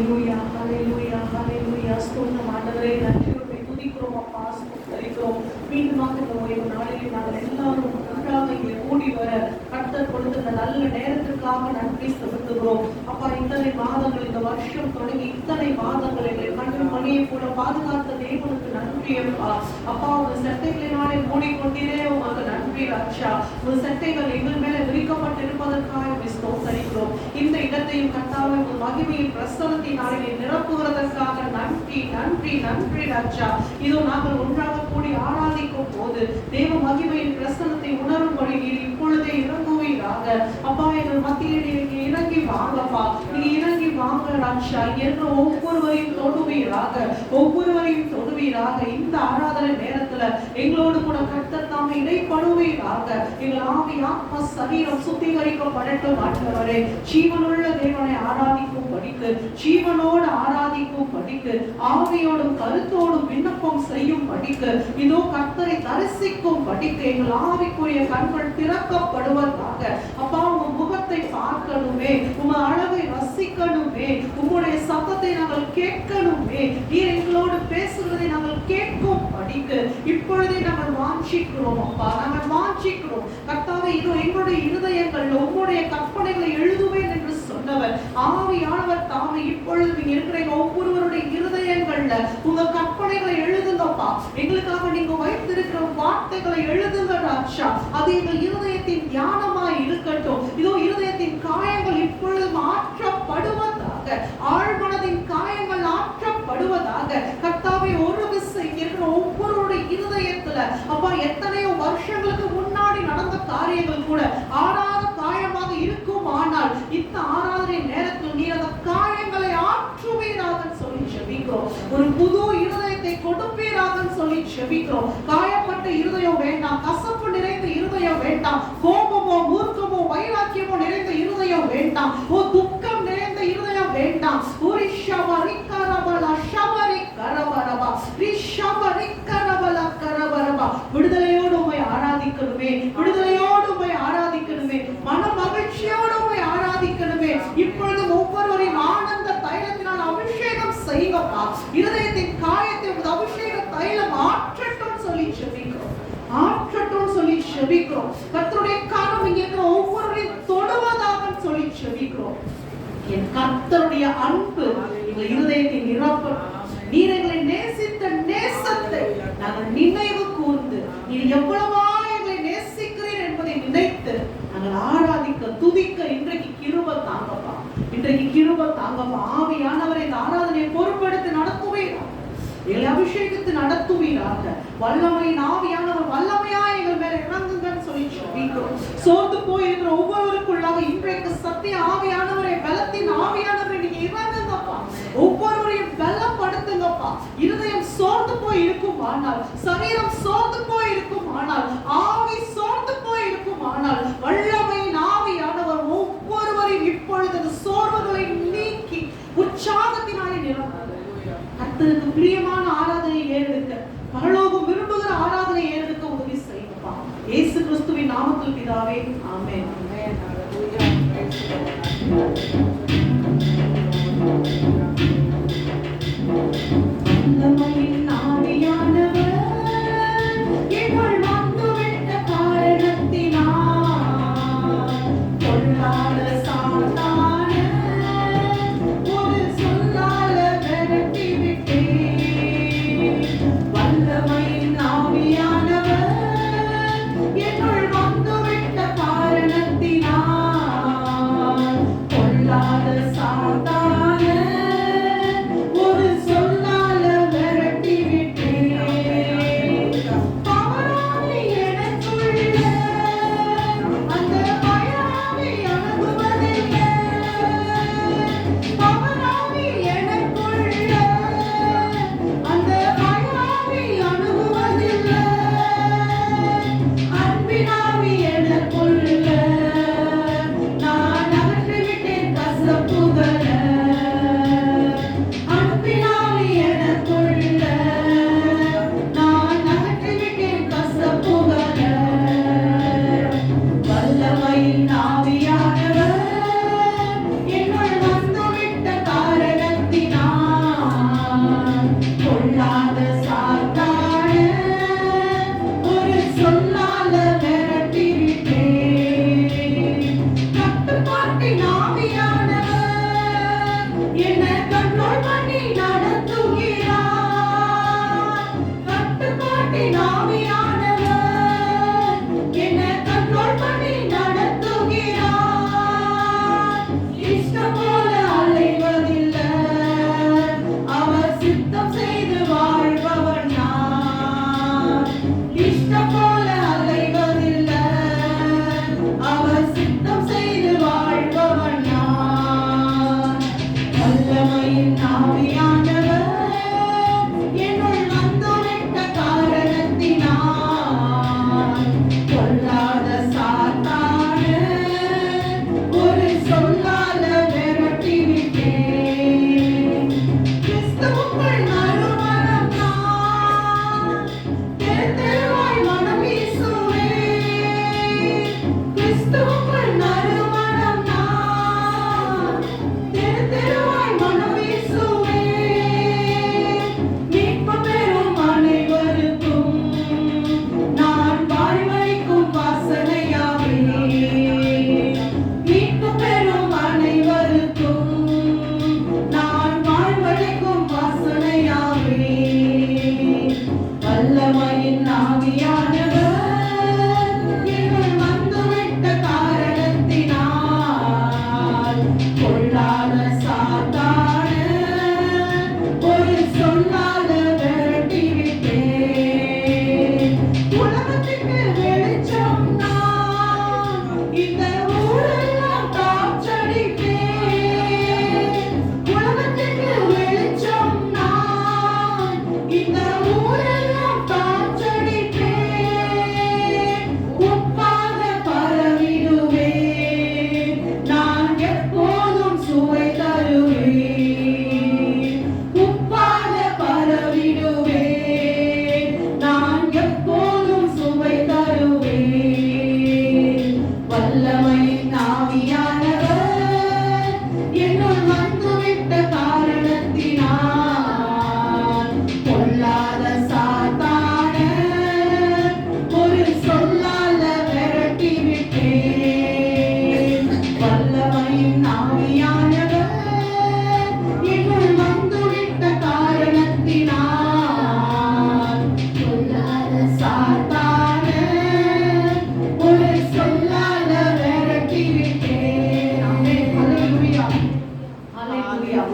ஹalleluya ஹalleluya ஹalleluya ஸ்தோத்திரம் ஆண்டவரே. நன்றியோடு துதிக்கிறோம் அப்பா, ஸ்தோத்திரிக்கிறோம். மீண்டுமாக இந்த ஓய்வு நாளில் நாங்கள் எல்லாரும் ஒன்றாக இங்கே கூடி வர கர்த்தர் கொடுத்த நல்ல நேரத்திற்காக நன்றி செலுத்துகிறோம் அப்பா. இத்தனை மாதங்கள், இந்த வருஷம் தொடங்கி இத்தனை மாதங்கள் எங்களை கண்ணு மணியை போல பாதுகாத்த தேவனுக்கு நன்றி அப்பா. அப்பா, உங்க சட்டைகளினாலே மூடிக்கொண்டீரே, உங்களுக்கு நன்றி ராஜா. உங்க சட்டைகள் எங்கள் மேல விரிக்கப்பட்டிருப்பதற்காக ஸ்தோத்திரிக்கிறோம். இந்த இடத்தையும் கர்த்தாவே உங்கள் மகிமையின் பிரசன்னத்தினாலே நிரப்புகிறதற்காக நன்றி நன்றி நன்றி ராஜா. இதோ நாங்கள் ஒன்றாக கூடி ஆராதிக்கும் போது தேவ மகிமையின் பிரசன்னத்தை உணரும்படி நீர் இப்பொழுதே இறங்குவீராக அப்பா. எங்கள் மத்தியில் நீங்க இறங்கி வாங்கப்பா, நீங்க இறங்கி வாங்க ராஜா. என்று ஒவ்வொருவரையும் தொடுவீராக, ஒவ்வொருவரையும் தொடுவீராக. இந்த ஆராதனை நேரத்துல எங்களோடு கூட கர்த்தர் தாமே இடைப்படுவீராக. எங்கள் ஆவி ஆத்மா சரீரம் சுத்திகரிக்கப்படட்டும் ஆண்டவரே. ஜீவனுள்ள தேவனை ஆராதிக்கும் படிக்கு, ஜீவனோடு ஆராதிக்கும் படிக்கு, ஆவியோடும் கருத்தோடும் விண்ணப்பம் செய்யும் படிக்கு, இதோ கர்த்தரை தரிசிக்கும் படிக்கு எங்கள் ஆவிக்குரிய கண்கள் திறக்கப்படுவதாக அப்பா. உங்க முகத்தை பார்க்கணுமே, உங்க அழகை ரசிக்கணுமே, உங்களுடைய சத்தத்தை நாங்கள் கேட்கணுமே, நீர் எங்களோடு பேசுவதை நாங்கள் கேட்கும் படிக்கு இப்பொழுதே நாங்கள் வாஞ்சிக்கிறோம் அப்பா. நாங்கள் வாஞ்சிக்கிறோம் கர்த்தாவே. இதோ எங்களுடைய இருதயங்கள் உங்களுடைய கற்பனைகளை எழுதுவேன் என்று சொன்னவர் ஆவியானவர் தாமே இப்பொழுது நீங்க இருக்கிற ஒவ்வொருவருடைய இருதயங்கள்ல உங்க கற்பனைகளை எழுதுங்கப்பா. எங்களுக்காக நீங்க வைத்திருக்கிற வார்த்தைகளை எழுதுங்க ராஜா. அது எங்கள் இருதயத்தின் தியானமாய் இருக்கட்டும். இதோ இருதயத்தின் காயங்கள் இப்பொழுது மாற்றப்படுவதாக, ஆழ்மனதின் காயங்கள் ஆற்றப்படுவதாக கர்த்தாவே. ஒரு விசை இருக்கிற ஒவ்வொருடைய இருதயத்துல அப்பா, எத்தனையோ வருஷங்களுக்கு முன்னாடி நடந்த காரியங்கள் கூட ஆறாத காயமாக இருக்கும். ஆனால் இந்த ஆராதனை நேரத்தில் நீர் அந்த காயங்களை ஆற்றுவீராக சொல்லி ஜெபிக்கிறோம். ஒரு புது இருதயத்தை கொடுப்பீராக சொல்லி ஜெபிக்கிறோம். காயப்பட்ட இருதயம் வேண்டாம், கசப்பு நிறைந்த இருதயம் வேண்டாம், கோபமோ மூர்க்கமோ வைராக்கியமோ நிறைந்த இருதயம் வேண்டாம், ஓ துக்கம் நிறைந்த இருதயம் வேண்டாம். விடுதலையோடு உம்மை ஆராதிக்கணுமே, விடுதலையோடு உம்மை ஆராதிக்கணுமே, மன மகிழ்ச்சியோடு உம்மை ஆராதிக்கணுமே. இப்பொழுது ஒவ்வொருவரையும் ஆனந்த தைலத்தினால் அபிஷேகம் செய்யப்பா. இருதயத்தின் காயத்தை அபிஷேக தைலம் ஆற்றட்டும் சொல்லி ஜெபிக்கிறோம், ஆற்றட்டும் சொல்லி ஜெபிக்கிறோம். கர்த்தருடைய காரம் இங்கே இருக்கிற ஒவ்வொருவரையும் தொடுவதாக சொல்லி ஜெபிக்கிறோம். என் கர்த்தருடைய அன்பு எங்கள் இருதயத்தை நிரப்பட்டும். நீர் எங்களை நேசித்த நேசத்தை நாங்கள் நினைவு கூர்ந்து நீர் எவ்வளவா எங்களை நேசிக்கிறீர் என்பதை நினைத்து நாங்கள் ஆராதிக்க துதிக்க இன்றைக்கு கிருபை தாங்கப்பா, இன்றைக்கு கிருபை தாங்கப்பா. ஆவியானவரை இந்த ஆராதனையை பொறுப்பெடுத்து நடத்துவீராக, எங்களை அபிஷேகித்து நடத்துவீராக. வல்லமையின் ஆவியானவர் வல்லமையா எங்கள் மேல இறங்குங்கன்னு சொல்லி ஜெபிக்கிறோம். சோர்ந்து போயிருக்கிற ஒவ்வொருவருக்குள்ளாக இன்றைக்கு சத்திய ஆவியானவரை, பலத்தின் ஆவியானவரை நீங்க இறங்குங்கப்பா. ஒவ்வொருவரையும் பலப்படுத்துங்கப்பா. இருதயம் சோர்ந்து போய் இருக்கும் ஆனால், சரீரம் சோர்ந்து போய் இருக்கும் ஆனால், ஆவி சோர்ந்து போய் இருக்கும் ஆனால், வல்லமையின் ஆவியானவர் ஒவ்வொருவரையும் இப்பொழுது அந்த சோர்வுகளை நீக்கி உற்சாகத்தினாலே நிரப்புங்க. கர்த்தருக்கு பிரியமான ஆராதனை ஏறெடுக்க, பரலோகம் விரும்புகிற ஆராதனை ஏறெடுக்க உதவி செய்யுங்கப்பா. இயேசு கிறிஸ்துவின் நாமத்தில் பிதாவே, ஆமென். வல்லமையின் ஆவியானவர் எங்கள் வந்துவிட்ட காரணத்தினால் பொல்லாத சாத்தான ஒரு சொல்லால விரட்டி விட்டேன். வல்லமையின் ஆவியானவர் எங்கள் வந்துவிட்ட காரணத்தினால் பொல்லாத ஆவியானவர் என்னுள் வந்துவிட்ட காரணத்தினால் சொல்லாத சாத்தானே ஒரு சொல்லாத விரட்டிவிட்டேன். ஆமென். ஹல்லேலூயா. ஹல்லேலூயா.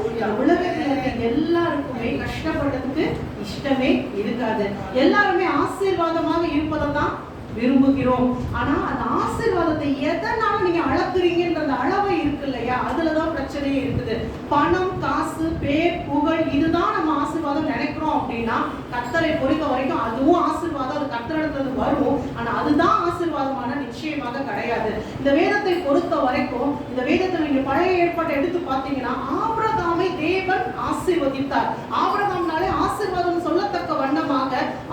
உலகத்துல எல்லாருக்குமே கஷ்டப்படுறதுக்கு இஷ்டமே இருக்காது. எல்லாருமே ஆசீர்வாதமாக இருப்பதை தான் விரும்புகிறோம். ஆனா அந்த ஆசீர்வாதத்தை எதனால நீங்க அளக்குறீங்கன்ற அந்த அளவை இருக்கு இல்லையா, அதுலதான் பிரச்சனையே இருக்குது. பணம், காசு, பேர், புகழ் இதுதான் நம்ம ஆசீர்வாதம் நினைக்கிறோம் அப்படின்னா கர்த்தரை பொறுத்த வரைக்கும் அதுவும் ஆசீர்வாதம், அது கர்த்தரிடத்துல வரும். ஆனா அதுதான் ஆசீர்வாதமான நிச்சயமாக கிடையாது. இந்த வேதத்தை பொறுத்த வரைக்கும், இந்த வேதத்தை நீங்க பழைய ஏற்பாட்டை எடுத்து பார்த்தீங்கன்னா ஆபிரகாமை தேவன் ஆசீர்வதித்தார். ஆபிரகாம்னாலே ஆசீர்வாதம் சொல்லத்தக்க வண்ணமாக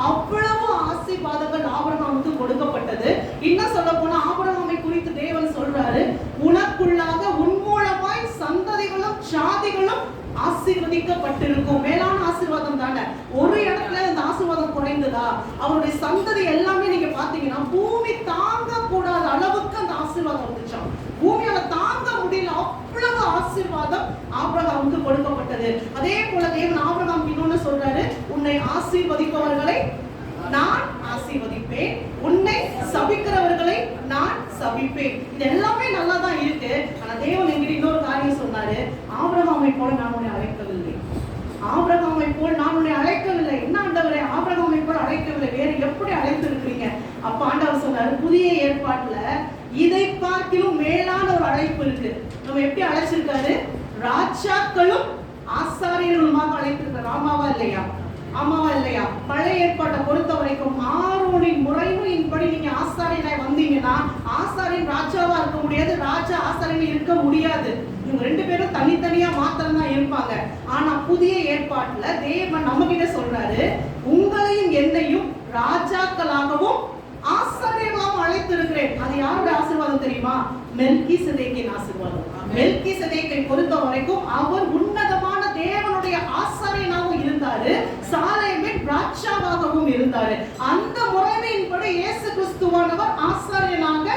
அவ்வளவு ஆசீர்வாதங்கள் ஆபிரகாமுக்கு கொடுக்கப்பட்டது. இன்னும் சொல்ல போனா ஆபிரகாமை குறித்து தேவன் சொல்றாரு, உனக்குள்ளாக உன் மூலமாய் சந்ததிகளும் ஜாதிகளும் ஆசீர்வதிக்கப்பட்டிருக்கும். மேலான ஆசீர்வாதம் தானே. ஒரு இடத்துல அந்த ஆசீர்வாதம் குறைந்ததா? அவருடைய சந்ததி எல்லாமே நீங்க பாத்தீங்கன்னா பூமி தாங்க கூடாத அளவுக்கு அந்த ஆசீர்வாதம் வந்துச்சாம். பூமியால தாங்க முடியல, அவ்வளவு ஆசீர்வாதம் ஆபிரகாமுக்கு கொடுக்கப்பட்டது. அதே போல தேவன் ஆபிரகாம் இன்னொன்னு சொல்றாரு, உன்னை ஆசீர்வதிப்பவர்களை நான் ஆசீர்வதிப்பேன், உன்னை சபிக்கிறவர்களை நான் சபிப்பேன். இது எல்லாமே நல்லா தான் இருக்கு. ஆனா தேவன் என்கிட்ட இன்னொரு காரியம் சொன்னாரு, ஆபிரகாமை போல நான் உன்னை அழைக்கவில்லை, ஆபிரகாமை போல் நான் உன்னை அழைக்கவில்லை. என்ன ஆண்டவரே, ஆபிரகாமை போல் அழைக்கவில்லை, வேற எப்படி அழைத்து இருக்கிறீங்க? அப்ப ஆண்டவர் சொன்னாரு, புதிய ஏற்பாட்டுல இதை பார்க்கிலும் மேலான ஒரு அழைப்பு இருக்கு. நம்ம எப்படி அழைச்சிருக்காரு? ராஜாக்களும் ஆசாரியர்களுமாக அழைத்திருக்காரு. ஆமாவா இல்லையா? ஆமாவா இல்லையா? பழைய ஏற்பாட்டை பொறுத்த வரைக்கும் ஆரோனின் முறைமையின்படி நீங்க ஆசாரியனாய் வந்தீங்கன்னா ஆசாரியன் ராஜாவா இருக்க முடியாது, ராஜா ஆசாரியன் இருக்க முடியாது. இவங்க ரெண்டு பேரும் தனித்தனியா மாத்திரம் தான் இருப்பாங்க. ஆனா புதிய ஏற்பாட்டுல தேவன் நம்ம கிட்ட சொல்றாரு, உங்களையும் என்னையும் ராஜாக்களாகவும் ஆசாரியர்களாகவும் அழைத்திருக்கிறேன். அது யாருடைய ஆசீர்வாதம் தெரியுமா? மெல்கிசேதேக்கின் ஆசீர்வாதம். மெல்கிசேதேக்கை பொறுத்த வரைக்கும் அவர் உன்னதமான தேவனுடைய ஆசாரியனாகவும் இருந்தாரு, சாலேமின் ராஜாவாகவும் இருந்தாரு. அந்த முறைமையின்படி இயேசு கிறிஸ்துவானவர் ஆசாரியனாக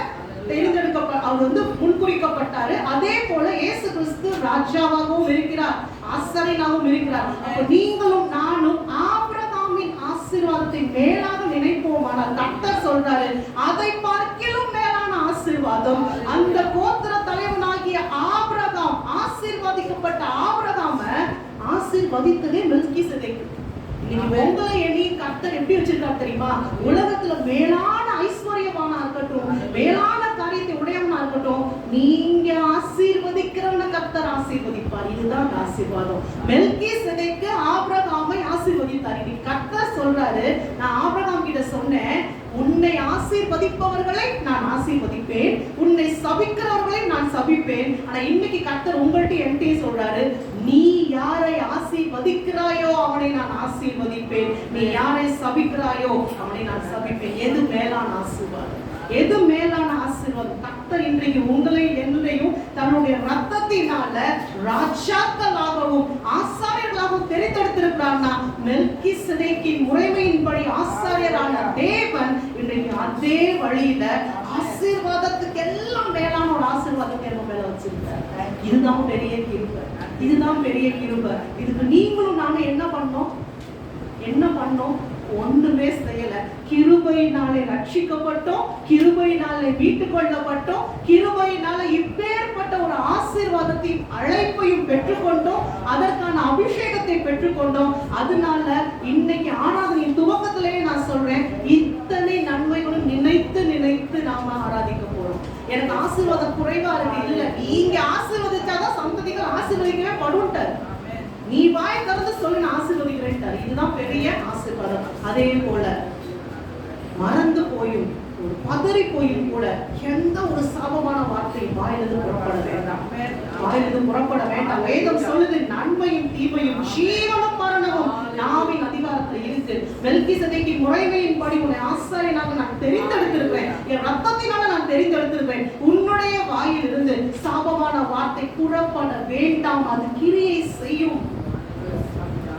அவர் முன்குறிக்கப்பட்டாரு. அதே போல இயேசு கிறிஸ்து ராஜாவாகவும் இருக்கிறார், ஆசாரியனாகவும் இருக்கிறார். அப்ப நீங்களும் நானும் ஆபிரகாமின் ஆசீர்வாதத்தை மேலாக நினைப்போமானால் கர்த்தர் சொல்றாரு, அதை பார்க்கிலும் மேலான ஆசீர்வாதம் அந்த கோத்திர தலைவனாகிய ஆபிரகாம், ஆசீர்வதிக்கப்பட்ட ஆபிரகாம ஆசீர்வதித்ததே மெல்கிசேதேக்கு. இன்னைக்கு உங்களை என்னையும் கர்த்தர் எப்படி வச்சிருக்காரு தெரியுமா? உலகத்துல மேலான ஐஸ்வர்யவானா இருக்கட்டும், மேலான காரியத்தை உடையவனா இருக்கட்டும், நீங்க ஆசீர்வதிக்கிறவன கர்த்தர் ஆசீர்வதிப்பார். இதுதான் ஆசீர்வாதம். மெல்கிசேதேக்கு ஆபிரகாமை ஆசீர்வதித்தார். இன்னைக்கு கர்த்தர் சொல்றாரு, நான் ஆபிரகாம் கிட்ட சொன்னேன், உன்னை ஆசீர்வதிப்பவர்களை நான் ஆசீர்வதிப்பேன், உன்னை சபிக்கிறவர்களை நான் சபிப்பேன். ஆனா இன்னைக்கு கர்த்தர் உங்கள்கிட்ட என்கிட்ட சொல்றாரு, நீ யாரை ஆசீர்வதிக்கிறாயோ அவனை நான் ஆசீர்வதிப்பேன், நீ யாரை சபிக்கிறாயோ அவனை நான் சபிப்பேன். எது மேலான ஆசீர்வாதம்? எது மேலான ஆசீர்வாதம்? கர்த்தர் இன்றைக்கு உங்களை என்னையும் தன்னுடைய ரத்தத்தினால ராஜாக்களாகவும் ஆசாரியர்களாகவும் தெரிந்தெடுத்திருக்கிறார்னா மெல்கிசேதேக்கின் முறைமையின்படி ஆசாரியரான தேவன் இன்றைக்கு அதே வழியில ஆசீர்வாதத்துக்கு எல்லாம் மேலான ஒரு ஆசீர்வாதத்தை நம்ம மேல வச்சிருக்காரு. இதுதான் பெரிய கிருபை, இதுதான் பெரிய கிருபை. இதுக்கு நீங்களும் நானும் என்ன பண்ணோம்? ஒண்ணுமே செய்யல. கிருபையினாலே ரட்சிக்கப்பட்டோம், கிருபையினாலே மீட்டுக் கொள்ளப்பட்டோம், கிருபையினால இப்பேற்பட்ட ஒரு ஆசீர்வாதத்தையும் அழைப்பையும் பெற்றுக்கொண்டோம், அதற்கான அபிஷேகத்தை பெற்றுக்கொண்டோம். அதனால இன்னைக்கு ஆராதனையின் துவக்கத்திலேயே நான் சொல்றேன், இத்தனை நன்மைகளும் நினைத்து நினைத்து நாம ஆராதிக்க போறோம். எனக்கு ஆசீர்வாதம் குறைவா இருக்கு இல்ல, நீங்க ஆசீர்வதிச்சாதான் சந்ததிகள் ஆசீர்வதிக்கவே படுட்டார். நீ வாய் திறந்து சொல்லு, நான் ஆசீர்வதிக்கிறேன். இதுதான் பெரிய ஆசீர்வாதம். அதே போல மறந்து போயும் ஒரு பதறி போயும் கூட எந்த ஒரு சாபமான வார்த்தை வாயிலிருந்து புறப்பட வேண்டாம், வாயிலிருந்து புறப்பட வேண்டாம். வேதம் சொல்லுது, நன்மையும் தீமையும் ஜீவனும் மரணமும் நாவின் அதிகாரத்துல இருக்கு. மெல்கிசேதேக்கின் முறைமையின்படி உன்னை ஆசாரியனாக நான் தெரிந்தெடுத்திருக்கிறேன், என் ரத்தத்தினால நான் தெரிந்தெடுத்திருக்கிறேன். உன்னுடைய வாயிலிருந்து சாபமான வார்த்தை புறப்பட வேண்டாம், அது கிரியை செய்யும்.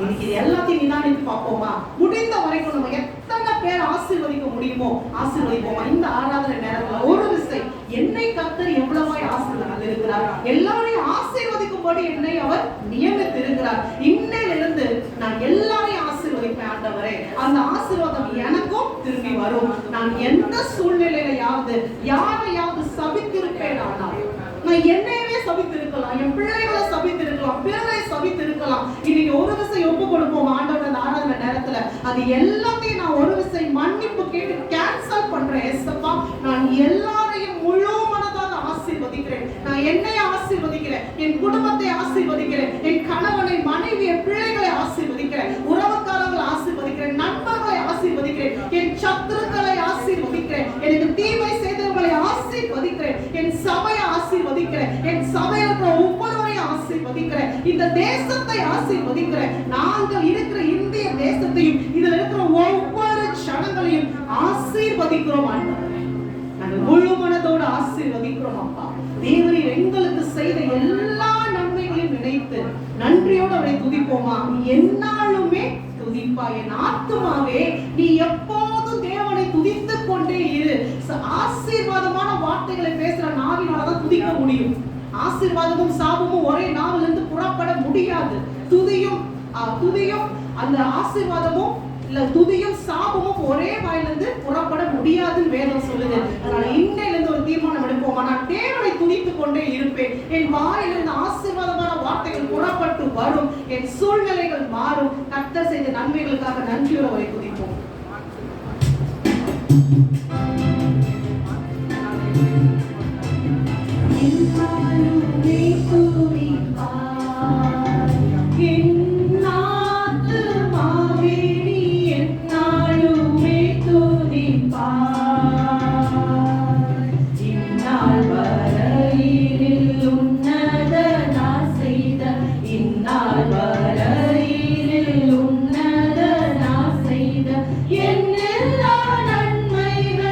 இன்னைக்கு எல்லாத்தையும் நிதானித்து பார்ப்போமா? முடிந்த வரைக்கும் நம்ம எத்தனை பேர் ஆசீர்வதிக்க முடியுமோ ஆசீர்வதிப்போமா? இந்த ஆராதனை நேரத்துல ஒரு விசை என்னை கர்த்தர் எவ்வளவாய் ஆசீர்வதித்திருக்கிறார். எல்லாரையும் ஆசீர்வதிக்கும்படி என்னை அவர் நியமித்திருக்கிறார். இன்னையிலிருந்து நான் எல்லாரையும் ஆசீர்வதிப்பேன் ஆண்டவரே. அந்த ஆசீர்வாதம் எனக்கும் திரும்பி வரும். நான் எந்த சூழ்நிலையிலையாவது யாரையாவது சபித்திருப்பேன் ஆனால், நான் என்னையவே சபித்திருக்கலாம், என் பிள்ளைகளை சபித்திருக்கலாம், பிறரை சபித்திருக்கலாம். இன்னைக்கு ஒரு விசை ஒப்பு கொடுப்போம் ஆண்டவரோட ஆராதனை நேரத்துல. அது எல்லாத்தையும் நான் ஒரு விசை மன்னிப்பு கேட்டு கேன்சல் பண்றேன். ஏசப்பா, நான் எல்லாரையும் முழு மனதாக ஆசீர்வதிக்கிறேன். நான் என்னை ஆசீர்வதிக்கிறேன், என் குடும்பத்தை ஆசீர்வதிக்கிறேன், என் கணவனை, மனைவியை, பிள்ளைகளை ஆசீர்வதிக்கிறேன், உறவுக்காரங்களை ஆசீர்வதிக்கிறேன், நண்பர்களை ஆசீர்வதிக்கிறேன், என் சத்துருக்களை ஆசீர்வதிக்கிறேன், எனக்கு தீமை செய்தவர்களை ஆசீர்வதிக்கிறேன், என் சபையை ஆசீர்வதிக்கிறேன், என் சபையில் இருக்கிற ஒவ்வொருவரையும் ஆசீர்வதிக்கிறேன், இந்த தேசத்தை ஆசீர்வதிக்கிறேன். நாங்கள் இருக்கிற இந்திய தேசத்தையும் இதில் இருக்கிற ஒவ்வொரு ஜனங்களையும் ஆசீர்வதிக்கிறோம் ஆண்டவரே. நாங்கள் முழு மனதோடு ஆசீர்வதிக்கிறோம் அப்பா. தேவரீர் எங்களுக்கு செய்த எல்லா நன்மைகளையும் நினைத்து நன்றியோடு அவரை துதிப்போமா? நீ என்னாலுமே துதிப்பா. என் ஆத்துமாவே நீ எப்போதும் தேவனை துதித்துக் கொண்டே இரு. ஆசீர்வாதமான வார்த்தைகளை பேசுற நாவினாலதான் துதிக்க முடியும். ஆசீர்வாதமும் சாபமும் ஒரே நாவிலிருந்து புறப்பட முடியாது. துதியும் அந்த ஆசீர்வாதமும் இல்ல துதியும் சாபமும் ஒரே வாயிலிருந்து புறப்பட முடியாதுன்னு வேதம் சொல்லுது. அதனால இன்னையிலிருந்து ஒரு தீர்மானம் எடுப்போமா? நான் தேவனை துதித்துக் கொண்டே இருப்பேன். என் வாயிலிருந்து ஆசீர்வாதமான வார்த்தைகள் புறப்பட்டு வரும். என் சூழ்நிலைகள் மாறும். கர்த்தர் செய்த நன்மைகளுக்காக நன்றியோடு அவரை துதிப்போம். எல்லா நன்மைகள்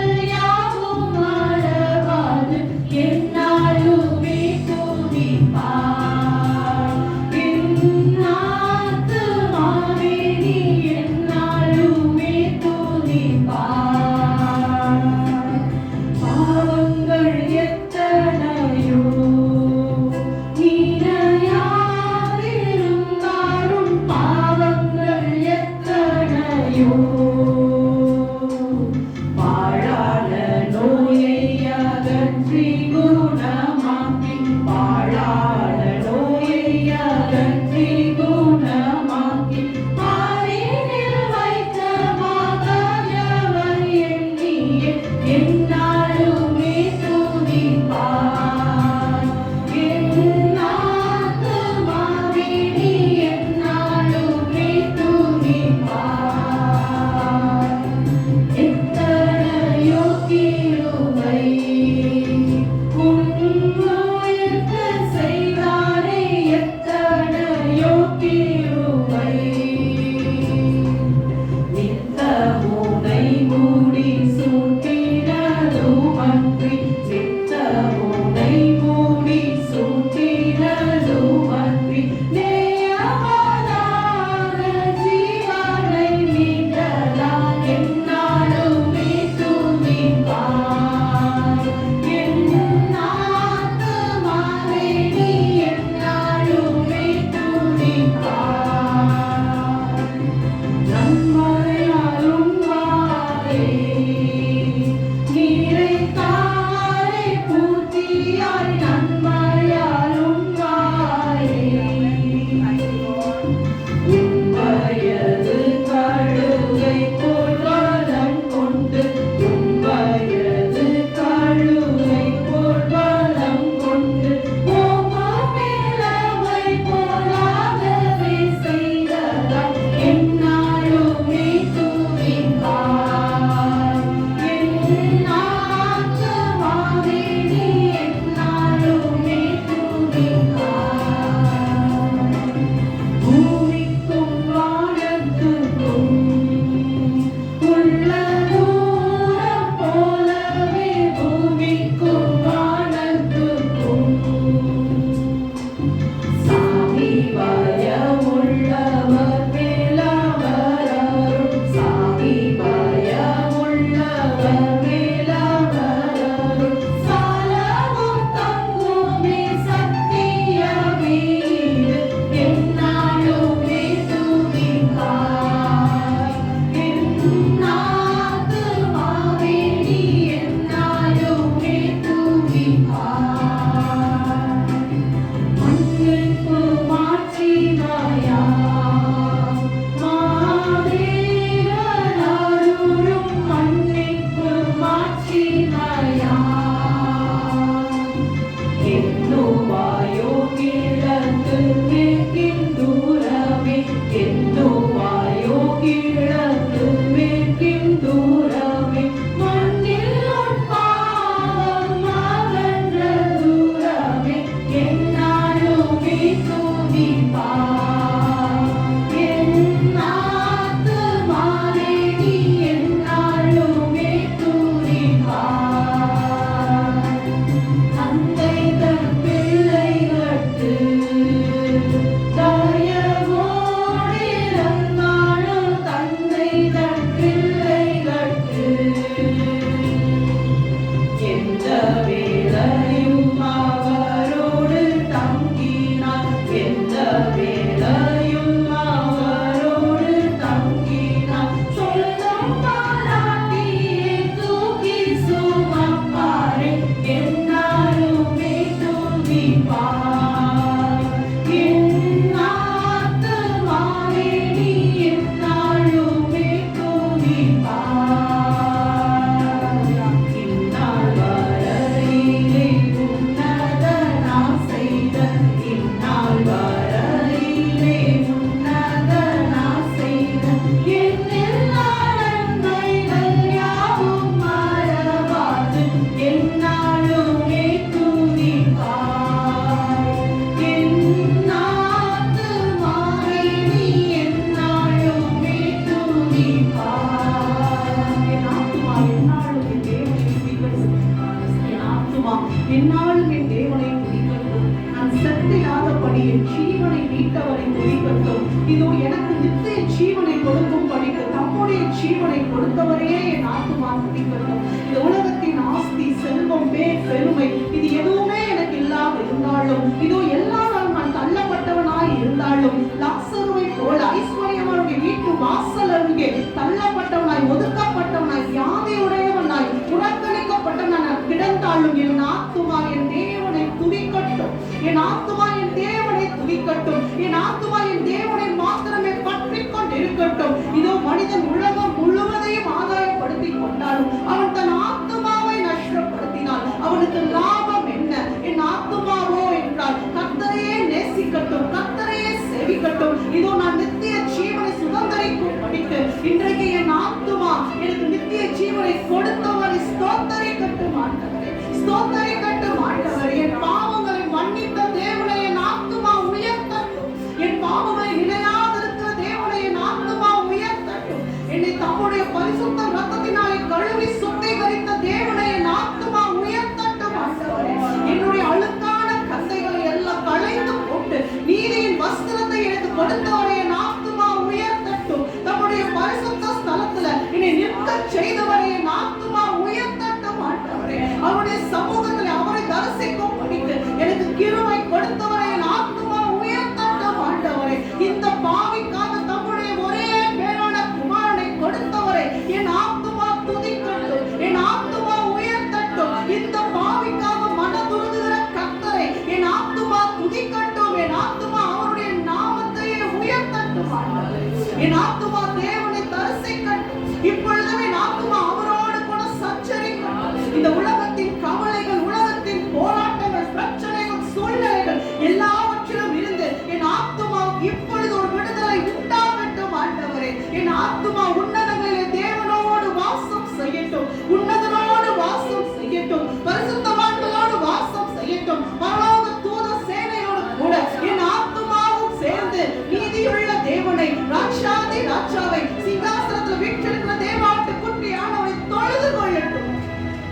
என் ஜீவனை மீட்டவரை துதிக்கட்டும். இதோ எனக்கு நித்திய ஜீவனை கொடுக்கும் படிக்க தம்முடைய ஜீவனை கொடுத்தவரையே என் ஆத்துமா துதிக்கட்டும். இந்த உலகத்தின் ஆஸ்தி, செல்வம், பெருமை இது எதுவுமே எனக்கு இல்லாமல் இருந்தாலும், இதோ எல்லா நாளும் நான் தள்ளப்பட்டவனாய் இருந்தாலும், லாசருவை போல ஐஸ்வர்யவனுடைய வீட்டு வாசல் அருகே தள்ளப்பட்டவனாய், ஒதுக்கப்பட்டவனாய், வியாதியுடையவனாய், புறக்கணிக்கப்பட்டவனாய் கிடந்தாலும் என் ஆத்துமா என் தேவனை துதிக்கட்டும். என் ஆத்துமா என் தேவனை துதிக்கட்டும். என் ஆத்துமா என் தேவனை மாத்திரமே பற்றிக் கொண்டிருக்கட்டும். இதோ மனிதன் உலகம் முழுவதையும் ஆதாயப்படுத்தி கொண்டாலும் அவன் தன் ஆத்துமாவை நஷ்டப்படுத்தினால் அவனுக்கு லாபம் என்ன? என் ஆத்துமாவோ என்றால் கர்த்தரையே நேசிக்கட்டும், கர்த்தரையே சேவிக்கட்டும். இதோ நான் நித்திய ஜீவனை சுதந்தரிக்கும் படிக்க இன்றைக்கு என் ஆத்துமா எனக்கு நித்திய ஜீவனை கொடுத்தவரை ஸ்தோத்தரிக்கட்டும் ஆண்டவரே, ஸ்தோத்தரிக்கட்டும் ஆண்டவரே. என் பாவங்களை மன்னித்த தேவனை என் ஆத்துமா உயர்த்தட்டும். என் பாவங்களை நினையாதிருக்கிற தேவனை என் ஆத்துமா உயர்த்தட்டும். என்னை தம்முடைய பரிசுத்த ரத்தத்தினாலே கழுவி சுத்திகரித்த தேவனை என் ஆத்துமா உயர்த்தட்டும் ஆண்டவரே. என்னுடைய அழுக்கான கந்தைகளை எல்லாம் களைந்து போட்டு நீதியின் வஸ்திரத்தை எனக்கு கொடுத்தவரை என் ஆத்துமா உயர்த்தட்டும். தம்முடைய பரிசுத்த ஸ்தலத்துல என்னை நிற்க செய்தவரை என் ஆத்துமா உயர்த்தட்டும் ஆண்டவரே. அவருடைய சமூகத்தில் அவரை தரிசிக்கும் படித்து எனக்கு கிருபை கொடுத்தவரை என் ஆத்துமா உயர்த்தட்டும் ஆண்டவரே. இந்த பாவிக்காக தம்முடைய ஒரே பேரான குமாரனை கொடுத்தவரை என் ஆத்துமா துதிக்கட்டும், என் ஆத்துமா உயர்த்தட்டும். இந்த பாவிக்காக மனதுருகுகிற கர்த்தரை என் ஆத்துமா துதிக்கட்டும். என் ஆத்துமா அவருடைய நாமத்தையே உயர்த்தட்டும் ஆண்டவரே. என் ஆத்துமா தேவனை தரிசிக்கட்டும். இப்பொழுதும் என் ஆத்துமா அவரோடு கூட சஞ்சரிக்கட்டும். இந்த உலகத்தின் கவலைகள், உலகத்தின் போராட்டங்கள், பிரச்சனைகள், சூழ்நிலைகள் எல்லாவற்றிலும் இருந்து என் ஆத்துமா இப்பொழுது ஒரு விடுதலை உண்டாகட்டும் ஆண்டவரே. என் ஆத்துமா உன்னதங்களிலே தேவனோடு வாசம் செய்யட்டும், உன்னதனோடு வாசம் செய்யட்டும், பரிசுத்தவான்களோடு வாசம் செய்யட்டும், பரலோக தூத சேனையோடு கூட என் ஆத்துமாவும் சேர்ந்து நீதியுள்ள தேவனை, ராஜாதி ராஜாவை, சிங்காசனத்தில் வீற்றிருக்கிற தேவாட்டுக்குட்டியானவரை தொழுது கொள்ளட்டும்,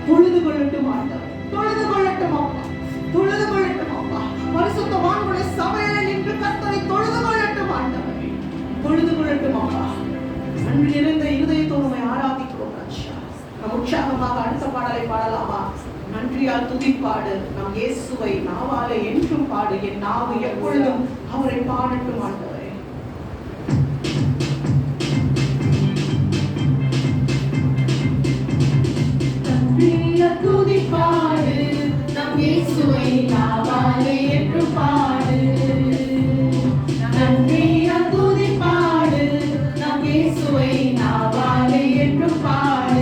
தொழுது கொள்ளட்டும் ஆண்டவர், தொழுது கொள்ளட்டும் அப்பா, தொழுது கொள்ளட்டும் அப்பா. பரிசுத்தவான்களுடைய சபையிலே நின்று கர்த்தரை தொழுது கொள்ளட்டும் ஆண்டவரே, தொழுது கொள்ளட்டும் அப்பா. அன்பு நிறைந்த இருதயத்தோடு ஆராதிக்கிறோம் ராஜா. நம் உற்சாகமாக அடுத்த பாடலை பாடலாமா? நன்றியால் துதிப்பாடு, நம் இயேசுவை நாவாலே என்றும் பாடு. என் நாவு எப்பொழுதும் அவரை பாடட்டும் ஆண்டவரே. நன்றியால் துதிப்பாடு, நம் இயேசுவை நாவாலே என்றும் பாடு. நன்றியால் துதிப்பாடு, நம் இயேசுவை நாவாலே என்றும் பாடு.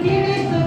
கிடைத்து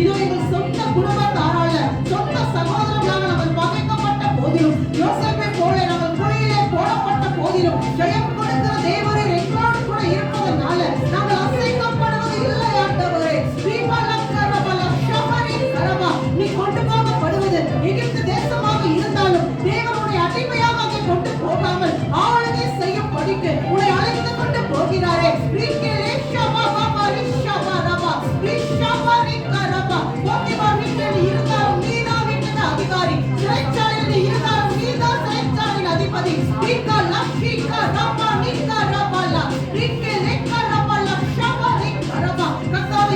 இதோ எங்கள் சொந்த குடும்பத்தாரால சொந்த சகோதரர்களாக நாங்கள் பகைக்கப்பட்ட போதிலும், யோசேப்பை போல நாங்கள் குழியிலே போடப்பட்ட போதிலும், ஜெயம் கொடுக்கிற தேவரே எங்களோடு கூட இருப்பதனால நாங்கள் அசைக்கப்படுவது இல்லை ஆண்டவரே. நீ கொண்டு போகப்படுவது எகிப்து தேசமாக இருந்தாலும் தேவனுடைய அடிமையாக அங்கே கொண்டு போகாமல் ஆளுகை செய்யும் படிக்கு உன்னை அழைத்து கொண்டு போகிறாரே. இருந்தாலும் நீதான் வீட்டுக்கு அதிகாரி, சிறைச்சாலையில் இருந்தாலும் நீதான் சிறைச்சாலையின் அதிபதி.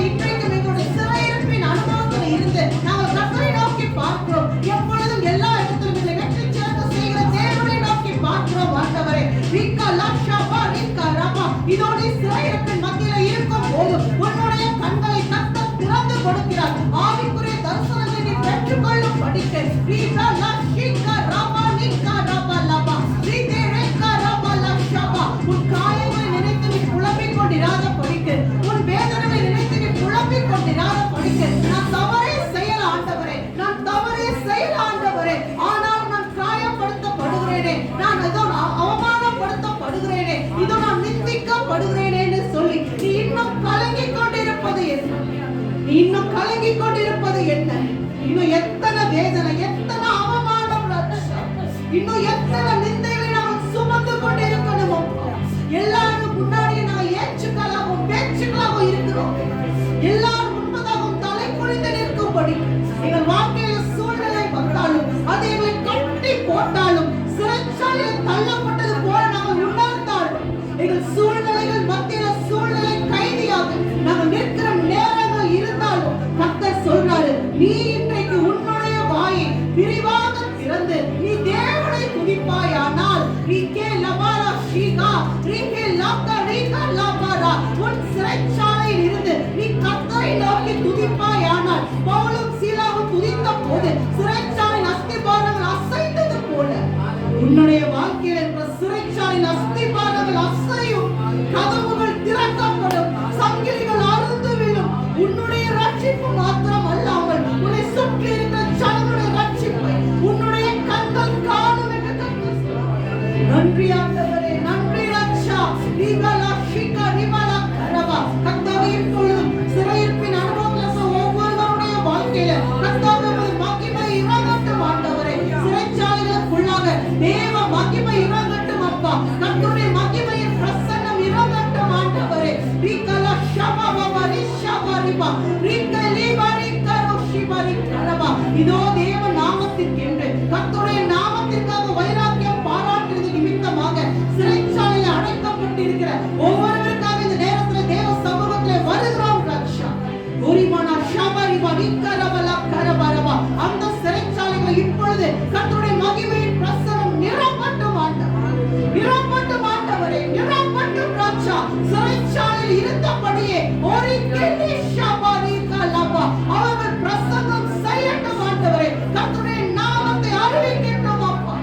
இன்றைக்கு எங்களுடைய சிறையிருப்பின் அனுபவத்தில் இருந்து நாங்கள் கர்த்தரை நோக்கி பார்க்கிறோம். எப்பொழுதும் எல்லா இடத்திலும் எங்களை வெற்றி சிறக்க செய்கிற தேவனை நோக்கி பார்க்கிறோம் ஆண்டவரே. இதோடு சிறையிருப்பின் மத்தியில் இருக்கும் போது உன்னுடைய கண்களை கர்த்தர் திறந்து கொடுக்கிறார். ஆவிக்குரிய தரிசனத்தை நீ பெற்றுக்கொள்ளும் படிக்க உன் காயங்களை நினைத்து நீ குழம்பிக் கொண்டிராத படிக்க, உன் வேதனைகளை நினைத்து நீ குழம்பிக் கொண்டிராத படிக்க. நான் தவறே செய்யல ஆண்டவரே, நான் தவறே செய்யல ஆண்டவரே, ஆனால் நான் காயப்படுத்தப்படுகிறேனே, நான் ஏதோ அவமானப்படுத்தப்படுகிறேனே, இதோ நான் நிந்திக்கப்படுகிறேனே சொல்லி நீ இன்னும் கலங்கிக் கொண்டிருப்பது என்ன? நீ இன்னும் கலங்கிக் கொண்டிருப்பது என்ன? இன்னும் எத்தனை வேதனை, எத்தனை அவமானம், இன்னும் எத்தனை நிந்தைகளை நாம் சுமந்து கொண்டிருக்கணுமோ? எல்லாரும் முன்னாடி நாங்கள் ஏச்சுக்களாகவும் பேச்சுக்களாகவும் இருக்கிறோம். எல்லாரும் முன்பதாகவும் தலை குனிந்து நிற்கும்படி எங்கள் வாழ்க்கையில் சூழ்நிலை வந்தாலும், அது எங்களை கட்டி போட்டாலும், சிறைச்சாலையில் தள்ளப்பட்டது போல நாங்கள் உணர்ந்தாலும், எங்கள் சூழ்நிலைகள் மத்தியில் சூழ்நிலை கைதியாக நாங்கள் நிற்கிற நேரங்கள் இருந்தாலும் கர்த்தர் சொல்றாரு, நீ இன்றைக்கு உன்னுடைய வாயை விரிவாக திறந்து நீ தேவனை துதிப்பாயானால் உன் சிறைச்சாலையில் இருந்து நீ கர்த்தரை நோக்கி துதிப்பாயானால், பவுலும் சீலாவும் துதித்த போது சிறைச்சாலையின் அஸ்திபாரங்கள் அசைந்தது போல உன்னுடைய வாழ்க்கையில் இருக்கிற சிறைச்சாலையின் அஸ்திபாரங்கள் அசையும், கதவுகள் திறக்கப்படும், சங்கிலிகள் அறுந்து விழும். உன்னுடைய ரட்சிப்பு மாத்திரம் அல்லாமல் உன்னை சுற்றி இருக்கிற ஜனங்களுடைய ரட்சிப்பை உன்னுடைய கண்கள் காணும் என்று கர்த்தர் சொல்கிறார். நன்றி ஆண்டவரே, நன்றி ரட்சா. கர்த்தாவே, இப்பொழுதும் சிறையிருப்பின் அனுபவத்தில் ஒவ்வொருவருடைய வாழ்க்கையில கர்த்தாவே மகிமை இறங்கட்டும் ஆண்டவரே. சிறைச்சாலைகளுக்குள்ளாக தேவ மகிமை இறங்கட்டும் அப்பா. கர்த்தருடைய மகிமையின் பிரசன்னம் இறங்கட்டும் ஆண்டவரே. இதோ தேவ நாமத்திற்கென்று கர்த்தருடைய நாமத்திற்காக வைராக்கியம் பாராட்டுவது நிமித்தமாக சிறைச்சாலையில் அடைக்கப்பட்டிருக்கிற ஒவ்வொருவருக்காக இந்த நேரத்தில் தேவ சமூகத்தில் வருகிறோம் ரட்சா. அந்த சிறைச்சாலைகளை இப்பொழுது கர்த்தருடைய மகிமையின் பிரசனம் நிரப்பட்டும் ஆண்டவரே, நிரப்பட்டும் ஆண்டவரே, நிரப்பட்டும் ரட்சா. சிறைச்சாலையில் இருந்தபடியே அவர்கள் பிரசங்கம் செய்யட்டும் ஆண்டவரே. கர்த்தருடைய நாமத்தை அறிவிக்கட்டும் அப்பா.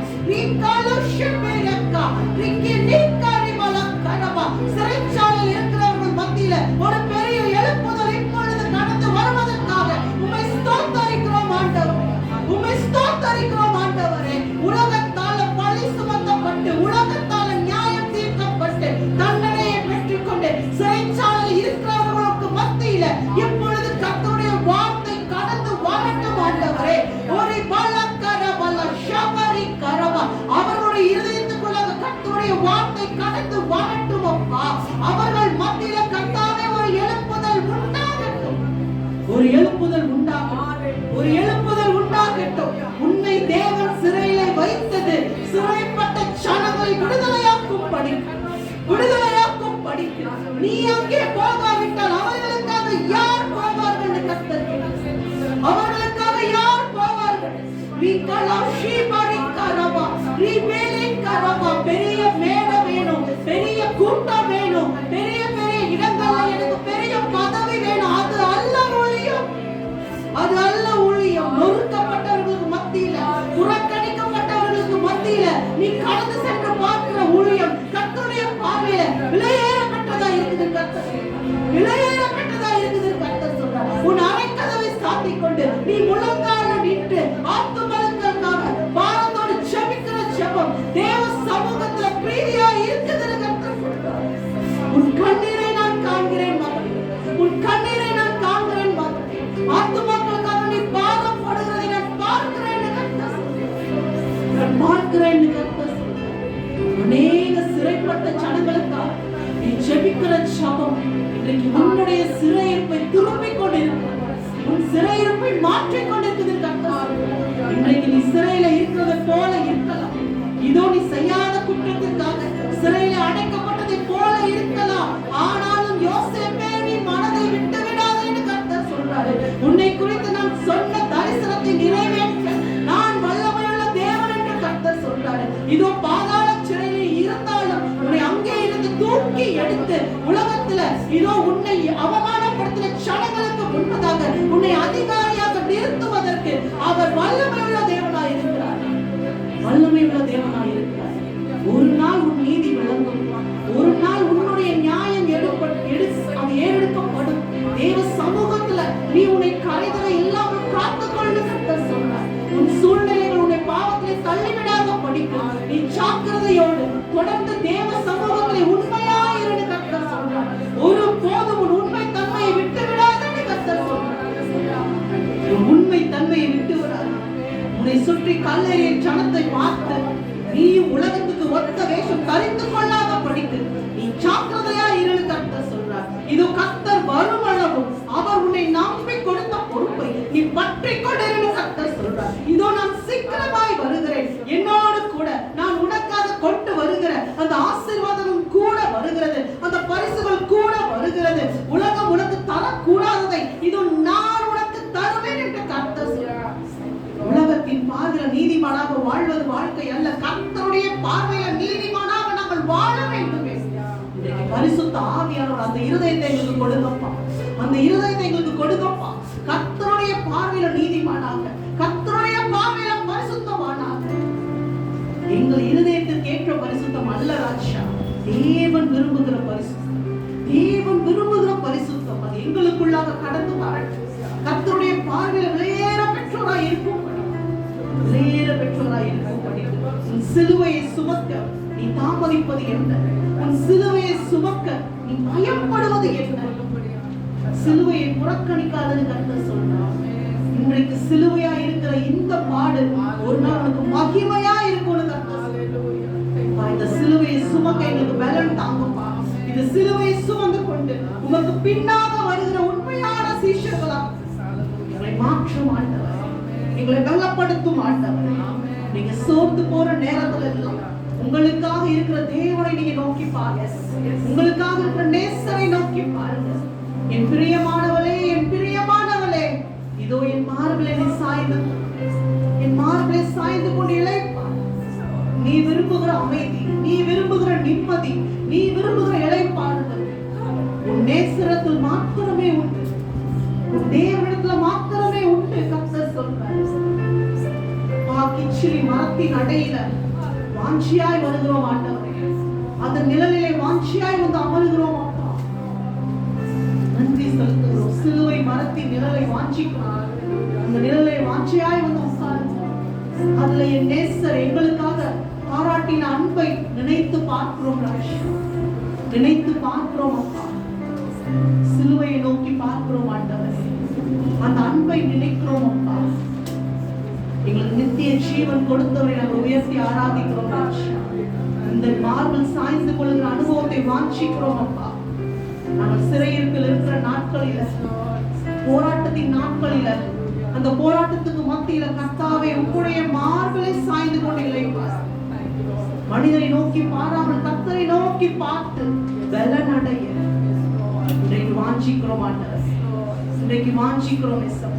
சிறைச்சாலையில் இருக்கிறவர்கள் மத்தியில ஒரு பெரிய எழுப்புதல் இப்பொழுது கடந்து வருவதற்காக உம்மை ஸ்தோத்தரிக்கிறோம் ஆண்டவரே, உம்மை ஸ்தோத்தரிக்கிறோம் ஆண்டவரே. உலகத்தால பழி சுமத்தப்பட்டு, உலகத்தால நியாயம் தீர்க்கப்பட்டு, தண்டனையை பெற்றுக்கொண்டு சிறைச்சாலையில் இருக்கிறவர்களுக்கு மத்தியில இப்பொழுது கர்த்தருடைய வார்த்தை கடந்து வரட்டும் ஆண்டவரே. ஒரு அவர்களுடைய இருதயத்துக்குள்ளாக கர்த்தருடைய வார்த்தை கடந்து வரட்டும் அப்பா. அவர்கள் மத்தியில கர்த்தாவே ஒரு எழுப்புதல் உண்டாகட்டும், ஒரு எழுப்புதல் உண்டாகட்டும், ஒரு எழுப்புதல் உண்டாகட்டும். உன்னை தேவன் சிறையில வைத்தது சிறைப்பட்ட ஜனங்களை விடுதலையாக்கும் படிக்க, விடுதலையாக்கும் படிக்க. நீ அங்கே போகாவிட்டால் அவர்களுக்காக யார் போவார்கள்? கர்த்தர் அவர்களுக்காக யார் போவார்கள்? பெரிய மேடை வேணும், பெரிய கூட்டம் வேணும், பெரிய பெரிய இடங்கள்ல எனக்கு பெரிய பதவி வேணும். அது அல்ல ஊழியம், அது அல்ல ஊழியம். நொறுக்கப்பட்டவர்களுக்கு மத்தியில, புறக்கணிக்கப்பட்டவர்களுக்கு மத்தியில நீ கடந்து சென்று பார்க்கிற ஊழியம் கர்த்தருடைய பார்வையில விலையேறப்பட்டதா இருக்குது. கர்த்தர் மாற்றிக் கொண்டிருக்குது கர்த்தர். இன்றைக்கு நீ சிறையில இருக்கிறது போல இருக்கலாம். இதோ நீ செய்யாத குற்றத்திற்காக சிறையில அடைக்கப்பட்டதை போல இருக்கலாம். ஆனாலும் யோசேப்பே, நீ மனதை விட்டு விடாதே என்று கர்த்தர் சொல்றாரு. உன்னை குறித்து நான் சொன்ன தரிசனத்தை நிறைவேற்ற நான் வல்லமையுள்ள தேவன் என்று கர்த்தர் சொல்றாரு. இதோ பாதாள சிறையில் இருந்தாலும் உன்னை அங்கே இருந்து தூக்கி எடுத்து உலகத்துல இதோ உன்னை அவமானப்படுத்தின க்ஷணங்களுக்கு முன்பதாக உன்னை அதிகாரியாக நிறுத்துவதற்கு அவர் வல்லமையுள்ள தேவனாய் இருக்கிறார். வல்லமையுள்ள தேவனாய் இருக்கிறார். ஒரு நாள் உன் நீதி விளங்கும். ஒரு நாள் உன்னுடைய நியாயம் ஏறெடுக்கப்படும். தேவ சமூகத்துல நீ உன்னை கரைதலை இல்லாமல் காத்துக்கொண்டு கர்த்தர் சொல்றார். உன் சூழ்நிலைகள் உன்னை பாவத்திலே தள்ளிவிடாத படிக்கும். நீ ஜாக்கிரதையோடு தொடர்ந்து தேவ சமூகத்திலே உண்மையாயிரு கர்த்தர் சொல்றார். ஒரு போதும் உன் உண்மை தன்மையை விட்டு விடாதே கர்த்தர் சொல்றார். உண்மை தன்மையை விட்டு விடாது. உன்னை சுற்றி கல்லறையை ஜனத்தை பார்த்து நீ உலகத்துக்கு ஒத்த வேஷம் தரித்து கொள்ளாத படிக்கு நீ ஜாக்கிரதையா இரு கர்த்தர் சொல்றார். இதோ கர்த்தர் வரும் அளவும் அவர் உன்னை நம்பி கொடுத்த பொறுப்பை நீ பற்றிக் கொண்டிரு கர்த்தர் சொல்றார். இதோ நான் சீக்கிரமாய் வருகிறேன். என்னோடு கூட நான் உனக்காக கொண்டு வருகிற அந்த ஆசீர்வாதமும் கூட வருகிறது. அந்த பரிசுகள் கூட வருகிறது. உலகம் உனக்கு தரக்கூடாததை இதோ நான் உனக்கு தருவேன் என்று கர்த்தர் சொல்றார். உலகத்தின் பார்வையில நீதிமானாக வாழ்வது வாழ்க்கை அல்ல. கர்த்தருடைய பார்வையில நீதிமானாக நாங்கள் வாழ வேண்டும். பரிசுத்த ஆவியானவர் அந்த இருதயத்தை எங்களுக்கு கொடுக்கப்பா. அந்த இருதயத்தை எங்களுக்கு கொடுக்கப்பா. கர்த்தருடைய பார்வையில நீதிமானாக, கர்த்தருடைய பார்வையில பரிசுத்தமானாக. எங்கள் இருதயத்திற்கு ஏற்ற பரிசுத்தம் அல்ல ராஜா. தேவன் விரும்புகிற பரிசுத்தம், தேவன் விரும்புகிற பரிசுத்தம் அது எங்களுக்குள்ளாக கடந்து வரட்டும். கர்த்தருடைய பார்வையில விலையேற பெற்றோராய் இருக்கும். உன் சிலுவையை சுமக்க நீ தாமதிப்பது என்ன? உன் சிலுவையை சுமக்க நீ பயப்படுவது என்ன? சிலுவையை புறக்கணிக்காதன்னு கர்த்தர் சொல்றார். இன்றைக்கு சிலுவையா இருக்கிற இந்த பாடு ஒரு நாள் உனக்கு மகிமையா இருக்கும்னு கர்த்தர் சொல்றார். இந்த சிலுவையை சுமக்க எங்களுக்கு பலன் தாங்கப்பா. இந்த சிலுவையை சுமந்து கொண்டு உனக்கு பின்னாக வருகிற உண்மையான சீஷர்களா எங்களை மாற்றும் ஆண்டவர், எங்களை பலப்படுத்தும் ஆண்டவர். நீங்க சோர்ந்து போற நேரத்துல எல்லாம் உங்களுக்காக இருக்கிற தேவனை நீங்க நோக்கி பாருங்க. உங்களுக்காக இருக்கிற நேசரை நோக்கி பாருங்க. என் பிரியமானவளே, என் பிரியமானவளே, இதோ என் மார்பிலே சாய்ந்து, என் மார்பிலே சாய்ந்து கொண்டு இளைப்பார். நீ விரும்புகிற அமைதி, நீ விரும்புகிற நிம்மதி, நீ விரும்புகிற இளைப்பாறுதல் உன் நேசரத்தில் மாத்திரமே உண்டு. உன் தேவனிடத்துல மாத்திரமே உண்டு. கர்த்தர் சொல்றார். கிச்சிலி மரத்தின் அடையில வாஞ்சியாய் வருகிறோம் ஆண்டவரே. அந்த நிழலிலே வாஞ்சியாய் வந்து அமருகிறோம் அப்பா. நன்றி செலுத்துகிறோம். சிலுவை மரத்தின் நிழலை வாஞ்சிக்கிறோம். அந்த நிழலை வாஞ்சியாய் வந்து உட்காருங்க. அதுல என் நேசர் எங்களுக்காக பாராட்டின அன்பை நினைத்து பார்க்கிறோம் ராஜா. நினைத்து பார்க்கிறோம் அப்பா. சிலுவையை நோக்கி பார்க்கிறோம் ஆண்டவரே. அந்த அன்பை நினைக்கிறோம் அப்பா. எங்களுக்கு நித்திய ஜீவன் கொடுத்தவரை நாங்கள் உயர்த்தி ஆராதிக்கிறோம் ராஜா. இந்த மார்பில் சாய்ந்து கொள்கிற அனுபவத்தை வாஞ்சிக்கிறோம் அப்பா. நாங்கள் சிறையிருப்பில் இருக்கிற நாட்களில, போராட்டத்தின் நாட்களில, அந்த போராட்டத்துக்கு மத்தியில கர்த்தாவே உங்களுடைய மார்பிலை சாய்ந்து கொண்டு இளைப்பார். மனிதரை நோக்கி பாராமல் கர்த்தரை நோக்கி பார்த்து பலன் அடைய இன்றைக்கு வாஞ்சிக்கிறோம் ஆண்டவரே. இன்றைக்கு வாஞ்சிக்கிறோம் இயேசுவா.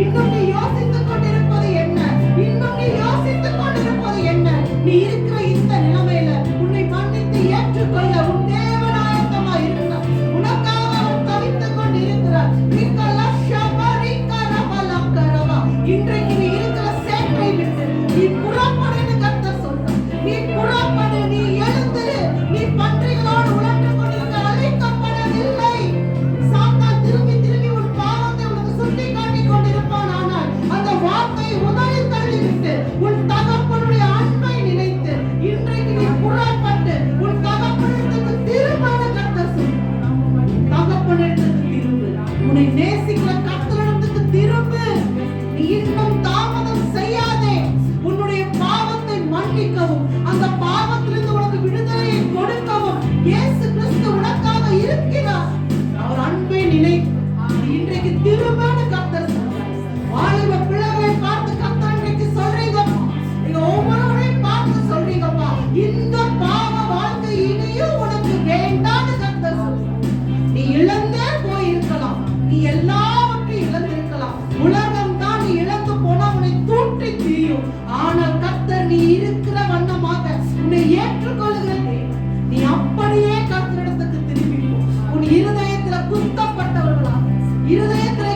இன்னும் நீ யோசித்துக் கொண்டிருப்பது என்ன? இன்னும் நீ யோசித்துக் கொண்டிருப்பது என்ன? நீ இருக்கிற இந்த நிலைமையில உன்னை மன்னித்து ஏற்றுக்கொள்ள உன் தேவன் ஆயத்தமா இருக்கிறார். உனக்காக அவர் தவித்துக் கொண்டிருக்கிறார். இன்றைக்கு நீ இருக்கிற சேற்றை விட்டு நீ புறப்படு கர்த்தர் சொல்றார். நீ புறப்படு, நீ எழுந்திரு. நீ பன்றிகளோடு உழன்று கொண்டிருக்க அழைக்கப்படவில்லை. சாத்தான் திரும்பி திரும்பி உன் பாவத்தை உனக்கு சுட்டி காட்டிக் கொண்டிருப்பான். ஆனால் அந்த வார்த்தையை முதலில் தள்ளிவிட்டு உன் தகப்பனுடைய அன்பை நினைத்து இன்றைக்கு நீ புறப்பட்டு உன் தகப்பனிடத்துக்கு திரும்ப கர்த்தர் சொல்றார். தகப்பனிடத்துக்கு திரும்பு. உன்னை நேசிக்கிற கர்த்தரிடத்துக்கு திரும்பு. நீ இன்னும் தாமதம் செய்யாதே. உன்னுடைய பாவத்தை மன்னிக்கவும் அந்த பாவத்திலிருந்து உனக்கு விடுதலையை கொடுக்கவும் இயேசு கிறிஸ்து உனக்காக இருக்கிறார். அவர் அன்பை நினைத்து இன்றைக்கு திரும்பன்னு கர்த்தர் சொல்றார். வாலிப பிள்ளைகளை பார்த்து கர்த்தர் இன்றைக்கு சொல்றீங்கப்பா, நீங்க ஒவ்வொருவரையும் பார்த்து சொல்றீங்கப்பா, இந்த பாவ வாழ்க்கை இனியும் உனக்கு வேண்டான்னு கர்த்தர் சொல்றார். நீ இழந்தே போயிருக்கலாம், நீ எல்லாவற்றையும் இழந்திருக்கலாம். உலகம் தான் நீ இழந்து போனா உன்னை தூற்றி தீயும். ஆனால் கர்த்தர் நீ இருக்கிற வண்ணமாக உன்னை ஏற்றுக்கொள்கிறது. நீ அப்படியே கர்த்தரிடத்துக்கு திரும்பி போ. உன் இருதயத்தில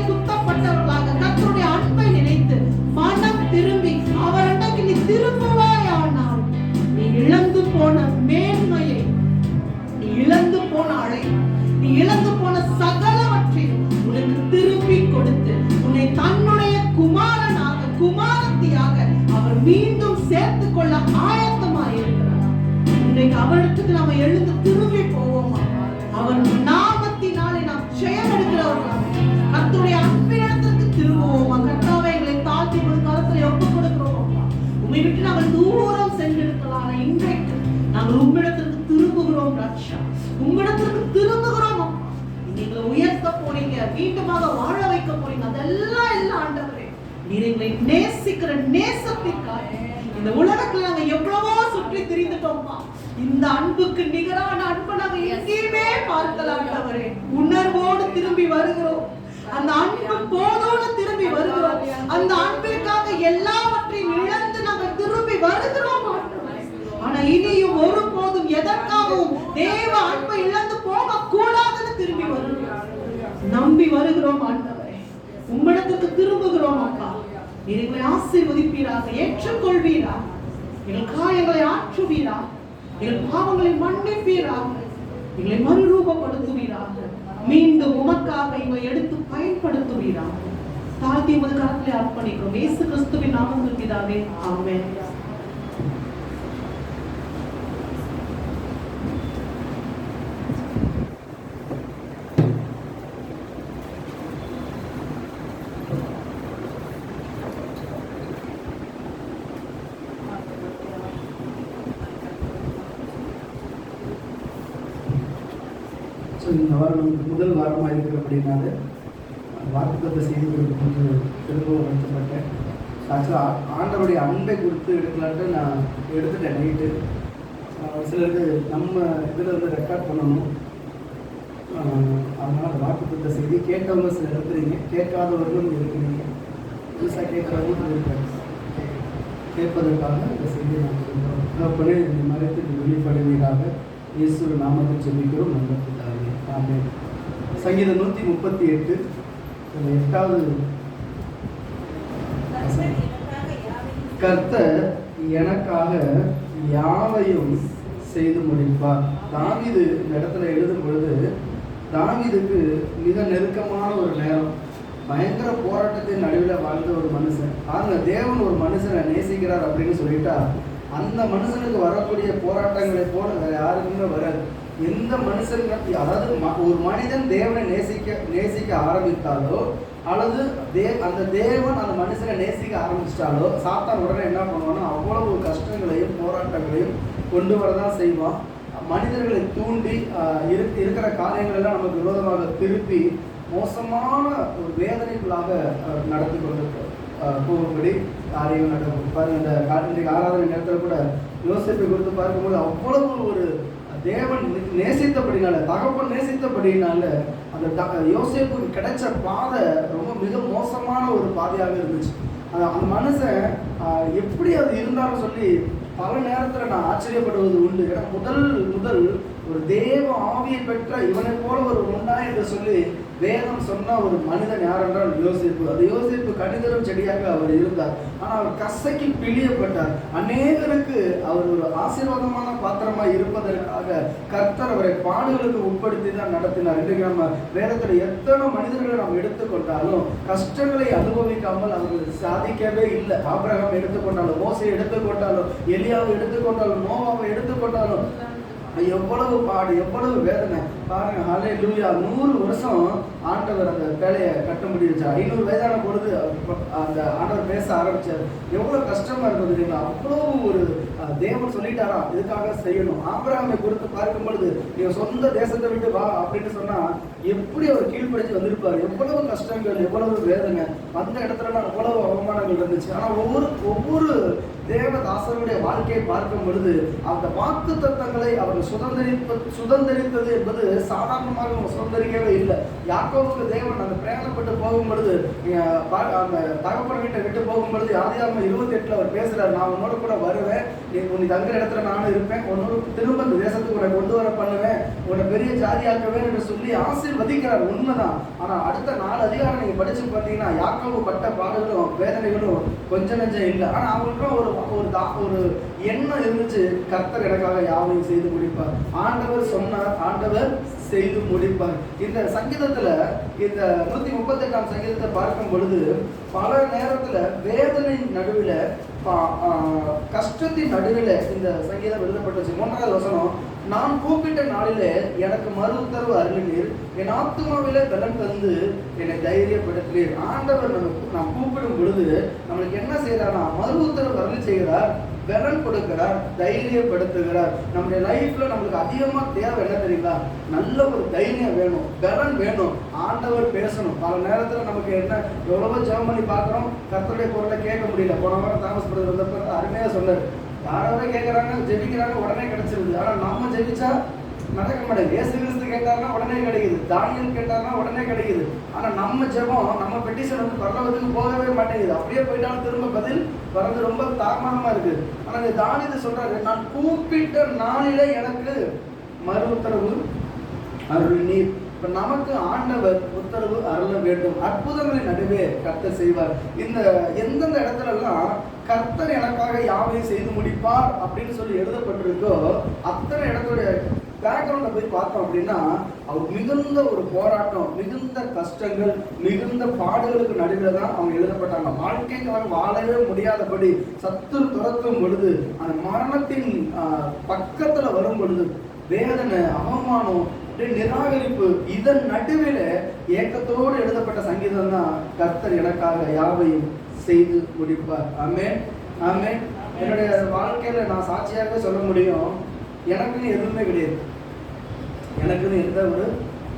குத்தப்பட்டவர்களாக கர்த்தருடைய அன்பை நினைத்து மனம் திரும்பி அவரிடக்கு நீ திரும்புவாயானால் நீ இழந்து போன மேன்மையை, நீ இழந்து போன அழைப்பு, நீ இழந்து போன சகலவற்றையும் உனக்கு திருப்பி கொடுத்து உன்னை தன்னுடைய குமாரனாக குமாரத்தியாக அவர் மீண்டும் சேர்த்து கொள்ள ஆயத்தமாயிருக்கிறார். இன்றைக்கு அவரிடத்துக்கு நாம எழுந்து திரும்பி போவோமா? அவர் நாமத்தினாலே நாம் ஜெயம் எடுக்கிறவர்களாக கர்த்தருடைய அன்பிடத்திற்கு திரும்புவோமா? கர்த்தாவே, எங்களை தாழ்த்தி ஒரு காலத்துல ஒப்புக் கொடுக்கிறோம். உம்மை விட்டு நாங்கள் தூரம் சென்றிருக்கலாம். இன்றைக்கு நாங்கள் உம்மிடத்திற்கு திரும்புகிறோம் ராஜா, உம்மிடத்திற்கு திரும்புகிறோம். நீங்களை உயர்த்த போறீங்க, மீண்டுமாக வாழ வைக்க போறீங்க. அதெல்லாம் எல்லாம் ஆண்டவரே நீர் எங்களை நேசிக்கிற நேசத்திற்காக இந்த உலகத்துல நாங்க எவ்வளவோ சுற்றி திரிந்துட்டோம்ப்பா. இந்த அன்புக்கு நிகரான அன்பை நாங்க எங்கேயுமே பார்க்கலாம் ஆண்டவரே. உணர்வோடு திரும்பி வருகிறோம். அந்த அன்பு போதோடு திரும்பி வருகிறோம். அந்த அன்பிற்காக எல்லாவற்றையும் இழந்து நாங்கள் திரும்பி வருகிறோம் ஆண்டவரே. ஆனா இனியும் ஒருபோதும் எதற்காகவும் தேவ அன்பை இழந்து போக கூடாதுன்னு திரும்பி வருகிறோம். நம்பி வருகிறோம் ஆண்டவரே. உம்மிடத்துக்கு திரும்புகிறோம் அப்பா. நீர் எங்களை ஆசீர்வதிப்பீராக, ஏற்றுக்கொள்வீராக, எங்கள் காயங்களை ஆற்றுவீராக, எங்கள் பாவங்களை மன்னிப்பீராக, எங்களை மறுரூபப்படுத்துவீராக, மீண்டும் உமக்காக எங்களை எடுத்து பயன்படுத்துவீராக. தாழ்த்தி உமது கரத்திலே அர்ப்பணிக்கிறோம். இயேசு கிறிஸ்துவின் நாமத்தில் பிதாவே, ஆமென். இந்த வாரம் முதல் வாரமாக இருக்குது அப்படின்னால வாக்குத்தத்தை செய்திகளுக்கு கொஞ்சம் திரும்ப வருத்தப்பட்டேன். ஆக்சுவலாக ஆண்டவருடைய அன்பை கொடுத்து எடுக்கலான்ட்டு நான் எடுத்துட்டேன் நைட்டு. சிலருக்கு நம்ம இதில் வந்து ரெக்கார்ட் பண்ணணும். அதனால் அந்த வாக்குத்தத்தை செய்தி கேட்டவங்க சில இருக்கிறீங்க, கேட்காதவர்களும் இருக்கிறீங்க. புதுசாக கேட்குறவங்களும் இருக்காங்க. கேட்பதற்காக இந்த செய்தியை நான் பண்ணி இந்த மரத்தில் வெளிப்படுவீராக இயேசு நாமத்தில் ஜெபிக்கிறோம். நல்ல பிதாவே, ஆமென். சங்கீதம் 138 8வது கர்த்தர் எனக்காக யாவையும் செய்து முடிப்பார். தாவீது இந்த இடத்துல எழுதும் பொழுது தாவீதுக்கு மிக நெருக்கமான ஒரு நேரம், பயங்கர போராட்டத்தின் நடுவில் வாழ்ந்த ஒரு மனுஷன். பாருங்க, தேவன் ஒரு மனுஷனை நேசிக்கிறார் அப்படின்னு சொல்லிட்டா அந்த மனுஷனுக்கு வரக்கூடிய போராட்டங்களை போல வேற யாருக்குமே வராது. எந்த மனுஷன், அதாவது ஒரு மனிதன் தேவனை நேசிக்க ஆரம்பித்தாலோ அல்லது அந்த தேவன் அந்த மனுஷனை நேசிக்க ஆரம்பிச்சிட்டாலோ சாத்தான் உடனே என்ன பண்ணுவான்னா அவ்வளவு கஷ்டங்களையும் போராட்டங்களையும் கொண்டு வரதான் செய்வான். மனிதர்களை தூண்டி இருக்கிற காரியங்கள் எல்லாம் நமக்கு விரோதமாக திருப்பி மோசமான ஒரு வேதனைக்குள்ளாக நடத்தி கொண்டு போகும்படி காரியங்கள் நடக்கும். பாருங்க, இந்த இன்றைக்கு ஆராதனை நேரத்தில் கூட யோசிப்பை கொடுத்து பார்க்கும்போது அவ்வளவு ஒரு தேவன் நேசித்தபடினால, தகப்பன் நேசித்தபடினால அந்த யோசேப்புக்கு கிடைச்ச பாதை ரொம்ப மிக மோசமான ஒரு பாதையாக இருந்துச்சு. அந்த மனுஷன் எப்படி அது இருந்தாலும் சொல்லி பல நேரத்தில் நான் ஆச்சரியப்படுவது உண்டு. ஏன்னா முதல் ஒரு தேவ ஆவியை பெற்ற இவனை போல ஒரு உண்டா என்று சொல்லி வேதம் சொன்ன ஒரு மனிதன் யார் என்றால் யோசேப்பு. அது யோசேப்பு கடிதரும் செடியாக அவர் இருந்தார். ஆனால் அவர் கசக்கி பிழியப்பட்டார். அநேகருக்கு அவர் ஒரு ஆசீர்வாதமான பாத்திரமாக இருப்பதற்காக கர்த்தர் அவரை பாடுகளுக்கு உட்படுத்தி தான் நடத்தினார். இன்றைக்கு நம்ம வேதத்தில் எத்தனை மனிதர்களை நாம் எடுத்துக்கொண்டாலும் கஷ்டங்களை அனுபவிக்காமல் அவர்கள் சாதிக்கவே இல்லை. ஆபிரகாம் எடுத்துக்கொண்டாலும், மோசையை எடுத்துக்கொண்டாலும், எலியாவை எடுத்துக்கொண்டாலும், நோவாவை எடுத்துக்கொண்டாலும் எவ்வளவு பாடு, எவ்வளவு வேதனை பாருங்க. ஹல்லேலூயா. 100 வருஷம் ஆண்டவர் அந்த வேலையை கட்ட முடிஞ்சார். 500 வயதான பொழுது அந்த ஆண்டவர் பேச ஆரம்பிச்சார். எவ்வளவு கஷ்டமா இருந்தது இல்லைங்களா? அவ்வளோ ஒரு தேவன் சொல்லிட்டாரா இதுக்காக செய்யணும். ஆபிரகாமை குறித்து பார்க்கும் பொழுது நீங்க சொந்த தேசத்தை விட்டு வா அப்படின்னு சொன்னா எப்படி அவர் கீழ்ப்படிச்சு வந்திருப்பாரு. எவ்வளவு கஷ்டங்கள், எவ்வளவு வேதனை, வந்த இடத்துலலாம் எவ்வளவு அவமானங்கள் இருந்துச்சு. ஆனா ஒவ்வொரு தேவதாசருடைய வாழ்க்கையை பார்க்கும் பொழுது அந்த வாக்கு தத்தங்களை அவர்கள் சுதந்திரித்தது என்பது சாதாரணமாக சுதந்திரிக்கவே இல்லை. யாக்கோபுக்கு தேவன் அந்த பிரயாணப்பட்டு போகும் பொழுது அந்த தகப்பன் வீட்டை விட்டு போகும் பொழுது ஆதியாகமம் 28 அவர் பேசுறாரு, நான் உன்னோட கூட வருவேன், நீ தங்குற இடத்துல நானும் இருப்பேன், உன்னோட திரும்ப இந்த தேசத்துக்கு உன்னை கொண்டு வர பண்ணுவேன், உன்னை பெரிய ஜாதியாக்குவேன் என்று சொல்லி ஆசீர்வதிக்கிறார். உண்மைதான். ஆனா அடுத்த 4 அதிகாரம் நீங்க படிச்சு பார்த்தீங்கன்னா யாக்கோபு பட்ட பாடுகளும் வேதனைகளும் கொஞ்சம் நெஞ்சம் இல்லை. ஆனா அவங்களுக்கும் ஒரு எண்ணம் இருந்துச்சு, கர்த்தர் எனக்காக யாவையும் செய்து முடிப்பார். ஆண்டவர் சொன்னார், ஆண்டவர் செய்து முடிப்பார். இந்த சங்கீதத்துல இந்த 138ஆம் சங்கீதத்தை பார்க்கும் பொழுது பல நேரத்துல வேதனை நடுவில், கஷ்டத்தின் நடுவில் இந்த சங்கீதம் எழுதப்பட்டுச்சு. 3வது வசனம், நான் கூப்பிட்ட நாளிலே எனக்கு மறு உத்தரவு அருளினீர், என் ஆத்துமாவிலே பலன் தந்து என்னை தைரியப்படுத்தினீர். ஆண்டவர் நாம் கூப்பிடும் பொழுது நம்மளுக்கு என்ன செய்யறாருன்னா மறு உத்தரவு அருளி செய்கிறார், பலன் கொடுக்கிறார், தைரியப்படுத்துகிறார். நம்முடைய லைஃப்ல நம்மளுக்கு அதிகமா தேவை என்ன தெரியுங்களா? நல்ல ஒரு தைரியம் வேணும், பலன் வேணும், ஆண்டவர் பேசணும். பல நேரத்துல நமக்கு என்ன எவ்வளவோ ஜெபம் பண்ணி பார்க்கிறோம், கர்த்தருடைய குரலை கேட்க முடியல. போன வாரம் தாமஸ்புரத்தில் வந்தப்ப அருமையா சொன்னார், யாராவது கேட்கறாங்க, ஜெபிக்கிறாங்க, உடனே கிடைச்சிருது. ஆனா நம்ம ஜெபிச்சா நடக்க மாட்டேங்குது. இயேசு கிறிஸ்து கேட்டாருன்னா உடனே கிடைக்குது, தானியல் கேட்டாருன்னா உடனே கிடைக்குது. ஆனா நம்ம ஜெபம், நம்ம பெட்டிஷன் வந்து பரலோகத்துக்கு போகவே மாட்டேங்குது. அப்படியே போயிட்டாலும் திரும்ப பதில் வர்றது ரொம்ப தாமதமா இருக்கு. ஆனா இந்த தானியேல் சொல்றாரு, நான் கூப்பிட்ட நாளிலே எனக்கு மறு உத்தரவு அருளினீர். இப்ப நமக்கு ஆண்டவர் உத்தரவு அருள வேண்டும். அற்புதங்களின் நடுவே கர்த்தர் செய்வார். இந்த எந்தெந்த இடத்துல எல்லாம் கர்த்தர் எனக்காக யாவையும் செய்து முடிப்பார் அப்படின்னு சொல்லி எழுதப்பட்டிருக்கோ அத்தனை இடத்துடைய பேக்ரவுண்ட போய் பார்த்தோம் அப்படின்னா அவர் மிகுந்த ஒரு போராட்டம், மிகுந்த கஷ்டங்கள், மிகுந்த பாடுகளுக்கு நடுவில் தான் அவங்க எழுதப்பட்டாங்க. வாழ்க்கைக்காக வாழவே முடியாதபடி சத்துரு துரத்தும் பொழுது, அந்த மரணத்தின் பக்கத்துல வரும் பொழுது வேதனை, அவமானம், நிராகரிப்பு, இதன் நடுவில் ஏக்கத்தோடு எழுதப்பட்ட சங்கீதம் தான் கர்த்தர் எனக்காக யாவையும் செய்து முடிப்பார். ஆமென், ஆமென். என்னுடைய வாழ்க்கையில நான் சாட்சியாக சொல்ல முடியும், எனக்குன்னு எதுவுமே கிடையாது. எனக்குன்னு எந்த ஒரு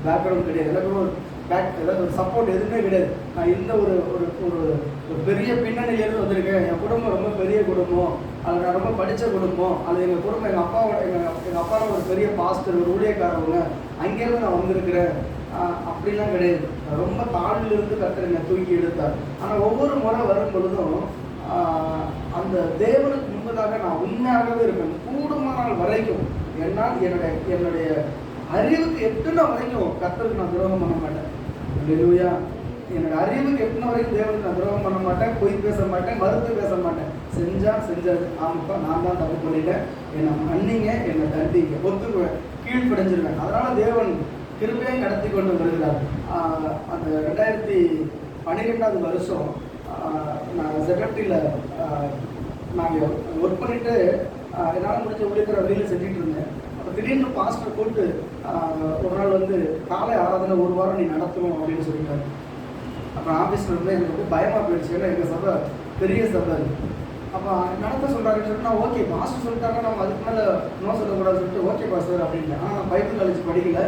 பேக்ரவுண்ட் கிடையாது. எனக்குன்னு ஒரு ஏதாவது ஒரு சப்போர்ட் எதுவுமே கிடையாது. நான் எந்த ஒரு பெரிய பின்னணியிலேருந்து வந்திருக்கேன். என் குடும்பம் ரொம்ப பெரிய குடும்பம், அது நான் ரொம்ப படித்த குடும்பம், அது எங்கள் குடும்பம் எங்கள் அப்பாவோட ஒரு பெரிய பாஸ்டர், ஒரு ஊழியக்காரவங்க, அங்கேருந்து நான் வந்திருக்கிறேன் அப்படிலாம் கிடையாது. ரொம்ப தாழ்விலிருந்து கர்த்தர் என்னை தூக்கி எடுத்தார். ஆனால் ஒவ்வொரு முறை வரும் பொழுதும் அந்த தேவனுக்கு முன்பதாக நான் உண்மையாகவே இருப்பேன். கூடுமான வரைக்கும் என்னால் என்னுடைய அறிவுக்கு எட்டுன வரைக்கும் கர்த்தருக்கு நான் துரோகம் பண்ண மாட்டேன். அல்லேலூயா. என்னோட அறிவுக்கு எட்டுன வரைக்கும் தேவனுக்கு நான் துரோகம் பண்ண மாட்டேன், பொய் பேச மாட்டேன், மறுத்து பேச மாட்டேன். செஞ்சது ஆமாப்பா, நான் தான் தப்பு பண்ணிட்டேன், என்னை மன்னிங்க, என்னை தண்டிங்க, ஒத்துக்குவேன், கீழ்ப்படைஞ்சிருவேன். அதனால தேவன் கிருபையை நடத்தி கொண்டு வருகிறார். அந்த 2012 வருஷம் நான் செக்ரட்டரியில் நாங்கள் ஒர்க் பண்ணிட்டு என்னால் முடிஞ்ச ஊழியர் வெளியில் செஞ்சுட்டு இருந்தேன். அப்போ திடீர்னு பாஸ்டர் கூப்பிட்டு ஒரு நாள் வந்து காலை ஆராதனை 1 வாரம் நீ நடத்தணும் அப்படின்னு சொல்லிட்டாரு. அப்புறம் ஆஃபீஸில் இருந்து எனக்கு ரொம்ப பயமாக போயிடுச்சு. ஏன்னா எங்கள் சபை பெரிய சபை. அப்போ நடத்த சொல்கிறாருன்னு சொல்லிட்டு நான் ஓகே பாஸ்டர் சொல்லிட்டாங்க, நம்ம அதுக்கு மேலே நோ சொல்லக்கூடாதுன்னு சொல்லிட்டு ஓகே பாஸ்டர் அப்படின்னு. ஆனால் நான் பைபிள் காலேஜ் படிக்கல,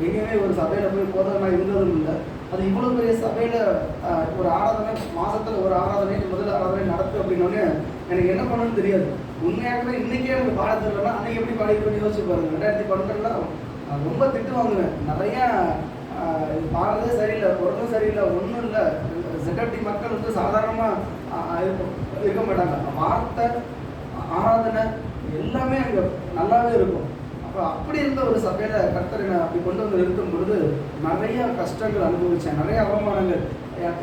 எங்கேயுமே ஒரு சபையில் போய் போதனா இருந்ததும் இல்லை. அது இவ்வளோ பெரிய சபையில் ஒரு ஆராதனை, மாதத்தில் ஒரு ஆராதனை, முதல் ஆராதனை நடத்து அப்படின்னோடனே எனக்கு என்ன பண்ணணும்னு தெரியாது. உண்மையாகவே இன்றைக்கே எனக்கு பாடத்தில்லைன்னா அன்றைக்கி எப்படி பாடிக்கணும்னு யோசிச்சு பாருங்கள். 2012 ரொம்ப திட்டு வாங்குவேன். நிறையா இது பாடுறதே சரியில்லை, பொருளும் சரியில்லை, ஒன்றும் இல்லை. ZFD மக்கள் வந்து சாதாரணமாக இருக்க மாட்டாங்க. வார்த்தை, ஆராதனை எல்லாமே அங்கே நல்லாவே இருக்கும். அப்போ அப்படி இருந்த ஒரு சபையில் கர்த்தர் என்னை அப்படி கொண்டு வந்து நிறுத்தும் பொழுது நிறைய கஷ்டங்கள் அனுபவித்தேன், நிறைய அவமானங்கள்.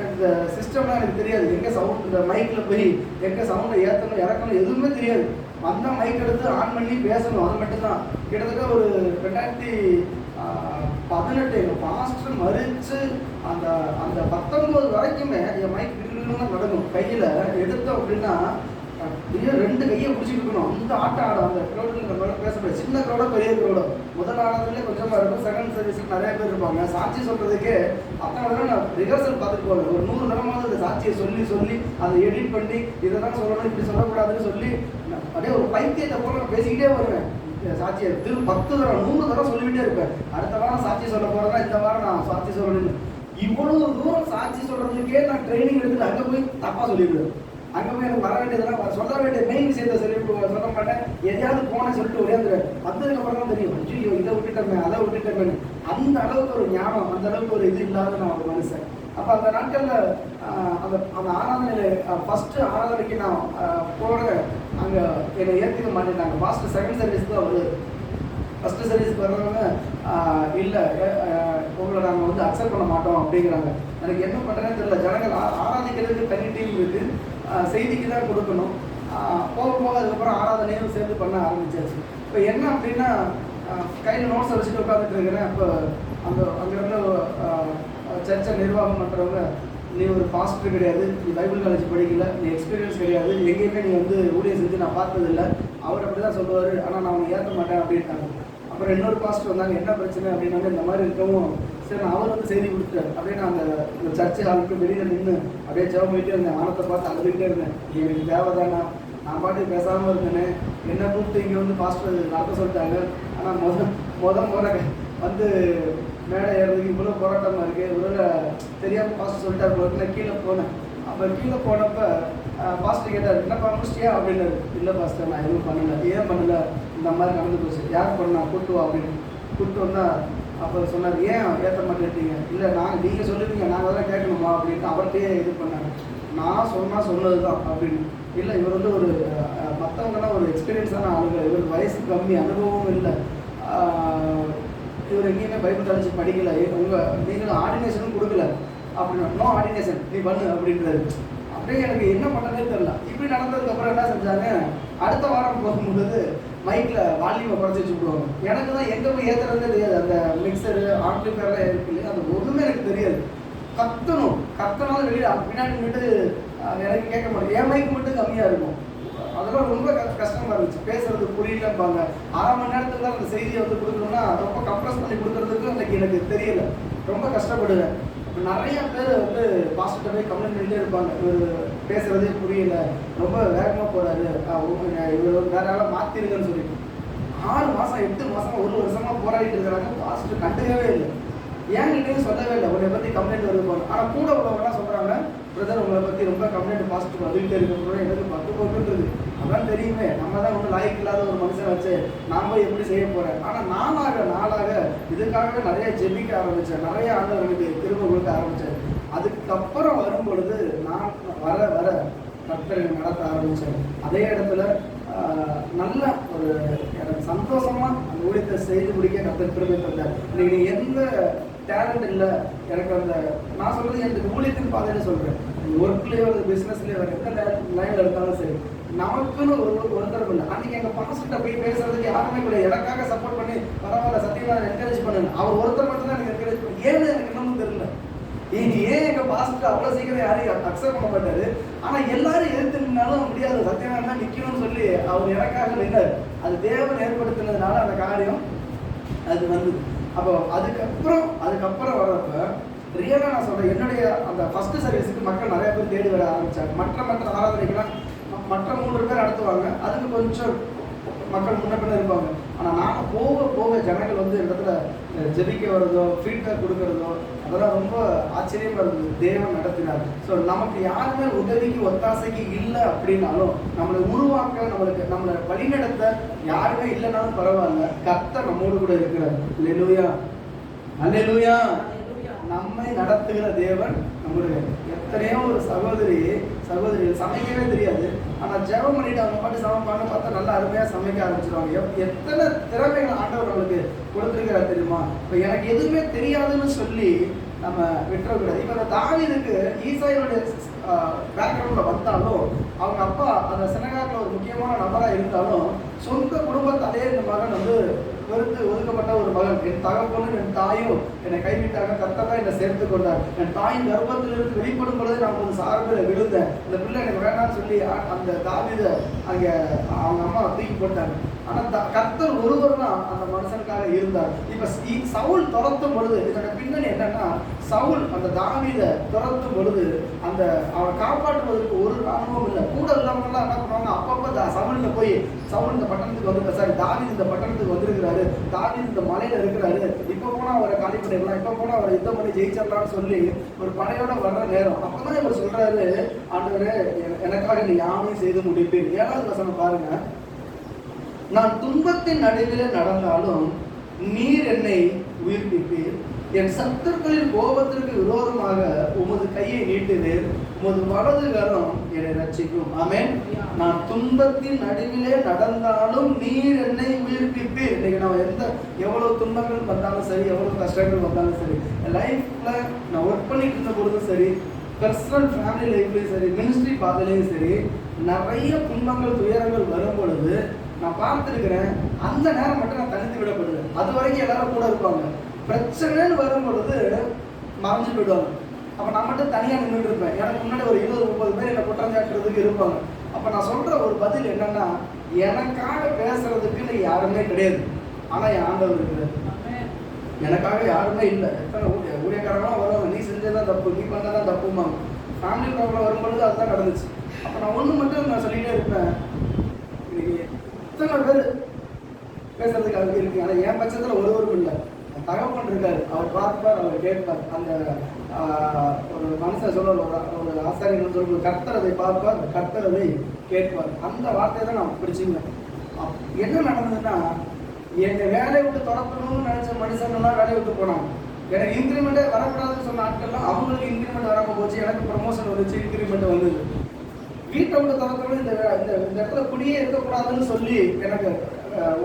இந்த சிஸ்டம்லாம் எனக்கு தெரியாது, எங்கே சவுண்ட், இந்த மைக்கில் போய் எங்கே சவுண்டை ஏற்றணும் இறக்கணும் எதுவுமே தெரியாது. வந்தால் மைக் எடுத்து ஆன் பண்ணி பேசணும், அது மட்டும்தான். கிட்டத்தட்ட ஒரு 2018 எங்கள் பாஸ்டர் மறித்து அந்த அந்த 19 வரைக்குமே என் மைக் தான் நடக்கும். கையில் எடுத்தோம் அப்படின்னா அப்படியே 2 கையை பிடிச்சிட்டு இருக்கணும். அந்த ஆட்டம் ஆடும். அந்த க்ரௌடில் நம்மளால பேச முடியாது. சின்ன க்ரௌடோ பெரிய க்ரௌடோ. முதல் ஆனதுலேயே கொஞ்சமாக இருக்கும், செகண்ட் சர்வீஸுக்கு நிறைய பேர் இருப்பாங்க. சாட்சி சொல்கிறதுக்கே அத்தனை தடவை நான் ரிஹர்சல் பார்த்துட்டு போவேன். ஒரு 100 தடமாவது அந்த சாட்சியை சொல்லி சொல்லி அதை எடிட் பண்ணி இதெல்லாம் சொல்லணும், இப்படி சொல்லக்கூடாதுன்னு சொல்லி அப்படியே ஒரு பைத்தியத்தை போல நான் பேசிக்கிட்டே வருவேன். சாட்சியை 10 தடவை 100 தடவை சொல்லிக்கிட்டே இருப்பேன். அடுத்த வாரம் சாட்சி சொல்ல போகிறதா, இந்த வாரம் நான் சாட்சி சொல்லணும்னு. இவ்வளவு தூரம் சாட்சி சொல்கிறதுக்கே நான் ட்ரைனிங் எடுத்துட்டு அங்கே போய் தப்பாக சொல்லிவிடுவேன். அங்கே போய் எனக்கு வர வேண்டியதெல்லாம் சொல்ல வேண்டிய மெயின் விஷயத்தை சொல்ல மாட்டேன். எதையாவது போனேன் சொல்லிட்டு ஒரேந்துருவேன். வந்ததுக்கப்புறம் தான் தெரியும், ஐயோ இதை விட்டுட்டோமே அதை விட்டுட்டோமே. அந்த அளவுக்கு ஒரு ஞானம், அந்த அளவுக்கு ஒரு இது இல்லாத நான் ஒரு மனுஷன். அப்போ அந்த நாட்களில் அந்த அந்த ஆராதனையில் ஃபஸ்ட்டு ஆராதனைக்கு நான் போகிற அங்கே என்னை ஏற்றுக்க மாட்டேட்டாங்க. ஃபஸ்ட்டு செகண்ட் சர்வீஸ் தான் வருது. ஃபஸ்ட்டு சர்வீஸ் வர்றவங்க இல்லை உங்களை நாங்கள் வந்து அக்செப்ட் பண்ண மாட்டோம் அப்படிங்கிறாங்க. எனக்கு என்ன பண்ணுறேன்னு தெரியல. ஜனங்கள் ஆராதிக்கிறதுக்கு தனி டீம் இருக்குது, செய்திக்கு தான் கொடுக்கணும். போக போக அதுக்கப்புறம் ஆராதனையும் சேர்ந்து பண்ண ஆரம்பிச்சாச்சு. இப்போ என்ன அப்படின்னா கையில் நோட்ஸை வச்சுட்டு உட்காந்துட்டு இருக்கிறேன். அப்போ அங்கே இருந்த சர்ச்சை நிர்வாகம் பண்ணுறவங்க, நீ ஒரு பாஸ்டர் கிடையாது, நீ பைபிள் காலேஜ் படிக்கல, நீ எக்ஸ்பீரியன்ஸ் கிடையாது, எங்கேயுமே நீ வந்து ஊழியம் செஞ்சு நான் பார்த்ததில்லை, அவர் அப்படி தான் சொல்லுவார், ஆனால் நான் அவனை ஏற்ற மாட்டேன் அப்படின்ட்டாங்க. அப்புறம் இன்னொரு பாஸ்டர் வந்தாங்க, என்ன பிரச்சனை அப்படின்னாங்க. இந்த மாதிரி இருக்கவும் சரி அவர் வந்து செய்தி கொடுத்துட்டார். அப்படியே நான் அந்த சர்ச்சை ஹாலுக்கு வெளியில் நின்று அப்படியே ஜெபம் போயிட்டே இருந்தேன். வானத்தை பார்த்து அழுதுகிட்டே இருந்தேன். எனக்கு தேவைதானா, நான் பாட்டு பேசாமல் இருந்தேனே, என்ன கூப்பிட்டு இங்கே வந்து பாஸ்டர் நடத்த சொல்லிட்டாங்க. ஆனால் முறை வந்து மேடை ஏறதுக்கு இவ்வளோ போராட்டமாக இருக்குது, இவ்வளோ தெரியாமல் பாஸ்டர் சொல்லிட்டாரு. நான் கீழே போனேன். அப்போ கீழே போனப்போ பாஸ்டர் கேட்டார், என்னப்பா முடிச்சிட்டியா அப்படின்னாரு. இல்லை பாஸ்டர் நான் எதுவும் பண்ணலை. ஏன் பண்ணலை, இந்த மாதிரி நடந்து போச்சு, யார் பண்ணா கூட்டு வா அப்படின்னு கூப்பிட்டு வந்தால் அப்போ சொன்னார், ஏன் ஏற்ற மாட்டேட்டீங்க. இல்லை நீங்கள் சொல்லுவீங்க, நாங்கள் தான் கேட்கணுமா அப்படின்ட்டு அவர்கிட்டயே இது பண்ணாங்க. நான் சொன்னது தான் அப்படின்னு. இல்லை இவர் வந்து ஒரு மற்றவங்கலாம் ஒரு எக்ஸ்பீரியன்ஸான ஆளுங்க, இவருக்கு வயசு கம்மி, அனுபவமும் இல்லை, இவர் எங்கேயுமே பைபிள் காலேஜ் படிக்கல, நீங்களும் ஆர்டினேஷனும் கொடுக்கல அப்படின்னா, நோ ஆர்டினேஷன் நீ பண்ணு அப்படின்றாரு. அப்படியே எனக்கு என்ன பண்ணுறதே தெரியல. இப்படி நடந்ததுக்கப்புறம் என்ன செஞ்சாங்க, அடுத்த வாரம் போகும்போது மைக்கில் வால்யூமை குறைச்சி வச்சு விடுவாங்க. எனக்கு தான் எங்கே போய் ஏற்றுறதே தெரியாது. அந்த மிக்சரு ஆம்ப்ளிஃபயர்லாம் இருக்கு இல்லையா, அது ஒன்றுமே எனக்கு தெரியாது. கத்தனாலும் வெளியே பின்னாடி நின்று எனக்கு கேட்க மாட்டேன். என் மைக்கு மட்டும் கம்மியாக இருக்கும். அதெல்லாம் ரொம்ப கஷ்டமாக இருந்துச்சு. பேசுறது புரியலம்பாங்க. 1/2 மணி நேரத்துக்கு தான் அந்த செய்தியை வந்து கொடுக்கணும்னா ரொம்ப கம்ப்ரஸ் பண்ணி கொடுக்கறதுக்கு எனக்கு தெரியல. ரொம்ப கஷ்டப்படுவேன். நிறைய பேர் வந்து பாஸ்டர்கிட்ட போய் கம்ப்ளைண்ட் பண்ணிட்டே இருப்பாங்க, இவர் பேசுறதே புரியல, ரொம்ப வேகமாக போறாரு, இவர் வேற ஆளை மாற்றிருங்கன்னு சொல்லிட்டு 6 மாதம் 8 மாதம் 1 வருஷமா போராடிட்டு இருக்கிறாங்க. பாஸ்டர் கண்டுக்கவே இல்லை, ஏன்கிட்டையும் சொல்லவே இல்லை உன்னை பற்றி கம்ப்ளைண்ட் வருது போகணும். ஆனால் கூட உள்ளவங்கலாம் சொல்கிறாங்க, பிரதர் உங்களை பற்றி ரொம்ப கம்ப்ளைண்ட் பாஸ்டர் வந்துகிட்டே இருக்கிறோம், எனக்கு 10 போட்டுன்றது. அதான் தெரியுமே, நம்ம தான் ஒன்றும் லாய்க்கு இல்லாத ஒரு மனுஷன் வச்சு நான் போய் எப்படி செய்ய போகிறேன். ஆனால் நாளாக இதுக்காகவே நிறைய ஜெபிக்க ஆரம்பித்தேன், நிறைய ஆண்டவர் எனக்கு திரும்ப கொடுக்க ஆரம்பித்தேன். அதுக்கப்புறம் வரும்பொழுது நான் வர கர்த்தரை நடத்த ஆரம்பித்தேன். அதே இடத்துல நல்ல ஒரு எனக்கு சந்தோஷமாக அந்த ஊழியத்தை செய்து முடிக்க கர்த்தர் திரும்ப தந்தார். இன்னைக்கு எந்த டேலண்ட் இல்லை எனக்கு, அந்த நான் சொல்கிறது எனக்கு ஊழியத்தின் பாதையில சொல்கிறேன். ஒர்க்லேயோ ஒரு பிஸ்னஸ்லேயோ எந்த லைனில் எடுத்தாலும் சரி, நமக்குன்னு ஒருத்தரம் இல்லை. அன்றைக்கி எங்கள் பாஸ்டர்கிட்ட போய் பேசுறதுக்கு யாருமே கூட எனக்காக சப்போர்ட் பண்ணி பரவாயில்ல சத்தியமாக என்கரேஜ் பண்ணுங்க, அவர் ஒருத்தர் மட்டும் தான் எனக்கு என்கரேஜ் பண்ணி. ஏன்னு எனக்கு இன்னமும் தெரியல. ஏன் எங்கள் பாஸ்டர் அவ்வளோ சீக்கிரம் யாரையும் அக்செப்ட் பண்ண மாட்டாரு, ஆனால் எல்லாரும் எதிர்த்து நின்னாலும் முடியாது, சத்தியமாக தான் நிற்கணும்னு சொல்லி அவர் எனக்காக நின்றார். அது தேவன் ஏற்படுத்தினதுனால அந்த காரியம் அது வந்தது. அப்போ அதுக்கப்புறம் வர்றப்ப ரியலாக நான் சொல்கிறேன், என்னுடைய அந்த ஃபஸ்ட்டு சர்வீஸுக்கு மக்கள் நிறைய பேர் தேடி வர ஆரம்பித்தாங்க. மற்ற ஆராதனைக்கெல்லாம் மற்ற 3 பேர் நடத்துவாங்க, அதுக்கு கொஞ்சம் மக்கள் முன்ன பின்ன இருப்பாங்க. ஆனால் நாங்கள் போக ஜனங்கள் வந்து இடத்துல ஜெபிக்க வர்றதோ ஃபீட்பேக் கொடுக்கறதோ அதெல்லாம் ரொம்ப ஆச்சரியமாக இருந்தது. தேவன் நடத்தினார். ஸோ நமக்கு யாருமே உதவிக்கு ஒத்தாசைக்கு இல்லை அப்படின்னாலும், நம்மளை உருவாக்க நம்மளை வழிநடத்த யாருமே இல்லைனாலும் பரவாயில்ல, கர்த்தர் நம்மோடு கூட இருக்கிறார். அல்லேலூயா, அல்லேலூயா. நம்மை நடத்துகிற தேவன் நம்முடைய. எத்தனையோ ஒரு சகோதரிகள் சமைக்கவே தெரியாது, ஆனால் ஜெபம் பண்ணிட்டு அவங்க பாட்டு சமைப்பாங்க, பார்த்தா நல்லா அருமையாக சமைக்க ஆரம்பிச்சிருவாங்க. எத்தனை திறமைகள் ஆண்டவர் நம்மளுக்கு கொடுத்துருக்கிறார் தெரியுமா? இப்போ எனக்கு எதுவுமே தெரியாதுன்னு சொல்லி நம்ம விட்டுறக்கூடாது. இப்போ அந்த தாவீதுக்கு ஈசாயினுடைய பேக்ரவுண்டில் வந்தாலும், அவங்க அப்பா அந்த சினகாட்டில் ஒரு முக்கியமான நபராக இருந்தாலும், சொந்த குடும்பத்தாலே இந்த மகன் வந்து வெறுத்து ஒதுக்கப்பட்ட ஒரு மகன். என் தகப்பனும் என் தாயும் என்னை கைவிட்டாங்க, கர்த்தர் தான் என்னை சேர்த்து கொண்டார். என் தாயின் கர்ப்பத்திலிருந்து வெளிப்படும் பொழுது நான் ஒரு சார்பில் விழுந்தேன், இந்த பிள்ளை எனக்கு வேண்டாம்னு சொல்லி அந்த தாவீதை அங்கே அவங்க அம்மா தூக்கி போட்டாங்க. ஆனால் கர்த்தர் ஒருவர் தான் அந்த மனுஷனுக்காக இருந்தார். இப்போ சவுல் துரத்தும் பொழுது இதோட பின்னணி என்னன்னா, சவுல் அந்த தாவீதை துரத்தும் பொழுது அந்த அவரை காப்பாற்றுவதற்கு ஒரு காரணமும் இல்லை. கூட உள்ளவங்கலாம் என்ன பண்ணுவாங்க, அப்பப்போ சவுல்கிட்ட போய் சவுல் இந்த பட்டணத்துக்கு வந்து சாரி தாவீது இந்த பட்டணத்துக்கு வந்திருக்கிறாரு, தாவீது இந்த மலையில இருக்கிறாரு, இப்போ போனால் அவரை காலி பண்ணிடலாம், இப்போ போனால் அவரை யுத்தம் பண்ணி ஜெயிச்சிடலாம்னு சொல்லி ஒரு படையோட வர்ற நேரம். அப்பதான் இவர் சொல்றாரு, ஆண்டவரே எனக்காக நீ யாவையும் செய்து முடிப்பேன். 7வது வசனம் பாருங்க. நான் துன்பத்தின் நடுவிலே நடந்தாலும் நீர் என்னை உயிர்ப்பிப்பீர், என் சத்துருக்களின் கோபத்திற்கு விரோதமாக உமது கையை நீட்டினீர், உமது வலது கரம் என்னை ரட்சிக்கும். ஆமென். நான் துன்பத்தின் நடுவிலே நடந்தாலும் நீர் என்னை உயிர்ப்பிப்பீர். இன்னைக்கு நம்ம எவ்வளவு துன்பங்கள் வந்தாலும் சரி, எவ்வளவு கஷ்டங்கள் வந்தாலும் சரி, லைஃப்ல நான் ஒர்க் பண்ணிட்டு இருந்த பொழுதும் சரி, பர்சனல் ஃபேமிலி லைஃப்லையும் சரி, மினிஸ்ட்ரி பாதையிலையும் சரி, நிறைய துன்பங்கள் துயரங்கள் வரும் பொழுது நான் பார்த்துருக்கிறேன். அந்த நேரம் மட்டும் நான் தனித்து விடப்படுது. அது வரைக்கும் எல்லாரும் கூட இருப்பாங்க. பிரச்சனைன்னு வரும் பொழுது மறைஞ்சு போயிடுவாங்க. அப்போ நான் மட்டும் தனியாக நின்றுட்டு இருப்பேன். எனக்கு முன்னாடி ஒரு 20-30 பேர் என்னை குற்றம் சாட்டுறதுக்கு இருப்பாங்க. அப்போ நான் சொல்கிற ஒரு பதில் என்னன்னா, எனக்காக பேசுறதுக்குன்னு யாருமே கிடையாது, ஆனால் என் ஆண்டவர் இருக்கிறார். எனக்காக யாருமே இல்லை. எத்தனை ஊழியக்காரங்களாம் வருவாங்க, நீ செஞ்சதான் தப்பு, நீ பண்ணதான் தப்புமாங்க. ஃபேமிலி ப்ராப்ளம் வரும்பொழுது அதுதான் நடந்துச்சு. அப்போ நான் ஒன்று மட்டும் நான் சொல்லிகிட்டே இருப்பேன், எத்தனை பேர் பேசுறதுக்கு அதுக்கு இருக்கு, ஆனால் என் பட்சத்தில் ஒருவரும் இல்லை. தகப்பன் இருக்காரு, அவர் பார்ப்பார், அவர் கேட்பார். அந்த ஒரு மனுஷன் சொல்லுவார், ஒரு ஆசாரியன் சொல்லுவார், கர்த்தரதை பார்ப்பார், கர்த்தரதை கேட்பார். அந்த வார்த்தையை தான் நான் பிடிச்சிங்க. என்ன நடந்ததுன்னா, என்னை வேலையை விட்டு துரத்தணும்னு நினைச்ச மனுஷங்கள்லாம் வேலையை விட்டு போனாங்க. எனக்கு இன்க்ரிமெண்ட்டே வரக்கூடாதுன்னு சொன்ன ஆட்கள்லாம் அவங்களுக்கு இன்க்ரிமெண்ட் வராமல் போச்சு, எனக்கு ப்ரமோஷன் வந்துச்சு, இன்க்ரிமெண்ட் வந்தது. வீட்டை விட்டு துரத்தணும், இந்த இடத்துல குடியே இருக்கக்கூடாதுன்னு சொல்லி எனக்கு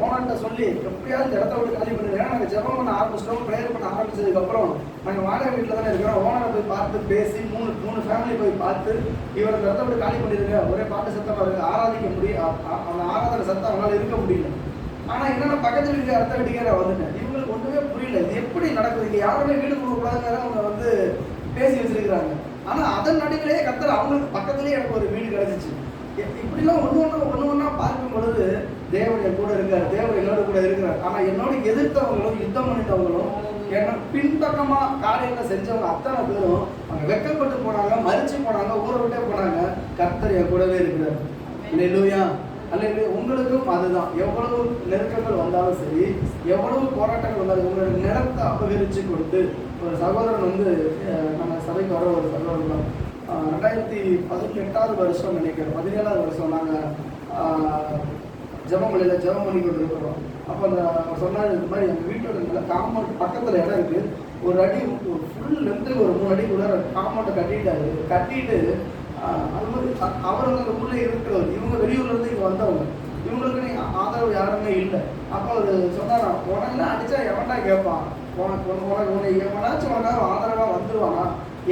ஓனர்கிட்ட சொல்லி எப்படியாவது இந்த இடத்த விட்டு காலி பண்ணுங்க. ஏன்னா நாங்கள் ஜெபம் பண்ண ஆரம்பிச்சிட்டோம், ப்ரேயர் பண்ண ஆரம்பிச்சதுக்கப்புறம் நாங்கள் வாடகை வீட்டில் தானே இருக்கிறோம். ஓனரை போய் பார்த்து பேசி மூணு ஃபேமிலி போய் பார்த்து இவர் இந்த இடத்த விட்டு காலி பண்ணிடுங்க, ஒரே பாட்டு சத்தமாக இருக்குது, ஆராதிக்க முடியும், அந்த ஆராதனை சத்தம் அவங்களால இருக்க முடியல. ஆனால் என்னென்ன பக்கத்து வீட்டுக்கு அடுத்த வீட்டுக்கே நான் வந்துட்டேன். இவங்களுக்கு ஒன்றுமே புரியல, இது எப்படி நடக்குது, இங்கே யாருமே வீடு கொடுக்கக்கூடாதுங்கிற அவங்க வந்து பேசி வச்சிருக்கிறாங்க. ஆனால் அதன் நடுவிலேயே கர்த்தர் அவங்களுக்கு பக்கத்துலேயே எனக்கு ஒரு வீடு கிடச்சிச்சு. இப்படிலாம் ஒன்று ஒன்றா பார்க்கும் பொழுது தேவன் என் கூட இருக்கார், தேவன் என்னோட கூட இருக்கிறார். ஆனால் என்னோட எதிர்த்தவங்களும் யுத்தம் பண்ணிட்டவங்களும் என்ன பின்பக்கமாக காரியங்களை செஞ்சவங்க அத்தனை பேரும் அவங்க வெட்கப்பட்டு போனாங்க, மறிச்சு போனாங்க, ஊரை விட்டே போனாங்க. கர்த்தர் என் கூடவே இருக்கிறார். அல்லேலூயா, அல்லேலூயா. உங்களுக்கும் அதுதான். எவ்வளவு நெருக்கங்கள் வந்தாலும் சரி, எவ்வளவு போராட்டங்கள் வந்தாலும் உங்களோட நிலத்தை அபகரித்து கொடுத்து ஒரு சகோதரன் வந்து நம்ம சபைக்கு வர ஒரு சகோதரன் தான் 2018 வருஷம் நினைக்கிறேன், 17வது வருஷம் நாங்கள் ஜெபம் பண்ணி கொண்டு இருக்கிறோம். அப்போ அந்த சொன்னார், இந்த மாதிரி எங்கள் வீட்டோட நல்ல காம்பவுண்ட் பக்கத்தில் இடம் இருக்குது, ஒரு அடி ஃபுல் லென்த்துக்கு ஒரு 3 அடி கூட காம்பவுண்டை கட்டிட்டு அது மாதிரி அவர் வந்து அந்த ஊரில் இருக்கிறவர், இவங்க வெளியூர்லேருந்து இங்கே வந்தவங்க, இவங்களுக்கு ஆதரவு யாருமே இல்லை. அப்போ அவர் சொன்னார், உனக்குலாம் அடித்தா எவன்டா கேட்பான், உனக்கு எவனாச்சும் உனக்காக ஆதரவாக வந்துடுவானா,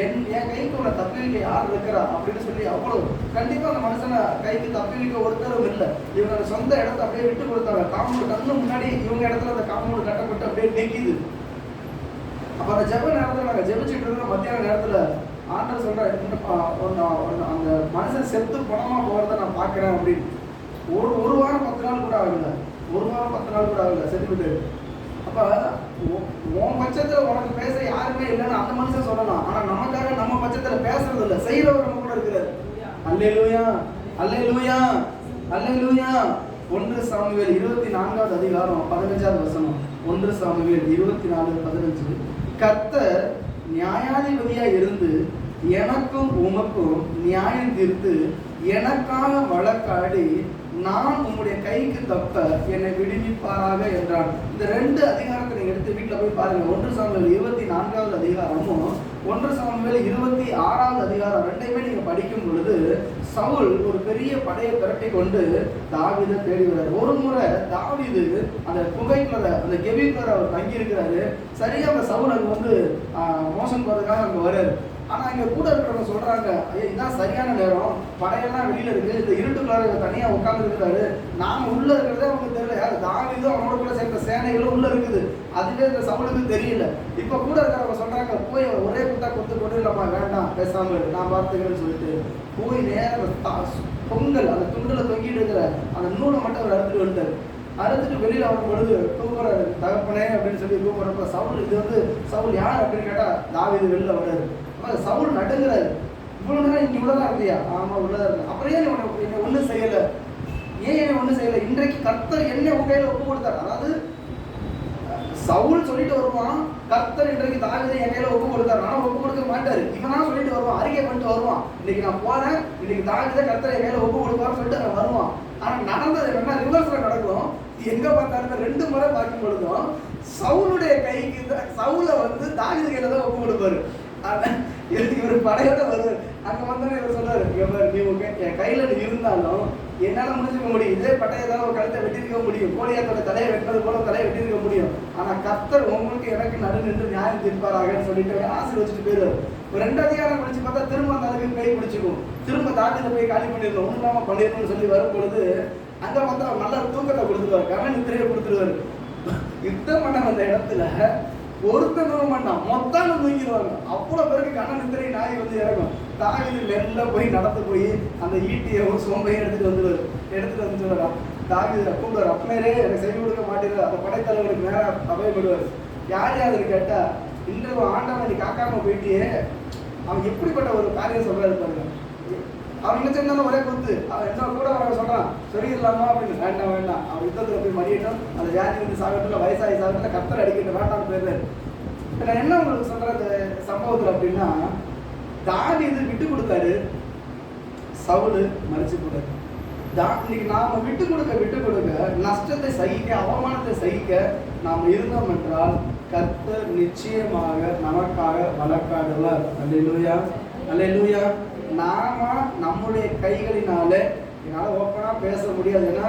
என் கைக்கு உன்னை தப்பி வைக்க யார் இருக்கிறா அப்படின்னு சொல்லி அவ்வளோ கண்டிப்பாக அந்த மனுஷனை கைக்கு தப்பி வைக்க ஒருத்தரும் இல்லை. இவங்க சொந்த இடத்த அப்படியே விட்டு கொடுத்தாங்க. காம்பவுண்டு கண்ணு முன்னாடி இவங்க இடத்துல அந்த காம்பவுண்டு கட்டப்பட்டு அப்படியே நெக்கிது. அப்போ அந்த ஜெப நேரத்தில் நாங்கள் ஜெபிச்சுட்டு இருக்கிறோம். மத்தியான நேரத்தில் ஆண்டவர் சொல்கிறேன், அந்த மனுஷன் செத்து பணமாக போகிறத நான் பார்க்குறேன் அப்படின்னு. ஒரு வாரம் 10 நாள் கூட ஆகலை, செத்துக்கிட்டு. அப்போ உன் பட்சத்தில் உனக்கு பேச யாருமே இல்லைன்னு அந்த மனுஷன் சொல்லலாம். ஆனால் நமக்காக நம்ம பட்சத்தில் பேசுறது இல்லை, செய்கிறவர் நம்ம கூட இருக்கிறார். அல்லேலூயா, அல்லேலூயா, அல்லேலூயா. 1 சாமுவேல் 24வது அதிகாரம் 15வது வசனம். 1 சாமுவேல் 24:15. கர்த்தர் நியாயாதிபதியாக இருந்து எனக்கும் உமக்கும் நியாயம் தீர்த்து எனக்காக வழக்காடி நான் உங்களுடைய கைக்கு தப்ப என்னை விடுவிப்பாராக என்றான். இந்த 2 அதிகாரத்தை நீங்க எடுத்து வீட்டில் போய் பாருங்க. 1 சாமுவேல் 24வது அதிகாரமும் 1 சாமுவேல் 26வது அதிகாரம் ரெண்டையுமே நீங்க படிக்கும் பொழுது சவுல் ஒரு பெரிய படையை திரட்டி கொண்டு தாவீதை தேடி வர்றாரு. ஒரு முறை தாவீது அந்த குகைக்குள்ள அந்த கெபிக்குள்ள அவர் தங்கி இருக்கிறாரு. சரியா அந்த சவுல் அங்க வந்து மோசம் போறதுக்காக அங்க வர்றாரு. ஆனா இங்க கூட இருக்கிறவங்க சொல்றாங்க, இதான் சரியான நேரம், படையெல்லாம் வெளியில இருக்கு, இந்த இருட்டுக்குள்ளார தனியா உட்கார்ந்து இருக்கிறாரு, நாம உள்ள இருக்கிறதே அவங்களுக்கு தெரியல, யாரு தாவீதும் அவனோட கூட சேர்ந்த சேனைகளும் உள்ள இருக்குது, அதுவே இந்த சவுலுக்கு தெரியல. இப்ப கூட இருக்கிறவங்க சொல்றாங்க, போய் ஒரே குத்தா கொத்து கொண்டு இல்லப்பா வேண்டாம் பேசாம நான் பார்த்துக்கிறேன்னு சொல்லிட்டு போய் நேரம் பொங்கல் அந்த துண்டுல தொங்கிட்டு இருக்கிற அந்த நூலை மட்டும் அவர் அறுத்துட்டு வந்துட்டாரு. அறுத்துட்டு வெளியில வரும் பொழுது கூப்பிடுறாரு, தகப்பனே அப்படின்னு சொல்லி கூப்பிடுறப்ப சவுல் இது வந்து சவுல் யார் அப்படின்னு கேட்டா தாவீது வெளில வர்றாரு. சவுல் நடுங்கிறாரு, இவ்வளவு நேரம் இங்க உள்ளதா இருந்தியா? ஆமா உள்ளதா இருக்கு. அப்புறம் ஏன் என்னை ஒண்ணும் செய்யல? ஏன் என்னை ஒண்ணும் செய்யல? இன்றைக்கு கர்த்தர் என்ன உன் கையில ஒப்பு கொடுத்தார். அதாவது சவுல் சொல்லிட்டு வருவான், கர்த்தர் இன்றைக்கு தாவீதை என் கையில ஒப்பு கொடுத்தாரு. ஆனா ஒப்பு கொடுக்க மாட்டாரு, இவனா சொல்லிட்டு வருவான், அறிக்கை பண்ணிட்டு வருவான், இன்னைக்கு நான் போறேன், இன்னைக்கு தாவீதை கர்த்தர் என் கையில ஒப்பு கொடுப்பாருன்னு சொல்லிட்டு அவன் வருவான். ஆனா நடந்தது என்னன்னா ரிவர்ஸ்ல நடக்கும். எங்க பார்த்தாலும் 2 முறை பார்க்கும் பொழுதும் சவுலுடைய கைக்கு சவுலை வந்து தாவீது கையில தான் ஒப்பு கொடுப்பாரு. இவர் படையோட வருவார். அங்க வந்து இவர் சொல்றாரு, நீ என் கையில நீ இருந்தாலும் என்னால முடிஞ்சுக்க முடியும், இதே பட்டையை தான் ஒரு கழுத்தை வெட்டிருக்க முடியும், கோழியாத்தோட தலையை வெட்டினது போல தலையை வெட்டிருக்க முடியும், ஆனா கர்த்தர் உங்களுக்கு எனக்கு நடு நின்று நியாயம் தீர்ப்பாராகன்னு சொல்லிட்டு ஆசீர்வதிச்சுட்டு போயிடுவார். ஒரு 2 அதிகாரம் கழிச்சு பார்த்தா திரும்ப அந்த அளவுக்கு கை பிடிச்சிக்கும், திரும்ப தாவீதை போய் காலி பண்ணிடணும், ஒன்றும் இல்லாம பண்ணிடணும்னு சொல்லி வரும் பொழுது அங்க வந்து அவர் நல்ல தூக்கத்தை கொடுத்துருவாரு, கவன நித்திரையை கொடுத்துருவாரு. யுத்தம் பண்ண வந்த இடத்துல ஒருத்தனும் பண்ணான், மொத்தம் தூங்கிடுவாங்க. அவ்வளவு பேருக்கு கண்ண நித்திரை நாய் வந்து இறங்கும். தாவீது வெளில போய் நடந்து போய் அந்த ஈட்டியை சோம்பையும் எடுத்துட்டு வந்து சொல்லுவார், தாவீது கூப்பிடுவார், அப்பனரே எனக்கு செய்து கொடுக்க மாட்டேங்குது. அந்த படைத்தலைவருக்கு நேரம் அபயப்படுவார். யார் யாரு கேட்டா, இன்று ஆண்டவன் நீ காக்காம போயிட்டியே, அவன் எப்படிப்பட்ட ஒரு காரியம் சொல்றாரு பாருங்க. அவன் என்ன செஞ்சாலும் ஒரே கொடுத்து அவன் என்ன கூட வர சொல்றான், சொல்லிடலாமா அப்படின்னு. வேண்டாம் வேண்டாம், அவன் யுத்தத்துல போய் மடியட்டும், அந்த வியாதி வந்து சாகட்டுல, வயசாகி சாகட்டுல, கர்த்தர் அடிக்கட்டும், வேண்டாம் போயிருந்தாரு. இப்ப நான் என்ன உங்களுக்கு சொல்றது சம்பவத்துல அப்படின்னா, தாவீது விட்டு கொடுத்தாரு, சவுலு மறிச்சு போட்டாரு. இன்னைக்கு நாம விட்டு கொடுக்க நஷ்டத்தை சகிக்க, அவமானத்தை சகிக்க நாம் இருந்தோம் என்றால் கர்த்தர் நிச்சயமாக நமக்காக வழக்காடுவார். அல்லேலூயா, அல்லேலூயா. நாம நம்முடைய கைகளினால என்னால் ஓப்பனா பேச முடியாது, ஏன்னா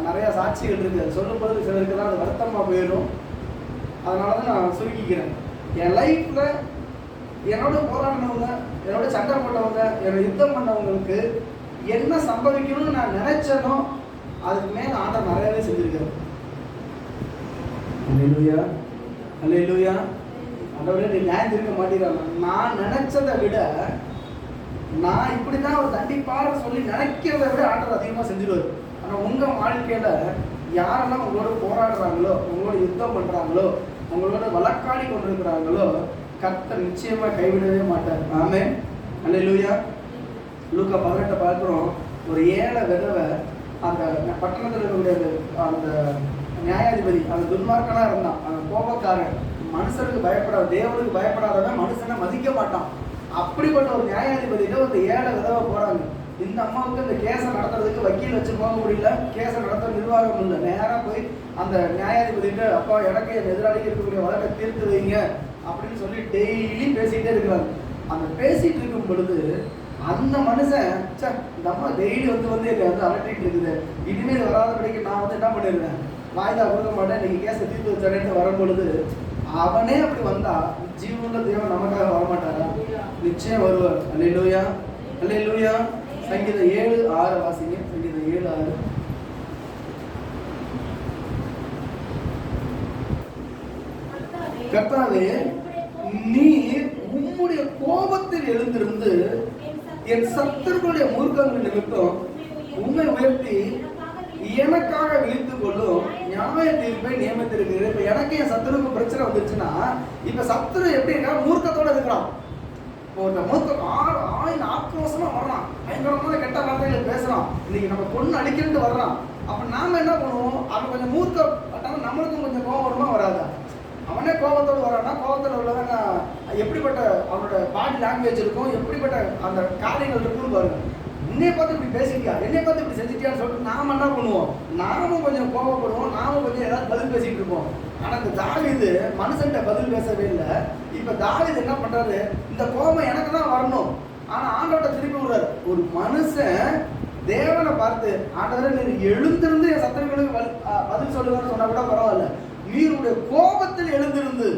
நிறைய சாட்சிகள் இருக்கு, அது சொல்லும் பொழுது சிலருக்கு தான் அது வருத்தமா போயிடும். அதனாலதான் நான் சுருக்கிக்கிறேன். என் லைஃப்ல என்னோட போராடினவங்க, என்னோட சண்டை போட்டவங்க, என்னோட யுத்தம் பண்ணவங்களுக்கு என்ன சம்பவிக்கணும்னு நான் நினைச்சனோ அதுக்கு மேல ஆண்டவர் நிறையவே செஞ்சிருக்காரு. அல்லேலூயா, அல்லேலூயா. ஆண்டவரே நீ நியாயம் இருக்க மாட்டேங்கிறாங்க, நான் நினைச்சதை விட நான் இப்படிதான் ஒரு தண்டிப்பார சொல்லி நினைக்கிறத விட ஆண்டவர் அதிகமா செஞ்சிருவாரு. ஆனா உங்க வாழ்க்கையில யாரெல்லாம் உங்களோட போராடுறாங்களோ, உங்களோட யுத்தம் பண்றாங்களோ, உங்களோட வழக்காடி கொண்டிருக்கிறாங்களோ கர்த்தர் நிச்சயமா கைவிடவே மாட்டார். ஆமென், அல்லேலூயா. லூக்கா 18 பார்க்கிறோம், ஒரு ஏழை விதவை அந்த பட்டணத்தில் இருக்கக்கூடிய அந்த நியாயாதிபதி, அந்த துன்மார்க்கனா இருந்தான், அந்த கோபக்காரன், மனுஷனுக்கு பயப்படாத, தேவனுக்கு பயப்படாதவன் மனுஷனை மதிக்க மாட்டான். அப்படிப்பட்ட ஒரு நியாயாதிபதியில ஒரு ஏழை விதவை போறாங்க. இந்த அம்மாவுக்கு இந்த கேஸை நடத்துறதுக்கு வக்கீல் வச்சு போக முடியல, கேஸை நடத்த நிர்வாகம் இல்லை. நேராக போய் அந்த நியாயாதிபதிட்டு, அப்பா எனக்கு என் எதிராளிக்கு இருக்கக்கூடிய வழக்கை தீர்த்து வைங்க அப்படின்னு சொல்லி டெய்லி பேசிக்கிட்டே இருக்கிறாங்க. அந்த பேசிட்டு இருக்கும் பொழுது அந்த மனுஷன், இந்த அம்மா டெய்லி வந்து என்னை வந்து அலட்டிட்டு இருக்குது, இனிமேல் வராதபடிக்கு நான் வந்து என்ன பண்ணிடுறேன், வாய்தா கொடுக்க மாட்டேன், இன்னைக்கு கேஸை தீர்த்து வச்சேன்னு வரும் பொழுது அவனே அப்படி வந்தா ஜீவனுள்ள தேவன் நமக்காக வரமாட்டாரா? நிச்சயம் வருவார். அல்லேலூயா, அல்லேலூயா. சங்கீதம் 7:6 வாசிங்க. சங்கீதம் 7:6. கர்த்தாவே, நீர் உம்முடைய கோபத்தில் எழுந்திருந்து என் சத்துருக்களுடைய மூர்க்கங்கள் நிமித்தம் உண்மை உயர்த்தி எனக்காக விழித்துக் கொள்ளும் நியாய தீர்ப்பை நியமித்திருக்கிறது. இப்ப எனக்கு என் சத்துருக்கு பிரச்சனை வந்துருச்சுன்னா, இப்ப சத்துரு எப்படி இருக்கா, மூர்க்கத்தோட இருக்கிறான். ஆயிரம் ஆக்ரோஷமா வர்றான், பயங்கரமான கெட்ட வார்த்தைகளை பேசுறான், இன்னைக்கு நம்ம பொண்ணு அடிக்கிட்டு வர்றான். அப்ப நாம என்ன பண்ணுவோம், அவன் கொஞ்சம் மூர்க்கப்பட்டாலும் நம்மளுக்கும் கொஞ்சம் கோபம் வருமா வராதா? அவனே கோபத்தோடு வரான்னா, கோபத்தில் உள்ளவங்க எப்படிப்பட்ட அவனோட பாடி லாங்குவேஜ் இருக்கும், எப்படிப்பட்ட அந்த காரியங்கள் இருக்குன்னு பாருங்க. என்னைய பார்த்து இப்படி பேசிட்டியா, என்னைய பார்த்து இப்படி செஞ்சுட்டியான்னு சொல்லிட்டு நாம என்ன பண்ணுவோம், நாமும் கொஞ்சம் கோபப்படுவோம், நாமும் கொஞ்சம் ஏதாவது பதில் பேசிட்டு இருப்போம். ஆனா இந்த தாவீது மனுஷன்கிட்ட பதில் பேசவே இல்லை. இப்ப தாவீது என்ன பண்றாரு, இந்த கோபம் எனக்கு தான் வரணும், ஆனா ஆண்டவர்கிட்ட திருப்பி விடுறாரு. ஒரு மனுஷன் தேவனை பார்த்து, ஆண்டவரே நீர் எழுந்திருந்து என் சத்துருக்களுக்கு பதில் சொல்லுங்கன்னு சொன்னா கூட பரவாயில்ல, நீருடைய கோபத்தில் எழுந்திருந்து,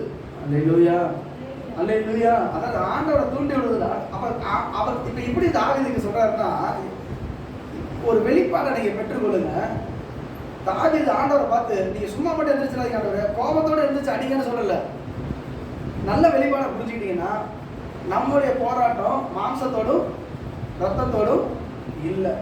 அல்லேலூயா அல்லேலூயா, அதாவது ஆண்டவரை தூண்டி விடுறது. அவர் இப்ப எப்படி தாவீதுக்கு சொல்றாருன்னா, ஒரு வெளிப்பாடை நீங்க பெற்றுக்கொள்ளுங்க. தாவீது ஆண்டவரை பார்த்து, நீங்க சும்மா மட்டும் எழுந்திரிச்சாதீங்க ஆண்டவரே, கோபத்தோட எழுந்திரிச்சு அடிங்கன்னு சொல்லல. நல்ல வெளிப்பாடை புரிஞ்சுக்கிட்டீங்கன்னா, நம்முடைய போராட்டம் மாம்சத்தோடும் ரத்தத்தோடும் இல்லை.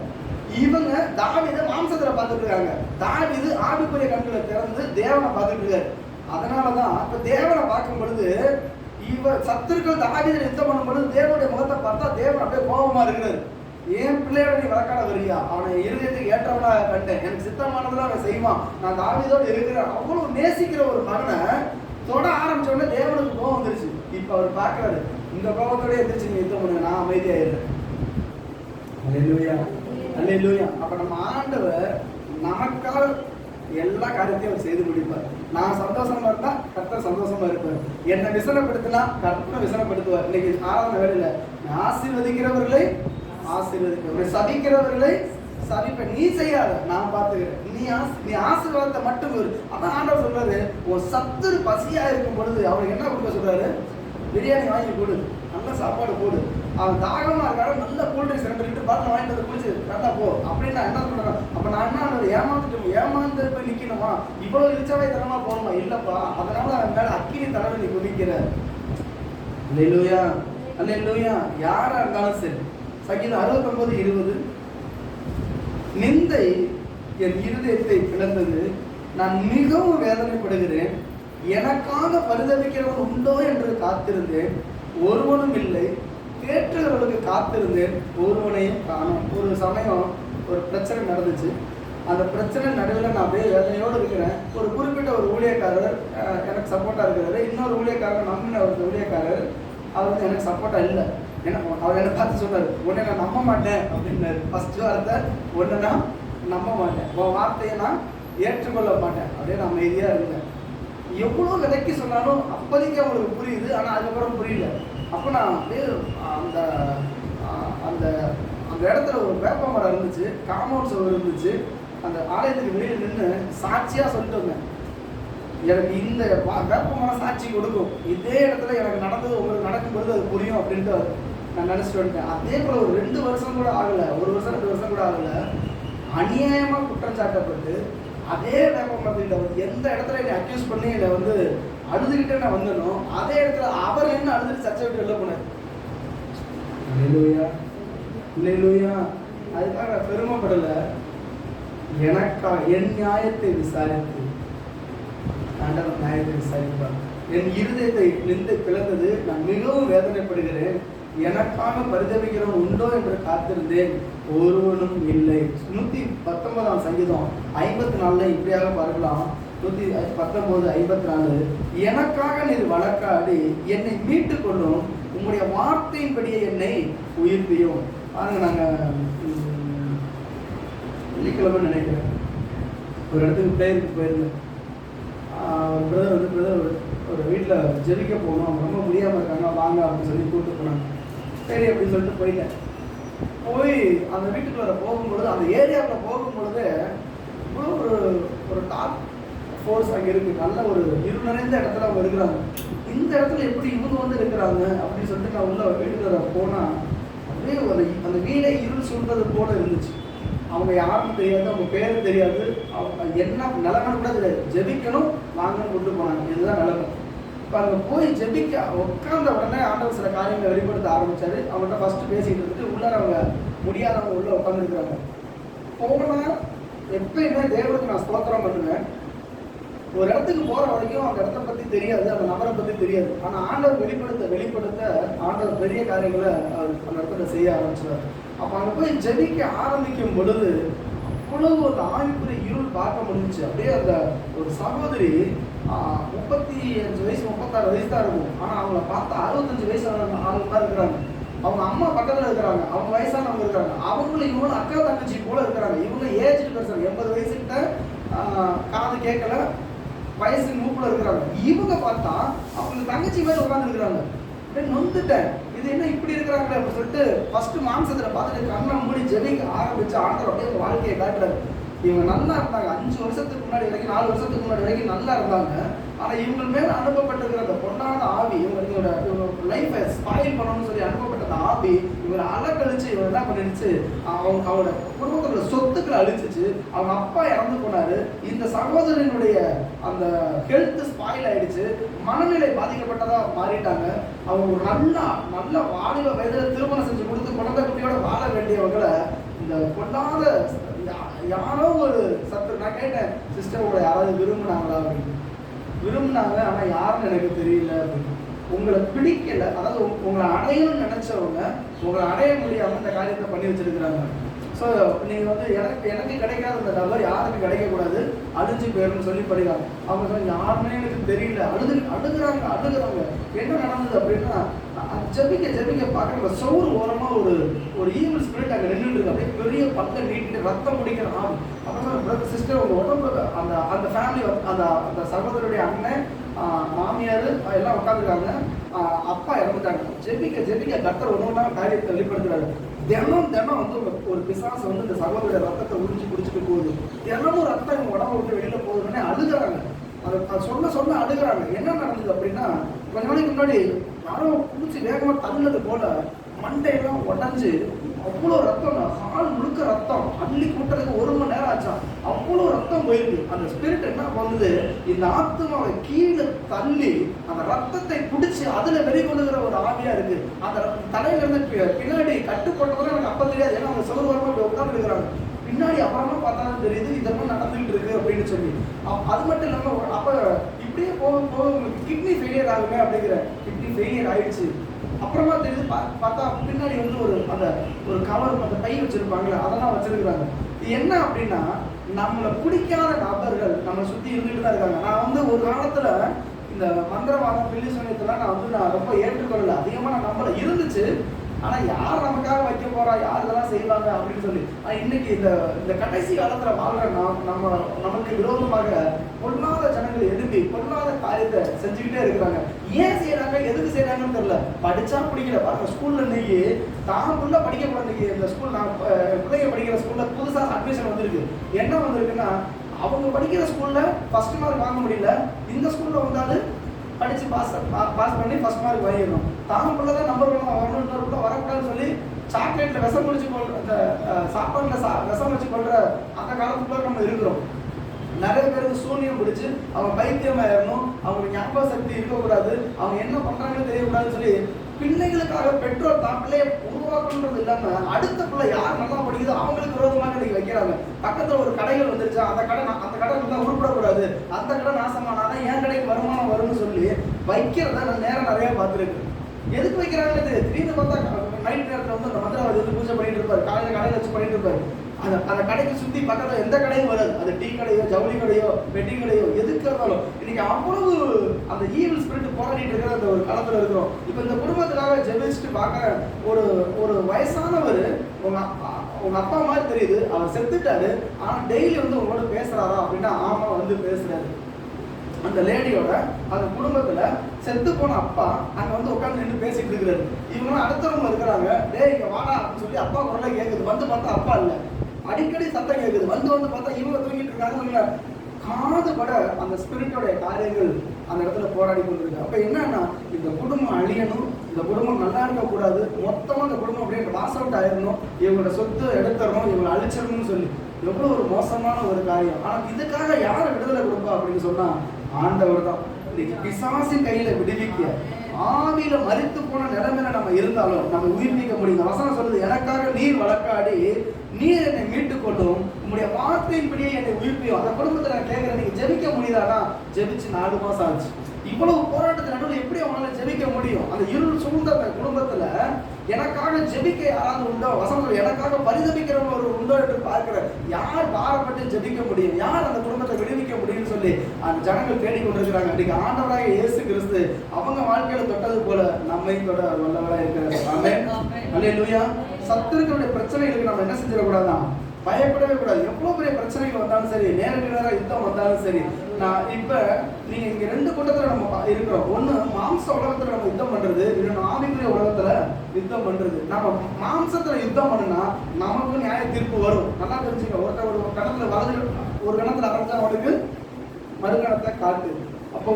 இவங்க தாவீதை மாம்சத்துல பார்த்துட்டு இருக்காங்க, தாவீது ஆவிக்குரிய கண்களை திறந்து தேவனை பார்த்துட்டு இருக்காரு. அதனாலதான் இப்ப தேவனை பார்க்கும் பொழுது, இவர் சத்துருக்கள் தாவீதை யுத்தம் பண்ணும் பொழுது தேவனுடைய முகத்தை பார்த்தா தேவன் அப்படியே கோபமா இருக்கிறாரு. என் பிள்ளையோட நீ வழக்காட வரியா, அவனை இருதயத்துக்கு ஏற்றவனாக கண்டேன், எனக்கு சித்தமானதுல அவன் செய்வான், நான் தாவீதோடு இருக்கிறேன். அவ்வளவு நேசிக்கிற ஒரு மகனை தொட ஆரம்பிச்ச உடனே தேவனுக்கு கோபம் வந்துருச்சு. இப்ப அவர் பார்க்கிறாரு, இந்த கோபத்தோட எந்திரிச்சு நீங்க யுத்தம் பண்ணுங்க, நான் அமைதியாயிடுறேன். அல்லேலூயா அல்லேலூயா. அப்ப நம்ம ஆண்டவர் நமக்காக எல்லா காரியத்தையும் அவர் செய்து முடிப்பார். நான் சந்தோஷமா இருந்தா கர்த்தர் சந்தோஷமா இருப்பார், என்னை விசனப்படுத்தினா கர்த்தர் விசனப்படுத்துவார். இன்னைக்கு ஆராதனை வேலையில ஆசீர்வதிக்கிறவர்களை ஆசீர்வதிக்க, சபிக்கிறவர்களை சபிப்ப, நீ செய்யாத நான் பார்த்துக்கிறேன், நீ ஆசீர்வாதத்தை மட்டும் இரு. அதான் ஆண்டவர் சொல்றாரு, உன் சத்துரு பசியா இருக்கும் பொழுது அவருக்கு என்ன கொடுக்க சொல்றாரு, பிரியாணி வாங்கி போடு, நல்ல சாப்பாடு போடு. அவன் தாகமா இருக்காரு, நல்ல கூல்ட்ரிங்க்ஸ் 2 லிட்டர் பாட்டில் வாங்கிட்டு வந்து குடிச்சு கரெக்டா போ அப்படின்னு நான் என்ன சொல்றேன். அப்ப நான் என்ன ஏமாந்து போய் நிக்கணுமா, இவ்வளவு இழிச்சவை தரமா போகணுமா, இல்லப்பா, அதனால அவன் மேல அக்கினி தடவை நீ குதிக்கிற. அல்லேலூயா அல்லேலூயா. யாரா இருந்தாலும் சரி. சங்கீதம் 69:20, நிந்தை என் இருதயத்தை பிளந்தது, நான் மிகவும் வேதனைப்படுகிறேன், எனக்காக பரிதவிக்கிறவன் உண்டோ என்று காத்திருந்தேன், ஒருவனும் இல்லை, கேட்கிறவர்களுக்கு காத்திருந்தேன், ஒருவனையும் காணோம். ஒரு சமயம் ஒரு பிரச்சனை நடந்துச்சு. அந்த பிரச்சனை நடுவில் நான் அப்படியே வேதனையோடு இருக்கிறேன். ஒரு குறிப்பிட்ட ஒரு ஊழியக்காரர் எனக்கு சப்போர்ட்டாக இருக்கிறாரு, இன்னொரு ஊழியக்காரர் நம்பின ஒரு ஊழியக்காரர் அவர் வந்து எனக்கு சப்போர்ட்டாக இல்லை. ஏன்னா அவர் என்னை பார்த்து சொன்னார், உன்னை நான் நம்ப மாட்டேன் அப்படின்னாரு. ஃபர்ஸ்ட் வார்த்தை, உன்னை நான் நம்ப மாட்டேன், உன் வார்த்தையை நான் ஏற்றுக்கொள்ள மாட்டேன் அப்படியே நான் அமைதியாக இருந்தேன். எவ்வளோ விலைக்கு சொன்னாலும் அப்போதைக்கு அவங்களுக்கு புரியுது, ஆனால் அதுக்கப்புறம் புரியல. அப்போ நான் அப்படியே அந்த அந்த அந்த இடத்துல ஒரு வேப்ப மரம் இருந்துச்சு, காம்பவுண்ட் சுவர் இருந்துச்சு, அந்த ஆலயத்துக்கு வெளியில் நின்று சாட்சியாக சொல்லிட்டு வந்தேன், எனக்கு இந்த வேப்ப மரம் சாட்சி கொடுக்கும், இதே இடத்துல எனக்கு நடந்தது உங்களுக்கு நடக்கும்போது அது புரியும் அப்படின்ட்டு நான் நினச்சிட்டு வந்துட்டேன். அதே போல் ஒரு 2 வருஷம் கூட ஆகலை, 1 வருஷம் 2 வருஷம் கூட ஆகலை, அநியாயமாக குற்றம் சாட்டப்பட்டு அதே வேப்ப மரத்திட்ட வந்து எந்த இடத்துல என்னை அக்யூஸ் பண்ணி என்னை வந்து அழுதுகிட்டே நான் வந்தனும், அதே இடத்துல அவர் என்ன அழுதுட்டு சர்ச்சை விட்டு வெளில போனார். அல்லேலூயா அல்லேலூயா. அதுக்காக நான் பெருமைப்படலை. என் நியாயத்தை விசாரித்து ஆண்டவர் நியாயத்தை விசாரிப்பார். என் இருதயத்தை நிந்தை பிளந்தது, நான் மிகவும் வேதனைப்படுகிறேன், எனக்காக பரிதவிக்கிறவன் உண்டோ என்று காத்திருந்தேன், ஒருவனும் இல்லை. 119 சங்கீதம் 54 இப்படியாக பார்க்கலாம். 119:54, எனக்காக நீர் வழக்காடி என்னை மீட்டுக் கொள்ளும், உங்களுடைய வார்த்தையின்படியே என்னை உயிர்ப்பியும். பாருங்க, நாங்கள் வெள்ளிக்கிழமை நினைக்கிறேன் ஒரு இடத்துக்கு பிரேயருக்கு போயிருந்தேன். ஒரு பிரதர் வந்து ஒரு வீட்டில் ஜெபிக்க போகணும், அவங்க ரொம்ப முடியாமல் இருக்காங்க, வாங்க அப்படின்னு சொல்லி கூப்பிட்டு போனாங்க. சரி அப்படின்னு சொல்லிட்டு போயிட்டேன். போய் அந்த வீட்டுக்குள்ள போகும்பொழுது, அந்த ஏரியாவில் போகும்பொழுது இவ்வளோ ஒரு டாப் ஃபோர்ஸ் அங்கே இருக்குது, நல்ல ஒரு இருள் நிறைந்த இடத்துல அவங்க இருக்கிறாங்க. இந்த இடத்துல எப்படி இவங்க வந்து இருக்கிறாங்க அப்படின்னு சொல்லிட்டு நான் உள்ள வீட்டுக்குள்ள போனால் அப்படியே அந்த வீடை இருள் சூழ்ந்தது போல இருந்துச்சு. அவங்க யாருன்னு தெரியாது, அவங்க பேரும் தெரியாது, அவங்க என்ன நிலைமைன்னு கூட தெரியாது. ஜெபிக்கணும் வாங்கன்னு கொண்டு போனாங்க, இதுதான் நிலைமை. இப்போ அங்கே போய் ஜெபிக்க உட்கார்ந்த உடனே ஆண்டவர் சில காரியங்களை வெளிப்படுத்த ஆரம்பித்தார். அவங்கள்ட்ட ஃபஸ்ட்டு பேசிகிட்டு இருந்துட்டு உள்ளார அவங்க முடியாதவங்க உள்ளே உட்காந்துருக்குறாங்க. போனால் எப்பயுமே தேவனுக்கு நான் ஸ்தோத்திரம் பண்ணுவேன். ஒரு இடத்துக்கு போகிற வரைக்கும் அந்த இடத்த பற்றி தெரியாது, அந்த நபரை பற்றி தெரியாது. ஆனால் ஆண்டவர் வெளிப்படுத்த ஆண்டவர் பெரிய காரியங்களை அந்த இடத்துல செய்ய ஆரம்பிச்சுவார். அப்போ அங்கே போய் ஜெபிக்க ஆரம்பிக்கும் பொழுது அவ்வளவு ஒரு ஆவிக்குரிய இருள் பார்க்க முடிஞ்சிச்சு. அப்படியே அந்த ஒரு சகோதரி 35 வயசு 36 வயசு தான் இருக்கும். ஆனால் அவங்கள பார்த்தா 65 வயசு ஆளுங்க மாதிரி இருக்கிறாங்க. அவங்க அம்மா பக்கத்தில் இருக்கிறாங்க, அவங்க வயசானவங்க இருக்கிறாங்க, அவங்களும் இவங்களும் அக்கா தங்கச்சி போல இருக்கிறாங்க. இவங்க ஏஜ் பெருசாங்க, 80 வயசுக்கிட்ட, காது கேட்கல, வயசு மூப்பில் இருக்கிறாங்க. இவங்க பார்த்தா அவங்க தங்கச்சி மாதிரி உட்காந்துருக்குறாங்க. நொந்துட்டேன், இது என்ன இப்படி இருக்கிறாங்களே அப்படின்னு சொல்லிட்டு ஃபர்ஸ்ட் மாம்சத்தில் பார்த்துட்டு கண்ணை மூடி ஜெபிக்க ஆரம்பிச்சு ஆண்டவர் அப்படியே அவங்க வாழ்க்கையை காட்டுறாரு. இவங்க நல்லா இருந்தாங்க, 5 வருஷத்துக்கு முன்னாடி வரைக்கும் 4 வருஷத்துக்கு முன்னாடி வரைக்கும் நல்லா இருந்தாங்க. ஆனால் இவங்க மேலே அனுப்பப்பட்டிருக்கிற அந்த பொண்ணாத ஆவி, இவங்க லைஃபை ஸ்பாயில் பண்ணணும்னு சொல்லி அனுப்பப்பட்ட அந்த ஆவி இவரை அலக்கழிச்சு இவங்க என்ன பண்ணிடுச்சு, அவங்களோட குடும்பத்தோட சொத்துக்களை அழிச்சிச்சு. அவங்க அப்பா இறந்து போனாரு. இந்த சகோதரனுடைய அந்த ஹெல்த் ஸ்பாயில் ஆயிடுச்சு, மனநிலை பாதிக்கப்பட்டதா மாறிட்டாங்க. அவங்க ஒரு நல்ல வாலிப வயதில் திருமணம் செஞ்சு கொடுத்து குழந்தை குட்டியோட வாழ வேண்டியவங்களை இந்த பொல்லாத யாரோ ஒரு சத்து. நான் கேட்டேன், சிஸ்டரோட யாராவது விரும்பினாங்களா அப்படின்னு. விரும்பினாங்க, ஆனால் யாருன்னு எனக்கு தெரியல அப்படின்னு. உங்களை பிடிக்கல, அதாவது உங்களை அடையணும்னு நினைச்சவங்க உங்களை அடைய முடியாமல் இந்த காரியத்தை பண்ணி வச்சிருக்கிறாங்க. ஸோ நீங்கள் வந்து எனக்கு கிடைக்காத இந்த நபர் யாருக்கு கிடைக்கக்கூடாது, அழிஞ்சு போயிடும்னு சொல்லி படிக்கிறாங்க. அவங்க சொன்ன யாருமே எனக்கு தெரியல, அழுகுறாங்க. என்ன நடந்தது அப்படின்னா, ஜெபிக்க பார்க்குற சவுறு ஓரமாக ஒரு ஈவில் ஸ்பிரிட் அங்கே நின்றுட்டு இருக்கு. அப்படியே பெரிய பல்ல நீட்டிட்டு ரத்தம் முடிக்கிற ஆள். அப்புறம் பிரதர் சிஸ்டர் உங்கள் உடம்புல அந்த ஃபேமிலி அந்த சகோதரருடைய அண்ணன், மாமியார் எல்லாம் உட்காந்துருக்காங்க. அப்பா இறந்துட்டாங்க. ஜெபிக்க கர்த்தர் ஒன்றா காரியத்தை வெளிப்படுத்துறாரு. தினம் வந்து ஒரு பிசாசு வந்து இந்த சகோதரருடைய ரத்தத்தை உறிஞ்சி குடிச்சிட்டு போகுது. தினமும் ரத்தம் இவங்க உடம்பு விட்டு வெளியில போகுதுன்னே அழுகுறாங்க. அதை சொல்ல அழுகுறாங்க. என்ன நடந்தது அப்படின்னா, கொஞ்ச நாளைக்கு முன்னாடி யாரோ குடிச்சு வேகமாக தள்ளது போல மண்டையெல்லாம் உடஞ்சி அவ்வளோ ரத்தம், ஹால் முழுக்க ரத்தம், அள்ளி கூட்டுறதுக்கு 1 மணி நேரம் ஆச்சா. அவ்வளோ ரத்தம் போயிருக்கு. அந்த ஸ்பிரிட் என்ன பண்ணுது, இந்த ஆத்மாவை கீழே தள்ளி அந்த ரத்தத்தை பிடிச்சி அதுல வெளிக்கொண்டுகிற ஒரு ஆவியா இருக்கு. அந்த தலையில இருந்து பின்னாடி கட்டுப்பட்டவரை எனக்கு அப்ப தெரியாது, ஏன்னா அவங்க சிவருவரமா அப்படி உட்கார்ந்து இருக்கிறாங்க. பின்னாடி அப்புறமா பார்த்தாலும் தெரியுது இதெல்லாம் நடந்துகிட்டு இருக்கு அப்படின்னு சொல்லி. அது மட்டும் இல்லாம அப்ப இப்படியே போக உங்களுக்கு கிட்னி ஃபெயிலியர் ஆகுமே அப்படிங்கிற கிட்னி ஃபெயிலியர் ஆயிடுச்சு. அப்புறமா தெரியுது பார்த்தா பின்னாடி வந்து ஒரு கவர், அந்த பை வச்சிருப்பாங்களே அதெல்லாம் வச்சிருக்கிறாங்க. இது என்ன அப்படின்னா, நம்மளை பிடிக்காத நபர்கள் நம்மளை சுற்றி இருந்துட்டு தான் இருக்காங்க. நான் வந்து ஒரு காலத்தில் இந்த மந்திரவாதம் பில்லி சமயத்தெல்லாம் நான் ரொம்ப ஏற்றுக்கொள்ளல, அதிகமாக நான் நம்பல இருந்துச்சு. ஆனால் யார் நமக்காக வைக்க போறா, யார் இதெல்லாம் செய்வாங்க அப்படின்னு சொல்லி. இன்னைக்கு இந்த கடைசி காலத்தில் வாழ்ற நமக்கு விரோதமாக பொல்லாத ஜனங்கள் எழுப்பி பொல்லாத காரியத்தை செஞ்சுக்கிட்டே இருக்கிறாங்க. ஏன் செய்யறாங்க, எதுக்கு செய்யறாங்கன்னு தெரியல. படிச்சா பிடிக்கல. பாருங்க, ஸ்கூல்ல இன்னைக்கு தாங்குள்ள படிக்கக்கூடாது. இந்த ஸ்கூல் நான் பிள்ளைங்க படிக்கிற ஸ்கூல்ல புதுசாக அட்மிஷன் வந்திருக்கு. என்ன வந்திருக்குன்னா, அவங்க படிக்கிற ஸ்கூல்ல ஃபர்ஸ்ட் மார்க் வாங்க முடியல, இந்த ஸ்கூல்ல வந்தாலும் படிச்சு பாஸ் பண்ணி ஃபர்ஸ்ட் மார்க் வாங்கிடணும். தான் பிள்ளை தான் நம்பர் 1 வரணும், இன்னொரு பிள்ளை வரக்கூடாதுன்னு சொல்லி சாக்லேட்ல விஷம் முடிச்சு கொள்ற, இந்த சாப்பாடுல விஷம் வச்சு கொள்ற அந்த காலத்துக்குள்ள நம்ம இருக்கிறோம். நிறைய பேருக்கு சூனியம் பிடிச்சு அவங்க பைத்தியமாயிடணும், அவங்களுக்கு ஞாபக சக்தி இருக்கக்கூடாது, அவங்க என்ன பண்றாங்கன்னு தெரியக்கூடாதுன்னு சொல்லி பிள்ளைகளுக்காக பெற்றோர் தான் பிள்ளைய உருவாக்கணுன்றது இல்லாம அடுத்த பிள்ளை யார் நல்லா படிக்குதோ அவங்களுக்கு விரோதமாக இன்னைக்கு வைக்கிறாங்க. பக்கத்துல ஒரு கடைகள் வந்துருச்சா, அந்த கடை இருந்தா உருப்படக்கூடாது, அந்த கடை நாசமானாதான் என் கடைக்கு வருமானம் வரும்னு சொல்லி வைக்கிறத நான் நேரம் நிறைய பார்த்துருக்கு. எதுக்கு வைக்கிறாங்கன்னு திடீர்னு பார்த்தா நைட் நேரத்தில் வந்து அந்த மந்திரவாதி வந்து பூஜை பண்ணிட்டு இருப்பாரு, காலையில் கடையில் வச்சு பண்ணிட்டு இருப்பாரு. அந்த கடைக்கு சுற்றி பக்கத்தில் எந்த கடையும் வராது. அது டீ கடையோ, ஜவுளி கடையோ, வெட்டிங் கடையோ, எதுக்கு இருந்தாலும் இன்னைக்கு அவ்வளவு அந்த ஈவில் ஸ்பிரிட் போராடிட்டு இருக்கிற அந்த ஒரு காலத்தில் இருக்கிறோம். இப்போ இந்த குடும்பத்துக்காக ஜெபிச்சுட்டு பார்க்க ஒரு வயசானவர், உங்க அப்பா மாதிரி தெரியுது, அவர் செத்துட்டாரு, ஆனால் டெய்லி வந்து உங்களோட பேசுறாரா அப்படின்னா ஆமா வந்து பேசுறாரு. அந்த லேடியோட அந்த குடும்பத்துல செத்து போன அப்பா அங்க வந்து உட்காந்து நின்று பேசிட்டு இருக்கிறாரு. இவங்க அடுத்தவங்க இருக்கிறாங்க, டே இங்க வாடா அப்படின்னு சொல்லி அப்பா குரல கேட்குது. வந்து பார்த்தா அப்பா இல்லை, அடிக்கடி சத்தம் கேட்குது. வந்து பார்த்தா இவங்க தூங்கிட்டு இருக்காங்க. காது பட அந்த ஸ்பிரிட்டோடைய காரியங்கள் அந்த இடத்துல போராடி கொண்டிருக்கு. அப்ப என்னன்னா, இந்த குடும்பம் அழியணும், இந்த குடும்பம் நல்லா இருக்கக்கூடாது, மொத்தமா இந்த குடும்பம் அப்படியே லாஸ் அவுட் ஆயிடணும், இவங்களோட சொத்து எடுத்துடணும், இவங்களை அழிச்சிடணும்னு சொல்லி எவ்வளவு ஒரு மோசமான ஒரு காரியம். ஆனா இதுக்காக யாரை விடுதலை கொடுப்பா அப்படின்னு சொன்னா ஆண்டவர் தான். இன்னைக்கு பிசாசின் கையில விடுவிக்க, ஆவியில மரித்து போன நிலைமையில நம்ம இருந்தாலும் நம்ம உயிர்ப்பிக்க முடியும். வசனம் சொல்லுது, எனக்காக நீர் வழக்காடி நீர் என்னை மீட்டுக் கொள்ளும், உங்களுடைய வார்த்தையின்படியே என்னை உயிர்ப்பியும். அந்த குடும்பத்தை நான் கேட்கிறேன், நீங்க ஜெபிக்க முடியுதானா? ஜெபிச்சு 4 மாசம் ஆச்சு. இவ்வளவு போராட்டத்தின் நடுவில் எப்படி அவனால ஜெபிக்க முடியும்? அந்த இருள் சூழ்ந்த குடும்பத்துல எனக்காக ஜெபிக்க யாராவது உண்டோ? வசனம் எனக்காக பரிதபிக்கிறவங்க ஒரு உண்டோ என்று பார்க்கிற யார் பாரப்பட்டு ஜெபிக்க முடியும்? யார் அந்த குடும்பத்தை விடுவிக்க முடியும்னு சொல்லி அந்த ஜனங்கள் தேடிக்கொண்டிருக்கிறாங்க. அன்றைக்கு ஆண்டவராக இயேசு கிறிஸ்து அவங்க வாழ்க்கையில தொட்டது போல நம்மையும் தொட வல்லவராக இருக்கிறார். ஆமென். அல்லேலூயா. சத்துருக்களுடைய பிரச்சனைகளுக்கு நம்ம என்ன செஞ்சிடக்கூடாதான்? பயப்படவே கூடாது. எவ்வளவு பெரிய பிரச்சனைகள் வந்தாலும் சரி, நேருக்கு நேரம் யுத்தம் வந்தாலும் சரி. நான் இப்ப நீங்க இங்க ரெண்டு கூட்டத்துல நம்ம இருக்கிறோம். ஒண்ணு மாம்ச உலகத்துல நம்ம யுத்தம் பண்றது, இன்னொன்னு ஆவிக்குரிய உலகத்துல யுத்தம் பண்றது. நம்ம மாம்சத்துல யுத்தம் பண்ணுனா நமக்கு நியாய தீர்ப்பு வரும். நல்லா தெரிஞ்சுக்க. ஒருத்தர் ஒரு கணத்துல வலது ஒரு கணத்துல அரைஞ்சா அவனுக்கு மறுகணத்தை காட்டு. அப்போ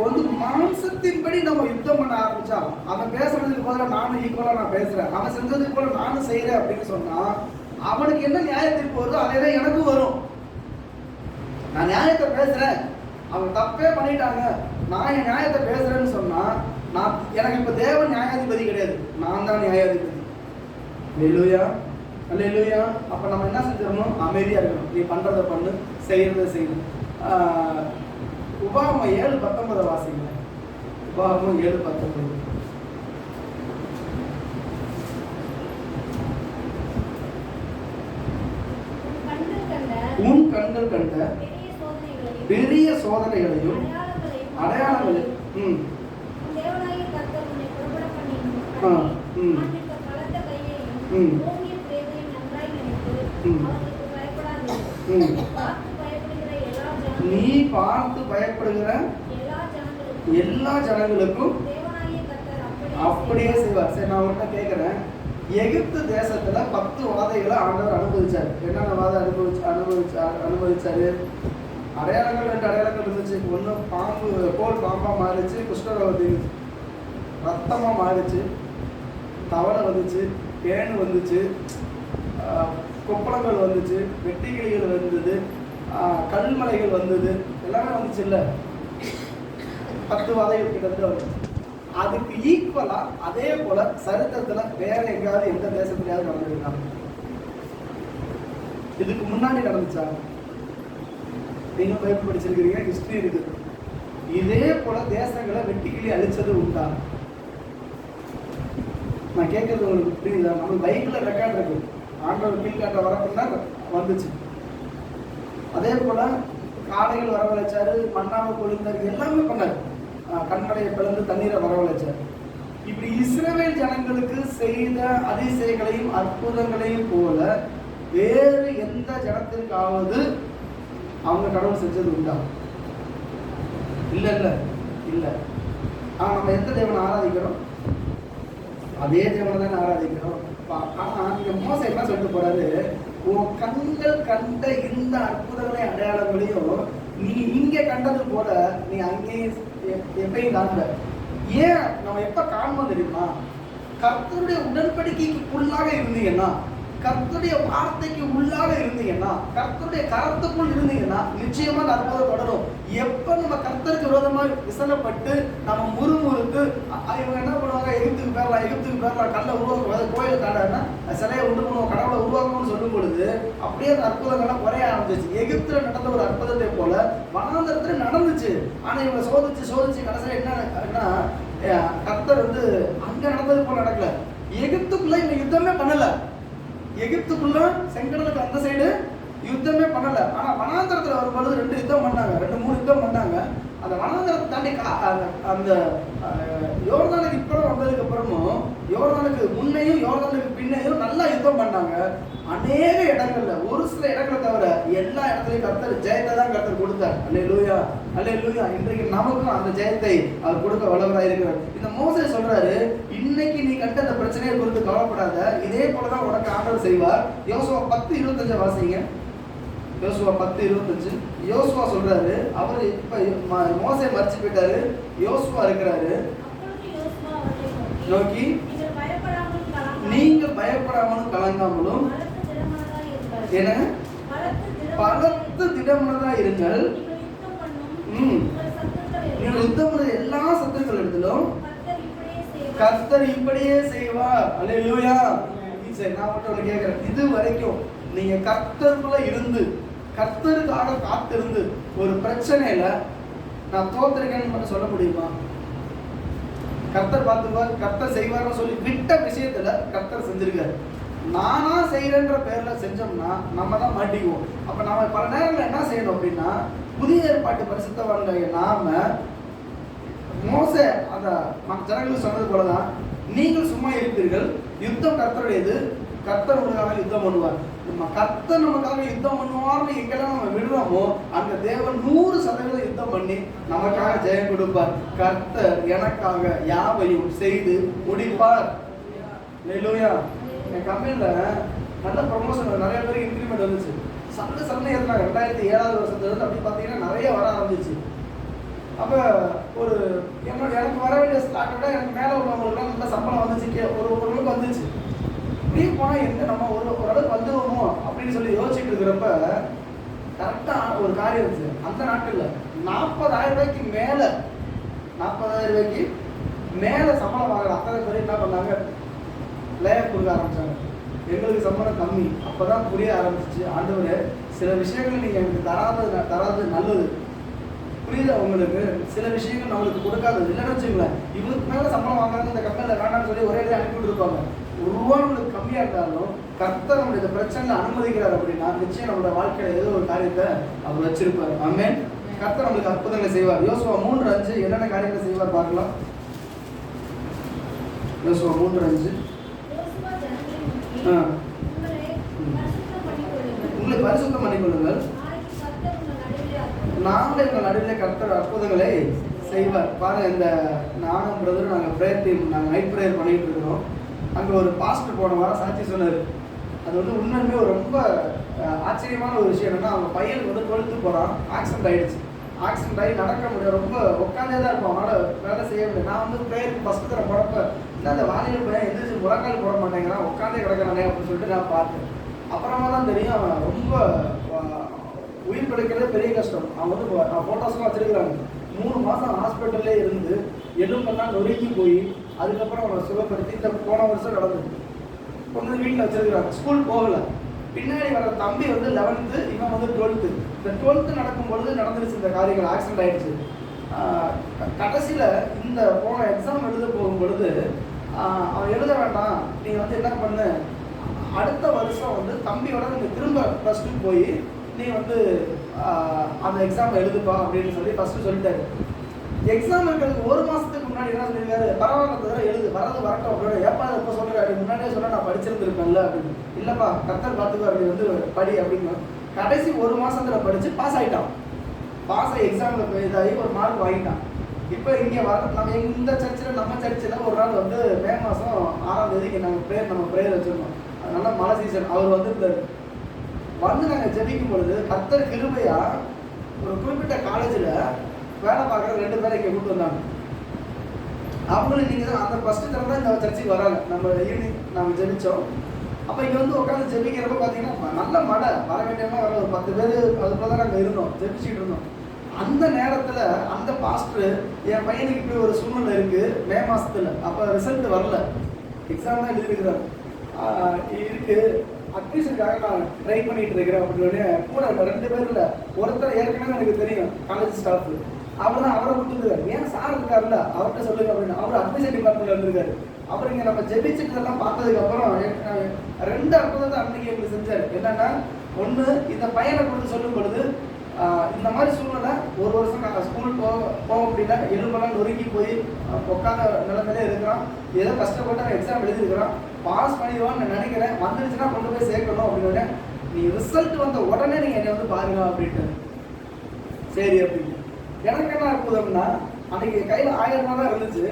மாம்சத்தின்படி நம்ம யுத்தம் பண்ண ஆரம்பிச்சா, அவன் பேசுறதுக்கு பதிலாக நானும் ஈக்குவலா நான் பேசுறேன், அவன் செஞ்சதுக்கு போல நானும் செய்யறேன் அப்படின்னு சொன்னா அவனுக்கு என்ன நியாய தீர்ப்பு வருதோ அதே எனக்கும் வரும். நான் நியாயத்தை பேசுறேன், அவங்க தப்பே பண்ணிட்டாங்க, நான் என் நியாயத்தை பேசுறேன்னு சொன்னா எனக்கு இப்ப தேவன் நியாயாதிபதி கிடையாது, நான் தான் நியாயாதிபதி. அல்லேலூயா, அல்லேலூயா. அப்ப நம்ம என்ன செஞ்சிடணும்? அமைதியா இருக்கணும். நீ பண்றதை பண்ணு, செய்யறதை செய்யணும். உபாகமம் 7:19 வாசிங்க. உபாகமம் 7:19. உன் கண்கள் கண்ட பெரிய சோதனைகளையும் அடையாளங்களையும் நீ பார்த்து பயப்படுகிற எல்லா ஜனங்களுக்கும் அப்படியே செய்வார். சரி, நான் உங்கள்கிட்ட கேட்கிறேன். எகிப்து தேசத்துல 10 வாதைகளை ஆண்டவர் அனுபவிச்சார். என்னென்ன வாதை அனுபவிச்சாரு? அடையாளங்கள் 2 அடையாளங்கள் இருந்துச்சு. ஒண்ணு பாம்பு கோல் பாம்பா மாறிச்சு, குஷ்டரோகம் ரத்தமா மாறிச்சு, தவளை வந்துச்சு, பேனு வந்துச்சு, கொப்பளங்கள் வந்துச்சு, வெட்டிக்கிளிகள் வந்தது, கல்மலைகள் வந்தது, எல்லாமே வந்துச்சு. இல்ல 10 வாதைகள் கிட்டத்தட்ட வந்துச்சு. அதுக்கு ஈக்குவலா அதே போல சரித்திரத்துல வேற எங்கேயாவது எந்த தேசத்திலேயாவது நடந்திருக்காங்க? இதுக்கு முன்னாடி நடந்துச்சா? நீங்க பைபிள் படிச்சிருக்கிறீங்க, ஹிஸ்டரி இருக்கு. இதே போல தேசங்களை வெட்டிக்கிளி அழிச்சது உண்டா? நான் கேட்கறது உங்களுக்கு புரியுதா? நம்ம பைபிள்ல ரெக்கார்ட் இருக்கு. ஆண்டவர் கீழ்காட்ட வரப்புன்னா வந்துச்சு. அதே போல காடைகள் வரவழைச்சாரு, மண்ணாவை கொழுந்தாரு, எல்லாமே பண்ணாரு. கண்மலையை பிளந்து தண்ணீரை வரவழைச்சார். இப்படி இஸ்ரவேல் ஜனங்களுக்கு செய்த அதிசயங்களையும் அற்புதங்களையும் போல வேறு எந்த ஜனத்திற்காவது அவங்க கடவுள் செஞ்சது உண்டா? இல்ல இல்ல இல்ல. ஆனா நம்ம எந்த தேவனை ஆராதிக்கிறோம்? அதே தேவனை தானே ஆராதிக்கிறோம். ஆனா இங்க மோச என்ன சொல்லிட்டு போறாரு? உன் கண்கள் கண்ட இந்த அற்புதங்களை அடையாளங்களையும் நீ இங்க கண்டது போல நீ அங்கேயும் எப்பயும் காண்ப. ஏன் நம்ம எப்ப காண்போம் தெரியுமா? கர்த்தருடைய உடன்படிக்கைக்கு உள்ளாக இருந்தீங்கன்னா, கர்த்தருடைய வார்த்தைக்கு உள்ளாக இருந்தீங்கன்னா, கர்த்தருடைய கரத்துக்குள் இருந்தீங்கன்னா நிச்சயமா அந்த அற்புதம் தொடரும். எப்ப நம்ம கர்த்தருக்கு விரோதமாக விசனப்பட்டு நம்ம முறுமுறுத்து இவங்க என்ன பண்ணுவாங்க? எகிப்துக்கு பேரலாம் கல்லை உருவாக்க, கோயிலை காடனா சிலையை உண்டு பண்ணுவோம், கடவுளை உருவாக்கணும்னு சொல்லும் பொழுது அப்படியே அந்த அற்புதங்கள்லாம் குறைய ஆரம்பிச்சிச்சு. எகிப்துல நடந்த ஒரு அற்புதத்தை போல வனாந்தரத்துல நடந்துச்சு. ஆனா இவங்க சோதிச்சு கடைசியில என்னன்னா கர்த்தர் அங்க நடந்தது போல நடக்கல. எகிப்துக்குள்ள இவங்க யுத்தமே பண்ணல. எகிப்துக்குள்ள செங்கடலுக்கு அந்த சைடு யுத்தமே பண்ணல. ஆனா வனாந்தரத்துல வரும்போது 2 யுத்தம் பண்ணாங்க, 2-3 யுத்தம் பண்ணாங்க. அந்த வனாந்தரத்தை தாண்டி அந்த யோர்தானுக்கு இப்புறம் வந்ததுக்கு அப்புறமும் யோர்தானுக்கு முன்னையும் யோர்தானுக்கு பின்னையும் நல்லா யுத்தம் பண்ணாங்க. அநேக இடங்கள்ல, ஒரு சில இடங்களை தவிர எல்லா இடத்துலையும் கர்த்தர் ஜெயத்தை தான் கர்த்தர் கொடுத்தார். அல்லேலூயா, அல்லேலூயா. இன்றைக்கு நமக்கும் அந்த ஜெயத்தை அவர் கொடுக்க வல்லவராக இருக்கிறார். இந்த மோசே சொல்றாரு, இன்னைக்கு நீ கண்ட அந்த பிரச்சனையை குறித்து கவலைப்படாத, இதே போலதான் உனக்கு ஆண்டவர் செய்வார். யோசுவா 10:25 வாசிங்க. யோசுவா 10:25. யோசுவா சொல்றாரு, அவர் இப்ப மோசே மரிச்சு போயிட்டாரு, யோசுவா இருக்கிறாரு. நோக்கி நீங்க பயப்படாமலும் கலங்காமலும் என பலத்து திடமனதா இருங்கள். நீங்கள் யுத்தம் பண்ண எல்லா சத்துருக்கள் இடத்திலும் கர்த்தர் இப்படியே செய்வார். அல்லேலூயா. சரி, நான் மட்டும் கேட்கிறேன், இது வரைக்கும் நீங்க கர்த்தருக்குள்ள இருந்து கர்த்தருக்காக காத்திருந்து ஒரு பிரச்சனையில நான் தோத்துருக்கேன்னு மட்டும் சொல்ல முடியுமா? கர்த்தர் பார்த்துக்குவார், கர்த்தர் செய்வார்னு சொல்லி விட்ட விஷயத்துல கர்த்தர் செஞ்சிருக்காரு. நானா செய்யறேன்ற பேர்ல செஞ்சோம்னா நம்ம தான் மாட்டிக்குவோம். அப்ப நாம பல நேரங்களில் என்ன செய்யணும் அப்படின்னா, புதிய ஏற்பாட்டு பரிசுத்தவான்கள் நாம மோசே அந்த ஜனங்களுக்கு சொன்னது போலதான், நீங்கள் சும்மா இருப்பீர்கள், யுத்தம் கர்த்தருடையது, கர்த்தர் உங்களுக்காக யுத்தம் பண்ணுவார். நம்ம கர்த்தர் நமக்காக யுத்தம் பண்ணுவார்னு எங்கெல்லாம் நம்ம விடுறோமோ அந்த தேவன் 100% யுத்தம் பண்ணி நமக்காக ஜெயம் கொடுப்பார். கர்த்தர் எனக்காக யாவையும் செய்து முடிப்பார். ஹல்லேலூயா. என் கம்பெனில நல்ல ப்ரொமோஷன், நிறைய பேருக்கு இன்க்ரிமெண்ட் வந்துச்சு. சண்டை ஏற்றினாங்க. 2007 வருஷத்துல அப்படி பார்த்தீங்கன்னா நிறைய வர ஆரம்பிச்சிச்சு. அப்போ ஒரு எனக்கு வர வேண்டிய ஸ்டார்ட் விட எனக்கு மேலே உள்ளவங்களுக்குலாம் நல்ல சம்பளம் வந்துச்சு, ஒரு வந்துச்சு. இப்படியே போனால் எங்க நம்ம ஓரளவுக்கு வந்துடுவோமோ அப்படின்னு சொல்லி யோசிச்சுட்டு இருக்கிறப்ப கரெக்டாக ஒரு காரியம் இருந்துச்சு. அந்த நாட்களில் 40,000 ரூபாய்க்கு மேலே, 40,000 ரூபாய்க்கு மேலே சம்பளம் வாங்குற அத்தனை பேர் என்ன பண்ணாங்க, லேயர் கொடுக்க ஆரம்பிச்சாங்க. எங்களுக்கு சம்பளம் கம்மி. அப்போ தான் புரிய ஆரம்பிச்சிச்சு, ஆண்டவரே சில விஷயங்கள் நீங்கள் எனக்கு தராது நல்லது, புரியுதா உங்களுக்கு? சில விஷயங்கள் நம்மளுக்கு கொடுக்காது இல்லைன்னு வச்சுங்களேன். இவங்களுக்கு மேலே சம்பளம் வாங்குறது இந்த கம்பெனியில் வேண்டாம்னு சொல்லி ஒரே அனுப்பிவிட்டு இருப்பாங்க. ரூபா நம்மளுக்கு கம்மியாக இருந்தாலும் கர்த்தர் நம்மளுடைய இந்த பிரச்சனையில் அனுமதிக்கிறார் அப்படின்னா நிச்சயம் நம்மளோட வாழ்க்கையில் ஏதோ ஒரு காரியத்தை அவர் வச்சிருப்பார். ஆமென். கர்த்தர் நம்மளுக்கு அற்புதங்களை செய்வார். யோசுவா 3:5 என்னென்ன காரியங்களை செய்வார் பார்க்கலாம். யோசுவா 3:5 உங்களை பரிசுத்தம் பண்ணிக்கொள்ளுங்கள், நாங்களே உங்கள் நடுவில் கர்த்தர் அற்புதங்களை செய்வார். பாருங்க, இந்த நானும் பிரதரும் நாங்கள் ப்ரேயர் டீம், நாங்கள் நைட் ப்ரேயர் பண்ணிட்டு இருக்கிறோம். அங்கே ஒரு பாஸ்டர் போன வாரம் சாட்சி சொன்னார். அது வந்து உண்மையுமே ஒரு ரொம்ப ஆச்சரியமான ஒரு விஷயம். என்னன்னா, அவங்க பையனுக்கு வந்து 12th போகிறான், ஆக்சிடென்ட் ஆகிடுச்சு. ஆக்சிடென்ட் ஆகி நடக்க முடியாது, ரொம்ப உட்காந்தே தான் இருப்பான், அவனால் வேலை செய்ய முடியாது. நான் வந்து ப்ரேயருக்கு ஃபஸ்ட்டு தர போகிறப்ப இல்லை அந்த வாலியில் பையன் எந்திரிச்சு முழக்கால் போட மாட்டேங்கிறான், உட்காந்தே கிடக்கிறானே அப்படின்னு சொல்லிட்டு நான் பார்த்தேன். அப்புறமா தான் தெரியும் அவன் ரொம்ப உயிர் பிழைக்கிறதே பெரிய கஷ்டம். அவன் வந்து ஃபோட்டோஸ்லாம் வச்சிருக்கிறாங்க. 3 மாதம் ஹாஸ்பிட்டல்லே இருந்து எலும்பெல்லாம் நொறுக்கி போய் அதுக்கப்புறம் அவனை சுகப்படுத்தி இந்த போன வருஷம் நடந்தது. கொண்டு வீட்டில் வச்சிருக்கிறாங்க, ஸ்கூல் போகலை. பின்னாடி வர தம்பி வந்து 11th, இவன் வந்து 12th. இந்த 12th நடக்கும்பொழுது நடந்துருச்சு இந்த காரியங்கள், ஆக்சிடென்ட் ஆகிடுச்சு. கடைசியில் இந்த போன எக்ஸாம் எழுத போகும் பொழுது அவன் எழுத வேண்டாம், நீங்கள் வந்து என்ன பண்ணு, அடுத்த வருஷம் வந்து தம்பியோட நீங்கள் திரும்ப +2 போய் நீ வந்து அந்த எக்ஸாம் எழுதுப்பா அப்படின்னு சொல்லி ஃபஸ்ட்டு சொல்லிட்டாரு. எக்ஸாம் இருக்கிறதுக்கு 1 மாதத்துக்கு முன்னாடி என்ன சொல்லியிருக்காரு, பரவாயில்ல எழுது, வரட்டும் அப்படின்னு. ஏப்பா எப்போ சொல்கிறாரு, முன்னாடியே சொன்னால் நான் படிச்சிருந்துருப்பேன்ல அப்படின்னு. இல்லைப்பா கர்த்தர் பார்த்துக்கோ அப்படி வந்து படி அப்படின்னு. கடைசி 1 மாதத்தில் படித்து பாஸ் ஆகிட்டான். பாஸ் ஆகி எக்ஸாமில் இதாகி ஒரு மார்க் வாங்கிட்டான். இப்போ இங்கே நம்ம இந்த சர்ச்சில், நம்ம சர்ச்சில் ஒரு நாள் வந்து மே மாதம் 6ஆம் தேதிக்கு நாங்கள் நம்ம ப்ரேயர் வச்சுருந்தோம். அதனால மழை சீசன். அவர் வந்துருந்தார். வந்து நாங்கள் ஜெபிக்கும் பொழுது கர்த்தர் கிருபையா ஒரு குறிப்பிட்ட காலேஜில் வேலை பார்க்குற 2 பேரை இங்கே கூப்பிட்டு வந்தாங்க. அவங்களும் நீங்கள் தான் அந்த ஃபஸ்ட்டு தரம் தான் இந்த சர்ச்சுக்கு வராங்க. நம்ம ஈவினிங் நாங்கள் ஜெபித்தோம். அப்போ இங்கே வந்து உட்காந்து ஜெபிக்கிறப்ப பார்த்தீங்கன்னா நல்ல மழை, வர வேண்டியமாக வர ஒரு 10 பேர் அதுக்குள்ள தான் நாங்கள் இருந்தோம், ஜெபிச்சுட்டு இருந்தோம். அந்த நேரத்தில் அந்த பாஸ்டர் என் பையனுக்கு இப்படி ஒரு சூழ்நிலை இருக்குது மே மாதத்தில், அப்போ ரிசல்ட் வரல, எக்ஸாம் தான் எழுதிருக்கிறார் இருக்குது, அட்மிஷனுக்காக நான் ட்ரை பண்ணிட்டு இருக்கிறேன் அப்படின்னு. கூட 2 பேர் இல்லை, ஒருத்தர் ஏற்கனவே எனக்கு தெரியும் காலேஜ் ஸ்டாஃப், அவர் தான் அவரை விட்டுருக்காரு. ஏன் சார் இருக்காருல்ல அவர்கிட்ட சொல்லுங்க அப்படின்னு. அவர் அட்மிஷன் டிபார்ட்மெண்ட்ல இருந்திருக்காரு. அவர் இங்கே நம்ம ஜெபிச்சுட்டதெல்லாம் பார்த்ததுக்கப்புறம் 2 அற்புதத்தை அன்னைக்கு எங்களுக்கு செஞ்சார். என்னன்னா, ஒன்று இந்த பையனை கொடுத்து சொல்லும் பொழுது இந்த மாதிரி சூழ்நிலை 1 வருஷம் ஸ்கூல் போக முடியல, எலும்பெல்லாம் நொறுக்கி போய் உட்காந்த நிலைமையிலே இருக்கிறான், ஏதோ கஷ்டப்பட்டு எக்ஸாம் எழுதிருக்கிறான், பாஸ் பண்ணிடுவான்னு நான் நினைக்கிறேன், வந்துருச்சுன்னா கொண்டு போய் சேர்க்கணும் அப்படின்னு. நீ ரிசல்ட் வந்த உடனே நீங்கள் என்னை வந்து பாருங்க அப்படின்ட்டு. சரி அப்படின்னு. எனக்கு என்ன அற்புதம்னா, அன்றைக்கி கையில் 1000 ரூபா தான் இருந்துச்சு.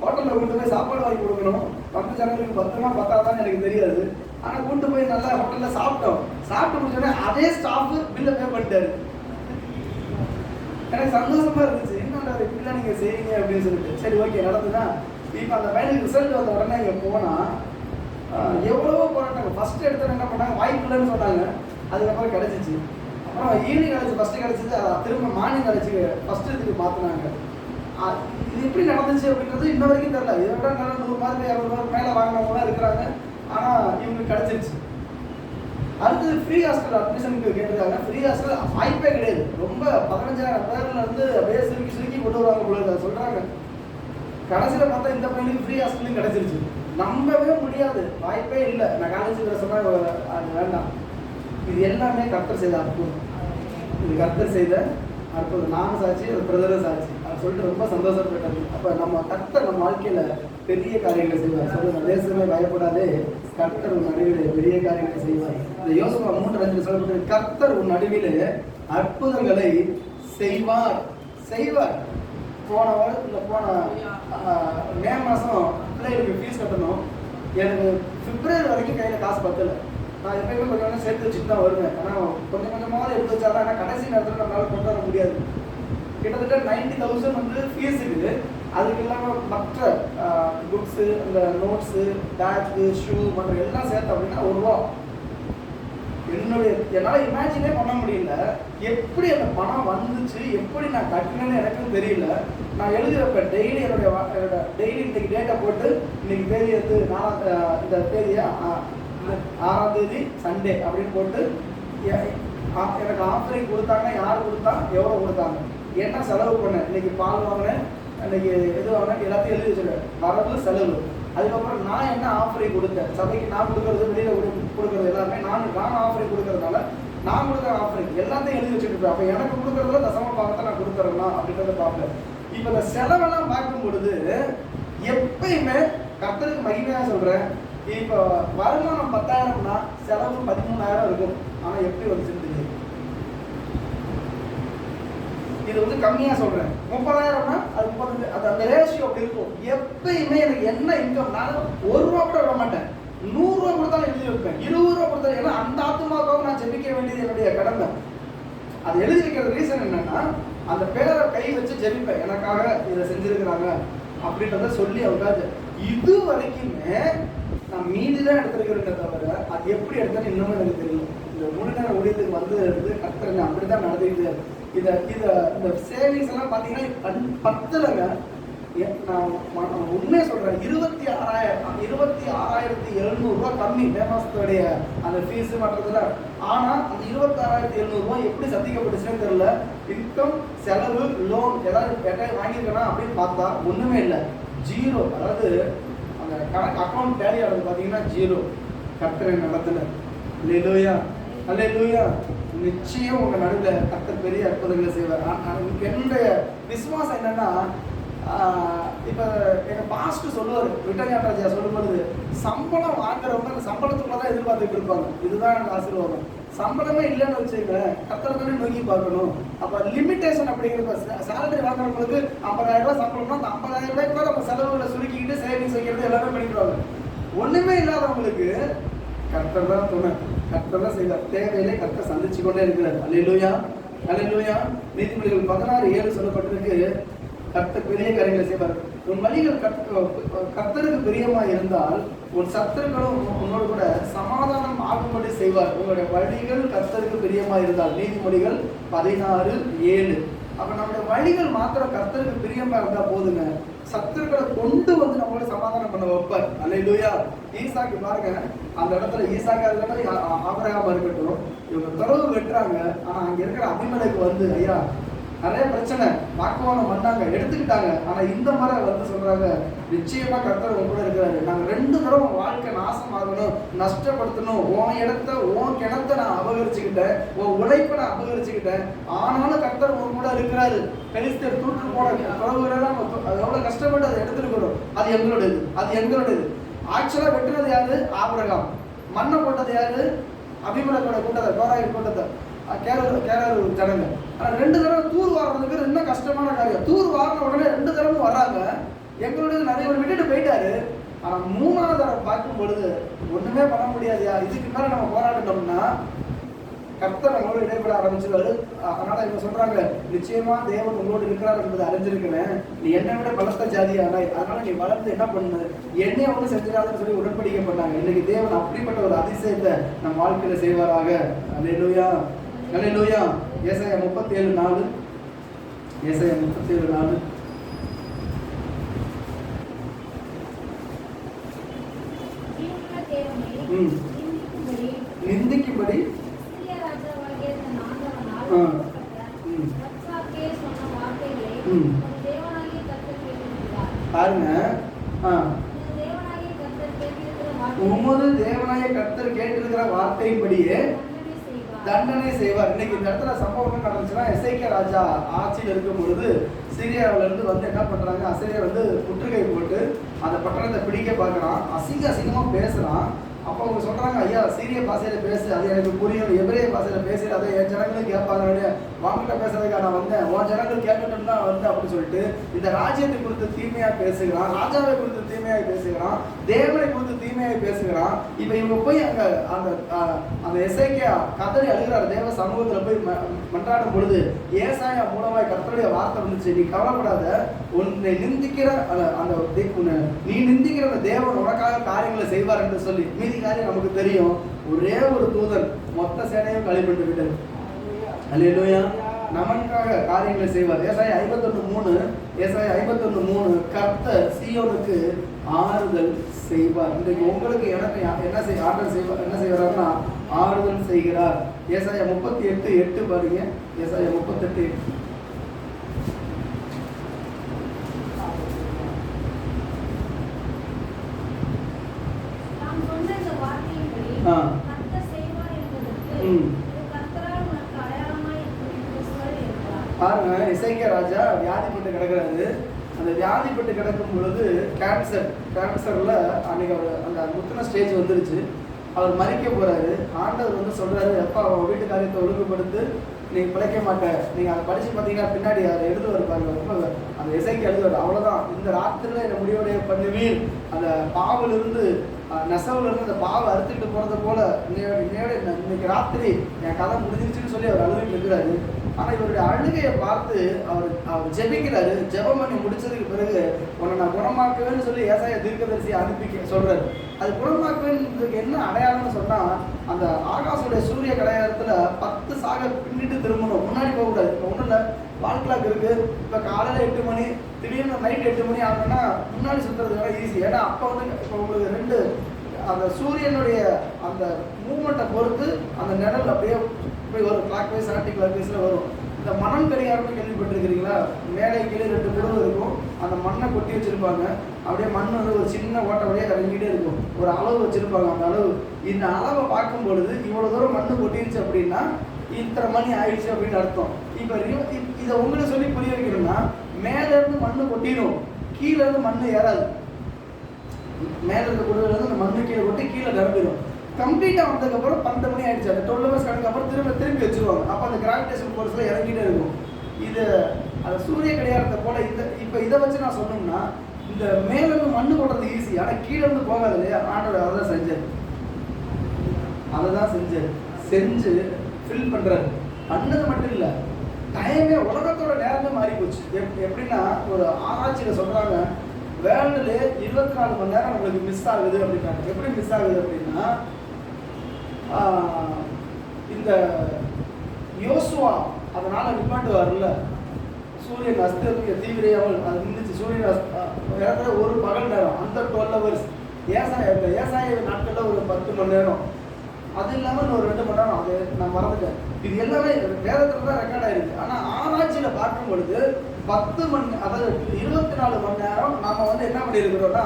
ஹோட்டலில் கொண்டு போய் சாப்பாடு வாங்கி கொடுக்கணும், 10 ஜனங்களுக்கு 10 ரூபா பத்தாதான்னு எனக்கு தெரியாது. ஆனால் கொண்டு போய் நல்லா ஹோட்டலில் சாப்பிட்டோம். சாப்பிட்டு முடிச்சோடனே அதே ஸ்டாஃபு பில்லை பே பண்ணிட்டாரு. எனக்கு சந்தோஷமா இருந்துச்சு, என்னடா இப்படிலாம் நீங்கள் செய்வீங்க அப்படின்னு சொல்லிட்டு. சரி ஓகே நடந்துதான். இப்போ அந்த பையனுக்கு ரிசல்ட் வந்த உடனே இங்கே போனால் எவ்வளவோ போராட்டாங்க. ஃபஸ்ட்டு எடுத்து என்ன பண்ணாங்க, வாய்ப்பு இல்லைன்னு சொன்னாங்க, அதுக்கப்புறம் கிடச்சிச்சு. அப்புறம் ஈவினிங் கிடச்சி, ஃபஸ்ட்டு கிடச்சிது, திரும்ப மார்னிங் கிடச்சி ஃபஸ்ட்டு இதுக்கு மாற்றினாங்க. இது எப்படி நடந்துச்சு அப்படின்றது இன்ன வரைக்கும் தெரியல. இதை விட நல்லா 100 மார்க் 200 மார்க் மேலே வாங்கினவங்களாம் இருக்கிறாங்க. ஆனால் இவங்களுக்கு கிடச்சிருச்சு. அடுத்தது ஃப்ரீ ஹாஸ்டல் அட்மிஷனுக்கு கேட்டிருக்காங்க. ஃப்ரீ ஹாஸ்டல் வாய்ப்பே கிடையாது. ரொம்ப 15,000 பேர்ல இருந்து அப்படியே சுருக்கி கொண்டு வருவாங்க போல சொல்கிறாங்க. கடைசியில் பார்த்தா இந்த பையனுக்கு ஃப்ரீ ஹாஸ்டலும் கிடைச்சிருச்சு. நம்பவே முடியாது, வாய்ப்பே இல்லை. நான் காலேஜுக்கு சொன்னால் அது வேண்டாம். இது எல்லாமே கர்த்தர் செய்த அற்புதம். இது கர்த்தர் செய்த அற்புதம். நானும் சாட்சி, அது பிரதரும் சாட்சி. அது சொல்லிட்டு ரொம்ப சந்தோஷப்பட்டது. அப்போ நம்ம கர்த்தர் நம்ம வாழ்க்கையில் பெரிய காரியங்களை செய்வார். சொல்லுங்க, தேசமே பயப்படாதே, கர்த்தர் உன் நடுவிலே பெரிய காரியங்களை செய்வார். இந்த யோசுவா 3:5 சொல்லப்பட்டது, கர்த்தர் உன் நடுவிலே அற்புதங்களை செய்வார். செய்வார். போன வாரத்தில் போன மே மாதம் பிள்ளைகளுக்கு ஃபீஸ் கட்டணும். எனக்கு பிப்ரவரி வரைக்கும் கையில் காசு பத்தலை. நான் எப்பயுமே கொஞ்சம் கொஞ்சம் சேர்த்து வச்சுட்டு தான் வருவேன். ஆனால் கொஞ்சம் கொஞ்சமாக எடுத்து வச்சாதான், ஆனால் கடைசி நேரத்தில் நம்மளால் கொண்டு வர முடியாது. கிட்டத்தட்ட 90,000 வந்து ஃபீஸ் இருக்குது. அதுக்கு இல்லாமல் மற்ற புக்ஸு, அந்த நோட்ஸு, பேக்கு, ஷூ மற்ற எல்லாம் சேர்த்து அப்படின்னா ₹1. என்னால் இமேஜினே பண்ண முடியல. எப்படி அந்த பணம் வந்துச்சு, எப்படி நான் கட்டினேன்னு எனக்கும் தெரியல. நான் எழுதி வைப்பேன் டெய்லி. என்னோட டெய்லி இன்னைக்கு டேட்டை போட்டு, இன்னைக்கு தேதி வந்து இந்த தேதியை 6ஆம் தேதி சண்டே அப்படின்னு போட்டு எனக்கு ஆஃபரிங் கொடுத்தாங்க, யார் கொடுத்தா, எவ்வளோ கொடுத்தாங்க, என்ன செலவு பண்ணேன், இன்னைக்கு பால் வாங்கினேன், இன்னைக்கு எது வாங்கினேன், எல்லாத்தையும் எழுதி வச்சுருக்கேன். வரவு செலவு. அதுக்கப்புறம் நான் என்ன ஆஃபரிங் கொடுத்தேன், சபைக்கு நான் கொடுக்கறது, வெளியில் கொடுக்கறது எல்லாமே நான் ஆஃபரிங் கொடுக்கறதுனால நான் கொடுக்குற ஆஃபரிங் எல்லாத்தையும் எழுதி வச்சுட்டு இருப்பேன். அப்போ எனக்கு கொடுக்கறதுல தசம பாகத்தை நான் கொடுத்துறேன்னா அப்படின்றத பார்ப்பேன். இப்போ இந்த செலவெல்லாம் பார்க்கும் பொழுது எப்பயுமே கர்த்தருக்கு மகிமையாக சொல்கிறேன். இப்போ வருமானம் 10,000னா செலவு 13,000 இருக்கும். ஆனால் எப்படி வந்துச்சுன்னு தெரியும். இது வந்து கம்மியாக சொல்கிறேன். 30,000னா அது 30, அது அந்த ரேஷியோ அப்படி இருக்கும். எப்பயுமே எனக்கு என்ன இன்கம், நான் ₹1 கூட விட மாட்டேன். ₹100 கொடுத்தாலும் எழுதி வைப்பேன், ₹20 கொடுத்தாலும். ஏன்னா அந்த ஆத்மாவுக்காக நான் ஜெபிக்க வேண்டியது என்னுடைய கடமை. அது எழுதி வைக்கிறது ரீசன் என்னன்னா, அந்த பேரை கை வச்சு ஜெபிப்பேன், எனக்காக இதை செஞ்சிருக்கிறாங்க அப்படின்றத சொல்லி அவருக்காக. இது வரைக்குமே நான் மீதி தான் எடுத்துருக்கிறேன் தவிர அது எப்படி எடுத்தேன்னு இன்னமும் எனக்கு தெரியும். இந்த 3 நேரம் ஊழியத்துக்கு வந்து கர்த்தர் அப்படி தான் நடந்துக்கிட்டு இந்த சேவிங்ஸ் எல்லாம் பார்த்தீங்கன்னா 10லங்க. நான் உண்மையை சொல்கிறேன், 26,700 கம்மி மே மாதத்துடைய அந்த ஃபீஸு மற்றதுல. ஆனால் அந்த 26,700 எப்படி சந்திக்கப்பட்டுச்சுன்னு தெரியல. இன்கம், செலவு, லோன் ஏதாவது வாங்கியிருக்கேனா அப்படின்னு பார்த்தா ஒன்றுமே இல்லை, 0. அதாவது அந்த கணக்கு அக்கௌண்ட் டேலி ஆகுது பார்த்தீங்கன்னா 0. கர்த்தரை நடத்துல. அல்லேலூயா, அல்லேலூயா. நிச்சயம் உங்கள் நடுவில் கர்த்தர் பெரிய அற்புதங்களை செய்வார். என்னுடைய விசுவாசம் என்னன்னா, இப்போ எங்கள் பாஸ்ட்டு சொல்லுவார், விட்டஞானராஜா சொல்லும்போது, சம்பளம் வாங்குறவங்க அந்த சம்பளத்துக்குள்ள தான் எதிர்பார்த்துட்டு இருப்பாங்க. இதுதான் எனக்கு ஆசீர்வாதம். சம்பளமே இல்லைன்னு வச்சுக்கேன், கர்த்தரை தானே நோக்கி பார்க்கணும். அப்போ லிமிட்டேஷன் அப்படிங்கிறப்ப சேலரி வாங்குறவங்களுக்கு 50,000 ரூபாய் சம்பளம்னா அந்த 50,000 ரூபாய்க்கு நம்ம செலவுகளை சுருக்கிக்கிட்டு சேவிங்ஸ் வைக்கிறது எல்லாமே பண்ணிடுவாங்க. ஒன்றுமே இல்லாதவங்களுக்கு கர்த்தர் தான் துணை, கர்த்தர் தான் செய்வார். தேவையிலே கர்த்தர் சந்திச்சு கொண்டே இருக்கிறார். அல்லேலூயா, அல்லேலூயா. நீதிமொழிகள் 16:7 சொல்லப்பட்டிருக்கு, கர்த்தர் பெரிய காரியங்களை செய்வார். உன் வழிகள் கர்த்தருக்கு பிரியமா இருந்தால் உன் சத்துருக்களும் உன்னோடு கூட சமாதானம் ஆகும்படி செய்வார். உங்களுடைய வழிகள் கர்த்தருக்கு பிரியமா இருந்தால். நீதிமொழிகள் 16:7. அப்ப நம்முடைய வழிகள் மாத்திரம் கர்த்தருக்கு பிரியமா இருந்தா போதுங்க, சத்துருக்களை கொண்டு வந்து நம்மளோட சமாதானம் பண்ண வைப்பார். அல்லேலூயா. ஈசாக்கு பாருங்க, அந்த இடத்துல ஈசாக்கா இருக்கட்டும், ஆபிரகாமா இருக்கட்டும், இவங்க துறவு வெட்டுறாங்க. ஆனா அங்க இருக்கிற அபிமெலேக்கு வந்து, ஐயா நிறைய பிரச்சனை, வாக்குவாதம் பண்ணாங்க, எடுத்துக்கிட்டாங்க. ஆனா இந்த மாதிரி வந்து சொல்றாங்க, நிச்சயமா கர்த்தர் உங்க கூட இருக்கிறாரு. நாங்க 2 தடவை வாழ்க்கை நாசமாகணும், நஷ்டப்படுத்தணும், உன் இடத்த உன் கிணத்தை நான் அபகரிச்சுக்கிட்டேன், உன் உழைப்பை நான் அபகரிச்சுக்கிட்டேன், ஆனாலும் கர்த்தர் உங்க கூட இருக்கிறாரு. பெலிஸ்தர் தூட்டு போட துறவுகளெல்லாம் எவ்வளவு கஷ்டப்பட்டு அதை எடுத்துருக்கணும். அது எங்களுடையது, அது எங்களுடையது. ஆக்சுவலா வெட்டுறது யாரு? ஆபிரகாம். மண்ணை போட்டது யாரு? அபிமெலேக்கோட கூட்டத்தை, கோராயின் கூட்டத்தை, கேரள ஜனங்க. ஆனால் 2 தடவை தூர் வாடுறதுக்கு இன்னும் கஷ்டமான காரியம். தூர் வாரின உடனே 2 தடவை வர்றாங்க. எங்களுடைய நிறைய விட்டுட்டு போயிட்டாரு. ஆனால் 3ஆவது தடவை பார்க்கும் பொழுது ஒன்றுமே பண்ண முடியாதுயா, இதுக்கு மேலே நம்ம போராடிட்டோம்னா கர்த்தர் நம்மளோட இடைப்பட ஆரம்பிச்சிருவாரு. அதனால இவங்க சொல்றாங்க, நிச்சயமா தேவன் உங்களோடு இருக்கிறார் என்பதை அறிஞ்சிருக்கிறேன், நீ என்னை விட பலத்த ஜாதியானாய், அதனால நீ வளர்ந்து என்ன பண்ணு, என்னைய ஒன்று செஞ்சிடாதுன்னு சொல்லி உடன்படிக்கை பண்ணாங்க. இன்னைக்கு தேவன் அப்படிப்பட்ட ஒரு அதிசயத்தை நம்ம வாழ்க்கையில செய்வாராக. அல்லேலூயா, அல்லேலூயா. ஏசாயா 37:4. ஏசாயா 37:4. நிந்திக்கும்படி பாருங்க, கேட்டிருக்கிற வார்த்தையின்படியே தண்டனை செய்வார். இன்னைக்கு இந்த இடத்துல சம்பவம் என்ன நடந்துச்சுன்னா, எசேக்கியா ராஜா ஆட்சியில் இருக்கும் பொழுது சிரியாவில இருந்து வந்து என்ன பண்றாங்க, அசீரியா வந்து முற்றுகை போட்டு அந்த பட்டணத்தை பிடிக்க பார்க்கறான். அசிங்கமா பேசுறான். அப்போ அவங்க சொல்றாங்க, ஐயா சீரிய பாஷையில பேசு, அது எனக்கு புரியும், எபிரேய பாஷையில பேசுறது அதை என் ஜனங்களும் கேட்பாங்க, வாங்கிட்ட பேசுறதுக்காக நான் வந்தேன், உன் ஜனங்கள் கேட்கட்டும் தான் வந்தேன் அப்படின்னு சொல்லிட்டு இந்த ராஜ்யத்தை குறித்து தீமையா பேசுகிறான், ராஜாவை குறித்து தீமையாக பேசுகிறான், தேவனை குறித்து தீமையாக பேசுகிறான். இப்ப இவங்க போய் அங்க அந்த எசேக்கியா கதறி அழுகிறார். தேவ சமூகத்துல போய் மன்றாடும் பொழுது ஏசாயா மூலமாய் கர்த்தருடைய வார்த்தை வந்துச்சு, நீ கவலைப்படாத, உன்னை நிந்திக்கிற நீ நிந்திக்கிற அந்த தேவன் உனக்காக காரியங்களை செய்வார் என்று சொல்லி மீதி காரியம் நமக்கு தெரியும். ஒரே ஒரு தூதன் மொத்த சேனையும் கழிப்பட்டு விட்டது. அல்லேலூயா. நமக்காக காரியங்களை செய்வார். ஏசாயா 51:3 கர்த்தர் சீயோனுக்கு ஆறுதல் செய்வார். இன்றைக்கு உங்களுக்கு எனக்கு என்ன செய்வார்னா ஆறுதல் செய்கிறார். ஏசாயா 38:8 பாருங்க. ஏசாயா 38:8. பாருங்க, எசேக்கியா ராஜா வியாதிப்பட்டு கிடக்கிறாரு. அந்த வியாதிப்பட்டு கிடக்கும் பொழுது கேன்சர்ல அன்னைக்கு அவர் அந்த முத்தின ஸ்டேஜ் வந்துருச்சு. அவர் மறிக்க போறாரு. ஆண்டவர் வந்து சொல்றாரு, எப்பா அவன் வீட்டு காரியத்தை ஒழுங்குபடுத்து, நீங்க பிழைக்க மாட்டேன். நீங்க அதை படிச்சு பார்த்தீங்கன்னா பின்னாடி அதை எழுதுவார் பாருங்க. ரொம்ப அந்த எசேக்கியா எழுதுவார், அவ்வளவுதான், இந்த ராத்திரில என்ன முடிவுடைய பண்ணுவீர், அந்த பாவிலிருந்து நெசவுல இருந்து அந்த பாவை அறுத்துட்டு போறது போல இன்னைக்கு ராத்திரி என் கதை முடிஞ்சிருச்சுன்னு சொல்லி அவர் அழுதுட்டு இருக்கிறாரு. ஆனா இவருடைய அழுகையை பார்த்து அவர் ஜெபிக்கிறாரு. ஜெபம் பண்ணி முடிச்சதுக்கு பிறகு உன்னை நான் குணமாக்குவேன்னு சொல்லி ஏசாயா தீர்க்கதரிசியை அனுப்பி சொல்றாரு. அது குணமாக்குவேன்னு என்ன அடையாளம்னு சொன்னா, அந்த ஆகாசுடைய சூரிய கடையாளத்துல 10 சாக பின்னிட்டு திரும்பணும், முன்னாடி போகக்கூடாது. இப்போ ஒன்றும் இல்லை, வால் கிளாக் இருக்கு. இப்போ காலையில் 8 மணி, திடீர்னு நைட் 8 மணி ஆகுதுன்னா முன்னாடி சுற்றுறதுக்கான ஈஸி. ஏன்னா அப்போ வந்து இப்போ உங்களுக்கு 2 அந்த சூரியனுடைய அந்த மூமெண்ட்டை பொறுத்து அந்த நிழல் அப்படியே போய் வரும். கிளாக் வைஸ் ஆன்டி கிளாக் வைஸில் வரும். இந்த மணல் கடிகாரம்னு கேள்விப்பட்டிருக்கிறீங்களா? மேலே கீழே 2 குடும்பம் இருக்கும். அந்த மண்ணை கொட்டி வச்சுருப்பாங்க. அப்படியே மண் வந்து ஒரு சின்ன ஓட்ட வழியாக இறங்கிட்டே இருக்கும். ஒரு அளவு வச்சுருப்பாங்க. அந்த அளவு, இந்த அளவை பார்க்கும் பொழுது இவ்வளோ தூரம் மண் கொட்டிருச்சு அப்படின்னா இத்தனை மணி ஆயிடுச்சு அப்படின்னு அர்த்தம். இப்போ இதை உங்களுக்கு சொல்லி புரிய வைக்கணும்னா, மேலேருந்து மண் கொட்டிடும், கீழே இருந்து மண் ஏறாது. மேலே இருக்க குடுவையிலேருந்து அந்த மண்ணு கீழே கொட்டி கீழே நிரம்பிடும். கம்ப்ளீட்டாக வந்ததுக்கப்புறம் 12 மணி ஆயிடுச்சு. அந்த 12 ஹவர்ஸ் கணக்கு அப்புறம் திரும்பி வச்சுருவாங்க. அப்போ அந்த கிராவிடேஷன் ஃபோர்ஸில் இறங்கிட்டே இருக்கும். இது அந்த சூரிய கடிகாரத்தை போல. இப்போ இதை வச்சு நான் சொன்னோம்னா, இந்த மேலேருந்து மண்ணு போடுறது ஈஸி, ஆனால் கீழே இருந்து போகாது இல்லையா? ஆண்டவர் அதை தான் செஞ்சு ஃபில் பண்ணுறாரு. பண்ணது மட்டும் இல்லை, டைமே உலகத்தோட நேரமே மாறி போச்சு. எப்படின்னா, ஒரு ஆராய்ச்சியில் சொல்கிறாங்க, வேர்ல்டுல 24 மணி நேரம் உங்களுக்கு மிஸ் ஆகுது அப்படின்னாங்க. எப்படி மிஸ் ஆகுது அப்படின்னா, இந்த யோசுவா அதனால நிப்பாட்டு வரல, சூரியன் அஸ்தமிக்க தீவிரையாமல் அது நின்றுச்சு. சூரியன் ஒரு பகல் நேரம், அந்த 12 ஹவர்ஸ். ஏசாய நாட்களில் ஒரு 10 மணி நேரம், அது இல்லாமல் ஒரு 2 மணி நேரம். அது நான் மறந்துட்டேன். இது எல்லாமே வேதத்தில் தான் ரெக்கார்ட் ஆயிருக்கு. ஆனால் ஆராய்ச்சியில் பார்க்கும் பொழுது 10 மணி, அதாவது 24 மணி நேரம் நம்ம வந்து என்ன பண்ணியிருக்கிறோம்னா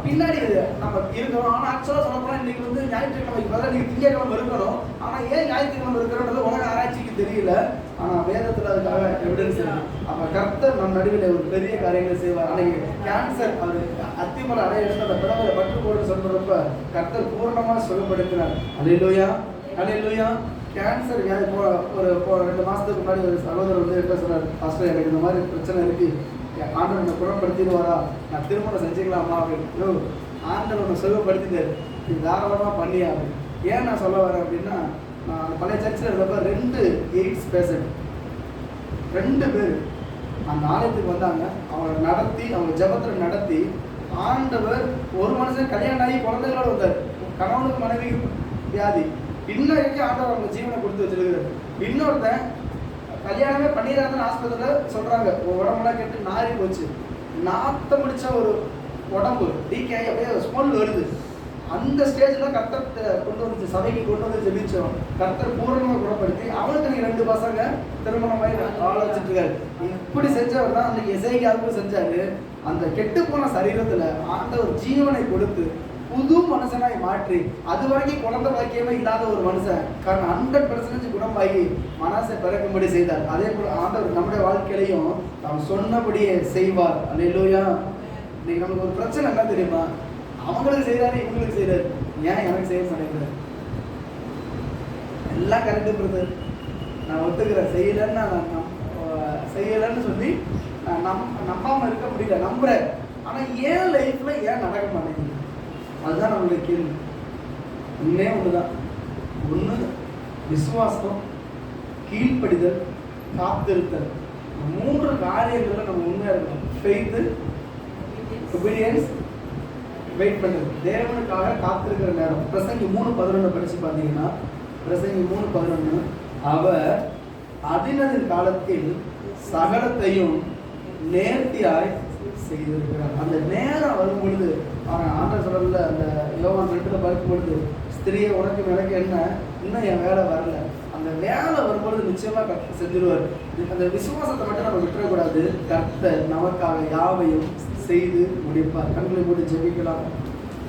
பின்னாடி நம்ம இருக்கிறோம். ஆனால் ஆக்சுவலாக சொல்லப்போனால் இன்னைக்கு வந்து ஞாயிற்றுக்கிழமைக்கு பதிலாக நீங்கள் திங்கட்கிழமை இருக்கணும். ஆனால் ஏன் ஞாயிற்றுக்கிழமை இருக்கிறோன்றது உலக ஆராய்ச்சிக்கு தெரியல. ஆனால் வேதத்தில் அதுக்காக எவிடன்ஸ் இருக்கு. அப்போ கர்த்தர் நம் நடுவில் ஒரு பெரிய காரியங்களை செய்வார். அன்னைக்கு கேன்சர் அது அத்திமலை அடைய எடுத்து அந்த பிளவில் பற்று போட்டு சொல்றப்ப கர்த்தர் பூர்ணமாக சுகப்படுத்தினார். அல்லேலூயா. கேன்சர் வியாதி ஒரு 2 மாதத்துக்கு முன்னாடி ஒரு சகோதரர் வந்து என்ன சொன்னார், பாஸ்டர் எனக்கு இந்த மாதிரி பிரச்சனை இருக்கு, ஆண்டவர் என்னை குணப்படுத்திடுவாரா, நான் திருமணம் செஞ்சுக்கலாமா அப்படின்னு. ஆண்டவர் ஒன்று சுகப்படுத்திட்டார், இது தாராளமாக பண்ணியா அப்படின்னு. ஏன் நான் சொல்ல வரேன் அப்படின்னா, நான் அந்த பழைய சர்ச்சில் இருந்தப்ப 2 எய்ட்ஸ் பேஷண்ட் 2 பேர் அந்த ஆலயத்துக்கு வந்தாங்க. அவங்க ஜபத்தில் நடத்தி ஆண்டவர் ஒரு மனுஷன் கல்யாணம் ஆகி குழந்தைகளோட வந்தார். கணவனுக்கு மனைவிக்கு வியாதி, இன்னும் வரைக்கும் ஆண்டவர் அவங்க ஜீவனை கொடுத்து வச்சிருக்கிறார். இன்னொருத்தன் கல்யாணமே பண்ணிடுறாங்கன்னு ஆஸ்பத்திரியில் சொல்கிறாங்க, உடம்புலாம் கெட்டு நாரி போச்சு, நாற்றம் முடிச்ச ஒரு உடம்பு டீக்கே அப்படியே ஸ்மெல் வருது. அந்த ஸ்டேஜில் கர்த்தர் கொண்டு வந்துச்சு, சபைக்கு கொண்டு வந்து ஜெபிச்சோம். கர்த்தர் பூர்ணமாக குணப்படுத்தி அவனுக்கு நீங்கள் 2 பசங்க திருமணமாகி ஆள வச்சுட்டு இருக்காரு. இப்படி செஞ்சவர் தான் அன்றைக்கி எசேக்கியாவுக்கும் செஞ்சாரு. அந்த கெட்டு போன சரீரத்தில் ஆண்டவர் ஜீவனை கொடுத்து புது மனுஷனாய் மாற்றி, அது வரைக்கும் குழந்தை பாக்கியமே இல்லாத ஒரு மனுஷன் 100% குணமாகி மனசை பிறக்கும்படி செய்தார். அதே போல ஆண்டவர் நம்முடைய வாழ்க்கையிலையும் நாம் சொன்னபடியே செய்வார். அல்லேலூயா. இன்னைக்கு நமக்கு ஒரு பிரச்சனை என்ன தெரியுமா? அவங்களுக்கு செய்யறாரு, இவங்களுக்கு செய்யறாரு, ஏன் எனக்கு செய்ய மாட்டேங்கிறாரு? எல்லாம் கரெக்டு பிரதர், நான் ஒத்துக்கிறேன், செய்யலன்னு சொல்லி நம்பாம இருக்க முடியல, நம்புறேன். ஆனா ஏன் லைஃப்ல ஏன் நடக்க மாட்டேங்குது? அதுதான் நம்மளுடைய கேள்வி. ஒன்னே ஒண்ணுதான். ஒண்ணு விசுவாசம், கீழ்ப்படிதல், காத்திருத்தல். 3 காரியங்கள்ல நம்ம உண்மையா இருக்கணும். ஃபெய்த், ஒபீடியன்ஸ், வெயிட் பண்ணுறது. தேவனுக்காக காத்திருக்கிற நேரம். பிரசங்கி 3:11 படிச்சு பார்த்தீங்கன்னா, பிரசங்கி 3:11, அவர் அதினதின் காலத்தில் சகலத்தையும் நேர்த்தியாய் செய்திருக்கிறார். அந்த நேரம் வரும் பொழுது ஆண்டவர் சொல்லல, அந்த யோவான் 2 பார்க்கும் பொழுது, ஸ்திரியை உனக்கு எனக்கு என்ன, இன்னும் என் வேலை வரல. அந்த வேலை வரும்பொழுது நிச்சயமா செஞ்சிருவார். அந்த விசுவாசத்தை மட்டும் நம்ம விட்டுறக்கூடாது. கர்த்தர் நமக்காக யாவையும் செய்து முடிப்பார். கண்களை மூடி ஜெபிக்கலாம்.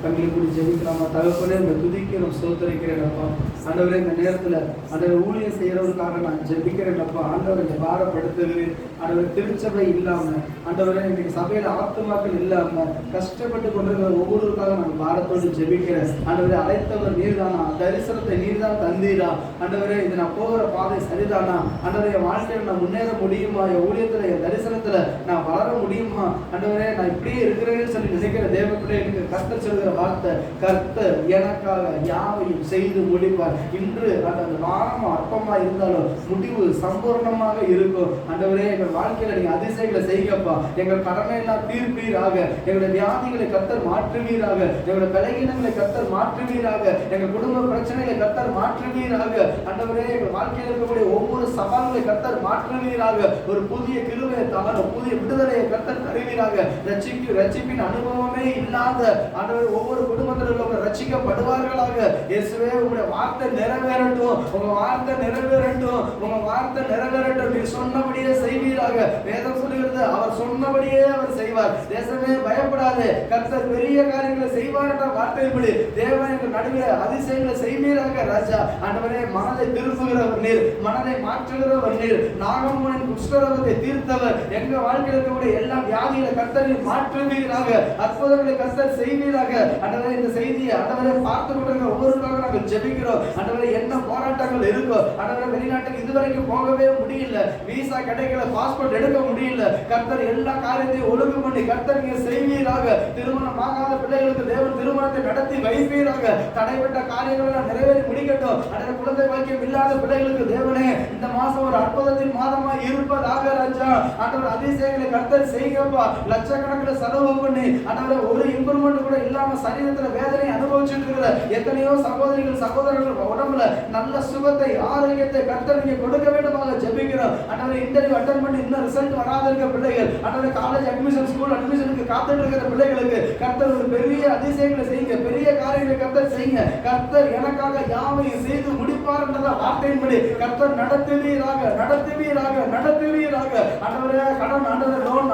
கண்களை மூடி ஜெபிக்கலாமா? தகப்பனே, இந்த துதிக்கிறோம், ஸ்தோத்திரிக்கிறேனப்பா. ஆண்டவரே, இந்த நேரத்தில் ஆண்டவர் ஊழியம் செய்யறவருக்காக நான் ஜெபிக்கிறேனப்பா. ஆண்டவர் இந்த பாரப்படுத்துகிறேன். ஆண்டவர் திருச்சபை இல்லாம, ஆண்டவரே இன்னைக்கு சபையில ஆத்துமாக்கள் இல்லாம கஷ்டப்பட்டு கொண்டிருக்கிற ஒவ்வொருவருக்காக நான் பாரத்தோடு ஜெபிக்கிறேன். ஆண்டவரே, அழைத்தவர் நீர்தானா? தரிசனத்தை நீர்தான் தந்தீரா? ஆண்டவரே, இது நான் போகிற பாதை சரிதானா? ஆண்டவரே, என் வாழ்க்கையில் நான் முன்னேற முடியுமா? என் ஊழியத்துல, என் தரிசனத்துல நான் வளர முடியுமா? ஆண்டவரே, நான் இப்படியே இருக்கிறேன்னு சொல்லி நினைக்கிற தேவ பிள்ளைகளுக்கு கர்த்தர் சொல்கிற வார்த்தை, கர்த்தர் எனக்காக யாவையும் செய்து முடிப்பார். இன்று அந்த வாரம் அற்பமா இருந்தாலும் முடிவு சம்பூர்ணமாக இருக்கும். ஆண்டவரே, எங்கள் வாழ்க்கையில நீங்க அதிசயங்களை செய்யப்பா. எங்கள் கடனை எல்லாம் தீர்ப்பீராக. எங்களுடைய வியாதிகளை கர்த்தர் மாற்றுவீராக. எங்களுடைய பலகீனங்களை கர்த்தர் மாற்றுவீராக. எங்கள் குடும்ப பிரச்சனைகளை கர்த்தர் மாற்றுவீராக. ஆண்டவரே, எங்கள் வாழ்க்கையில் இருக்கக்கூடிய ஒவ்வொரு சவால்களை கர்த்தர் மாற்றுவீராக. ஒரு புதிய கிருபையை தாரும், புதிய விடுதலையை கர்த்தர் தருவீராக. ரட்சிப்பின் அனுபவமே இல்லாத ஆண்டவர் ஒவ்வொரு குடும்பத்தில் உள்ளவங்க ரட்சிக்கப்படுவார்களாக. இயேசுவே, உங்களுடைய வார்த்தை நிறைவேறட்டும், உங்க வார்த்தை நிறைவேறட்டும், உங்க வார்த்தை நிறைவேறட்டும். நீ சொன்னபடியே செய்வீராக. வேதம் சொல்லுகிறது, அவர் சொன்னபடியே அவர் செய்வார். தேசமே பயப்படாது, கர்த்தர் பெரிய காரியங்களை செய்வார் என்ற வார்த்தைப்படி தேவன் எங்கள் நடுவே அதிசயங்களை செய்வீராக. ராஜா, ஆண்டவரே, மனதை திருப்புகிறவர் நீர், மனதை மாற்றுகிறவர் நீர். நாகம்மனின் குஷ்டரோகத்தை தீர்த்தவர். எங்க வாழ்க்கையில் இருக்கக்கூடிய எல்லா வியாதிகளை கர்த்தரை மாற்றுவீராக. அற்புதங்களை கர்த்தர் செய்வீராக. ஆண்டவரே, இந்த செய்தியை ஆண்டவரே பார்த்து கொண்டிருக்கிற ஒவ்வொருவருக்காக நாங்கள் ஜெபிக்கிறோம். ஆண்டவரே, என்ன போராட்டங்கள் இருக்கோ, ஆண்டவரே, வெளிநாட்டுக்கு இதுவரைக்கும் போகவே முடியல, விசா கிடைக்கல, பாஸ்போர்ட் எடுக்க முடியல, கர்த்தர் எல்லா காரியத்தையும் ஒழுங்கு பண்ணி கர்த்தர் நீங்க செய்வீராக. திருமணம் ஆகாத பிள்ளைகளுக்கு தேவன் திருமணத்தை நடத்தி வைப்பீராக. தடைப்பட்ட காரியங்களை நிறைவேறி முடிக்கட்டும். ஆண்டவரே, குழந்தை பாக்கியம் இல்லாத பிள்ளைகளுக்கு தேவனே, இந்த மாசம் ஒரு அற்புதத்தின் மாதமாக இருப்பதாக. ராஜா, ஆண்டவர் அதிசயங்களை கர்த்தர் செய்யப்பா. லட்சக்கணக்கில் செலவு பண்ணி ஆண்டவரே ஒரு இம்ப்ரூவ்மெண்ட் கூட இல்லாம சரீரத்துல வேதனை அனுபவிச்சுட்டு இருக்கிற எத்தனையோ சகோதரிகள் சகோதரர்கள் உடம்புல நல்ல சுகத்தை, ஆரோக்கியத்தை கர்த்தர் நீங்க கொடுக்க வேண்டுமாக ஜெபிக்கிறோம். ஆண்டவரே, இன்டர்வியூ அட்டெண்ட் பண்ணி இன்னும் ரிசல்ட் வராத இருக்க பிள்ளைகள், ஆண்டவரே, காலேஜ் அட்மிஷன், ஸ்கூல் அட்மிஷனுக்கு காத்துட்டு இருக்கிற பிள்ளைகளுக்கு கர்த்தர் ஒரு பெரிய அதிசயங்களை செய்யுங்க, பெரிய காரியங்களை கர்த்தர் செய்யுங்க. கர்த்தர் எனக்காக யாவையும் செய்து முடிப்பார் என்ற வார்த்தையின்படி கர்த்தர் நடத்துவீராக, நடத்துவீராக, நடத்துவீராக. ஆண்டவரே, கடன், ஆண்டவரே, லோன்,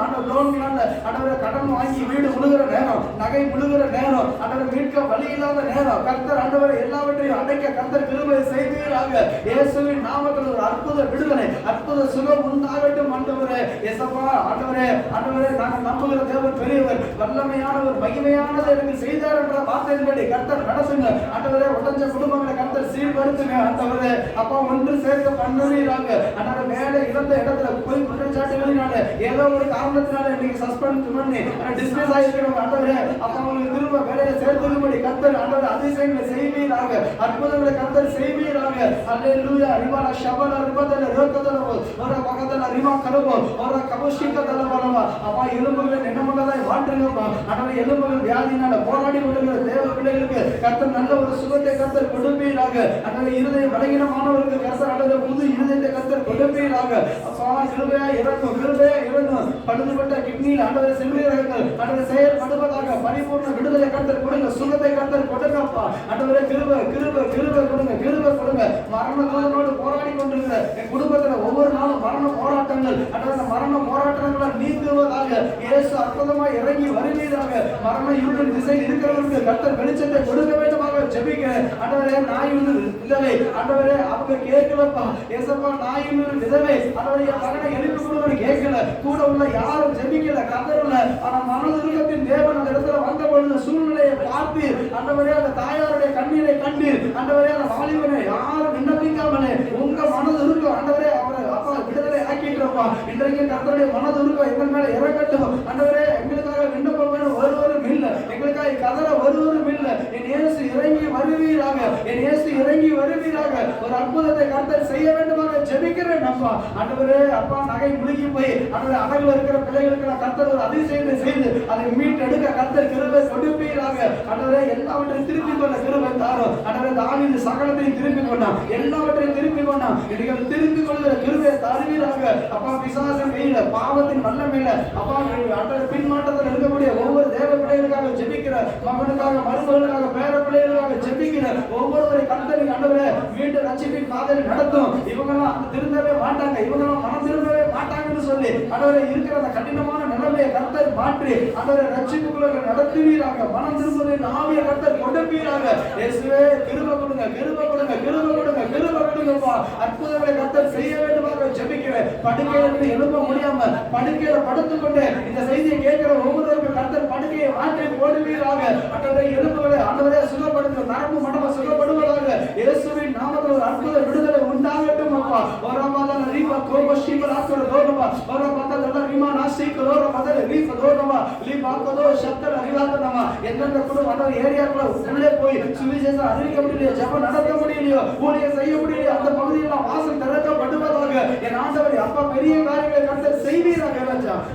ஆண்டவரே, கடன் வாங்கி வீடு முழுகிற நேரம், நகை முழுகிற நேரம், ஆண்டவரே, மீட்க வழி இல்லாத நேரம், கர்த்தர் ஆண்டவரே எல்லாவற்றையும் அடைக்க கர்த்தர் கிருபை செய்வீராக. இயேசுவின் நாமத்தில் ஒரு அற்புத விடுதலை, அற்புத சுகம் உண்டாகட்டும். ஆண்டவரே, இயேசப்பா, ஆண்டவரே, ஆண்டவரே, நாங்கள் நம்புகிற தேவன் பெரியவர், வல்லமையானவர், மகிமையானதை எனக்கு செய்தார் என்ற வார்த்தையின்படி கர்த்தர் நடத்துங்க. ஆண்டவரே, உடைஞ்ச குடும்பங்களை கர்த்தர் சீர்படுத்துங்க. ஆண்டவரே, அப்பா, ஒன்று சேர்க்க பண்ணுவீராக. ஆண்டவரே, மேலே இறந்த இடத்துல போய் குற்றச்சாட்டுகளினால ஏதோ ஒரு காரணத்தினால இன்னைக்கு சஸ்பெண்ட் பண்ணி டிஸ்மிஸ் ஆகிருக்கிறோம். ஆண்டவரே, அப்பா, உங்களுக்கு திரும்ப வேலையை சேர்த்துக்கும்படி கர்த்தர் ஆண்டவரே அதிசயங்களை செய்வீராக, அற்புதங்களை கர்த்தர் செய்வீராக. அல்லேலூயா. ரிவால ஷபல ரிபதல ரோகதலவோ ஒரு பகதல ரிமா கரவோ ஒரு கபஷிகதல பலவா. அப்பா, எலும்புகளை நினைவுள்ளதாய் மாற்றுங்கப்பா. ஆண்டவரே, எலும்புகள் வியாதினால போராடி கொண்டிருக்கிற தேவ பிள்ளைகளுக்கு கர்த்தர் நல்ல ஒரு சுகத்தை கர்த்தர் கொடுப்பீராக. ஆண்டவரே, இருதயம் பலகீனமானவர்களுக்கு கர்த்தர் ஆண்டவரே புது இருதயத்தை கர்த்தர் கொடுப்பீராக. அப்பா, கிருபையா இறங்கும், கிருபையா இறங்கும். பழுதுபட்ட கிட்னியில் ஆண்டவரே சிறுநீரகங்கள் ஆண்டவரே செயல்படுவதாக பரிபூர்ண விடுதலை கர்த்தர் கொடுங்க, சுகத்தை கர்த்தர் கொடுங்கப்பா. ஆண்டவரே, கிருபை, கிருபை, கிருபை கொடுங்க, கிருபை கொடுங்க. மரண தூதனோடு போராடி கொண்டிருக்கிற என் குடும்பத்துல ஒவ்வொரு நாளும் மரண போராட்டங்கள், ஆண்டவரே, மரண போராட்டங்களை நீக்குவதாக இயேசு அற்புதமாய் இறங்கி வருவீராக. மரண இருளின் திசையில் இருக்கிறவர்களுக்கு கர்த்தர் வெளிச்சத்தை கொடுக்க வேண்டுமாக ஜெபிக்கிறேன். ஆண்டவரே, நாய் ஒன்று விதவை, ஆண்டவரே அவங்க கேட்கலப்பா. ஏசப்பா, நாய் ஒன்று விதவை, ஆண்டவரே என் மகனை எழுப்பி கொடுன்னு கேட்கல. கூட உள்ள யாரும் ஜெபிக்கல, கர்த்தருல. ஆனா மனதுருக்கத்தின் தேவன் அந்த இடத்துல வந்த பொழுது சூழ்நிலையை பார்த்து ஆண்டவரே அந்த தாயாருடைய கண்ணீரை கண்டு ஆண்டவரே அந்த வாலிபனை யாரும் விண்ணப்பிக்காமலே உங்க மனதுருக்கம் ஆண்டவரே அவரை அப்பா விடுதலை ஆக்கிட்டுப்பா. இன்றைக்கு கர்த்தருடைய மனதுருக்கம் எங்கள் மேல இறக்கட்டும். ஆண்டவரே, எங்களுக்காக விண்ணப்பம் வேணும் ஒருவரும் இல்லை, எங்களுக்காக கதற ஒருவரும் இல்லை. என் இயேசு இறங்கி வருவீராக, என் இயேசு இறங்கி வருவீராக. ஒரு அற்புதத்தை கர்த்தர் செய்ய வேண்டுமாக ஜெபிக்கிறேன் அப்பா. ஆண்டவரே அப்பா, நகை முழுகி போய் ஆண்டவரே அடகுல இருக்கிற பிள்ளைகளுக்கு கர்த்தர் ஒரு அதிசயத்தை செய்து அதை மீட்டெடுக்க கர்த்தர் கிருபை கொடுப்பீராக. ஆண்டவரே, எல்லாவற்றையும் திருப்பி கொள்ள கிருபை தாரும். ஆண்டவரே, தாவீது சகலத்தையும் திருப்பி கொண்டான், எல்லாவற்றையும் திருப்பி கொண்டான். நீங்கள் திருப்பி கொள்கிற கிருபையை தருவீராக அப்பா. பிசாசின் கையில, பாவத்தின் வல்லமையில அப்பா ஆண்டவரே பின்மாற்றத்தில் இருக்கக்கூடிய ஒவ்வொரு தேவ பிள்ளைகளுக்காக ஜெபிக்கிற, மகனுக்காக, மருமகளுக்காக, பேர பிள்ளைகளுக்காக ஜெபிக்கிற ஒவ்வொருவரை கர்த்தர் ஆண்டவரே மீண்டும் ரட்சிப்பின் பாதையில் நடத்தும். இவங்கெல்லாம் திருந்தவே மாட்டாங்க, இவங்கெல்லாம் மனம் திரும்பவே மாட்டாங்கன்னு சொல்லி ஆண்டவரே இருக்கிற அந்த கடினமான நிலைமையை கர்த்தர் மாற்றி ஆண்டவரே ரட்சிப்புக்குள்ள நடத்துவீராக. மனம் திரும்புவதின் ஆவியை கர்த்தர் கொடுப்பீராக. இயேசுவே, கிருபை கொடுங்க, கிருபை கொடுங்க, கிருபை கொடுங்க, கிருபை கொடுங்கப்பா. அற்புதங்களை கர்த்தர் செய்ய வேண்டுமாக ஜெபிக்கிறேன். படுக்கையில இருந்து எழும்ப முடியாம படுக்கையில படுத்துக்கொண்டு இந்த செய்தியை கேட்கிற ஒவ்வொருவருக்கும் கர்த்தர் படுக்கையை மாற்றி போடுவீராக. ஆண்டவரே, எலும்புகளை ஆண்டவரே சுகப்படுத்த, நரம்பு மண்டபம் சுகப்படுவதாக. இயேசுவின் நாமத்தில் ஒரு அற்புத விடுதலை உண்டாகட்டும் அப்பா. ஓரமாதன ரீபா கோப ஷீபராக்கர தோனமா, ஓரமாதன ரீமா நாசிக்க ஓரமாதன ரீப தோனமா, லீபா கதோ சப்தன ரிவாதனமா. எந்தெந்த குழு அந்த ஏரியாக்குள்ள உள்ளே போய் சுவிசேஷம் அறிவிக்க முடியலையோ, ஜெபம் நடத்த முடியலையோ, ஊழியம் செய்ய முடியலையோ, அந்த பகுதியில் வாசல் திறக்கப்படுவதாக. என் ஆண்டவரே அப்பா, பெரிய காரியங்களை கர்த்தர் செய்வீராக.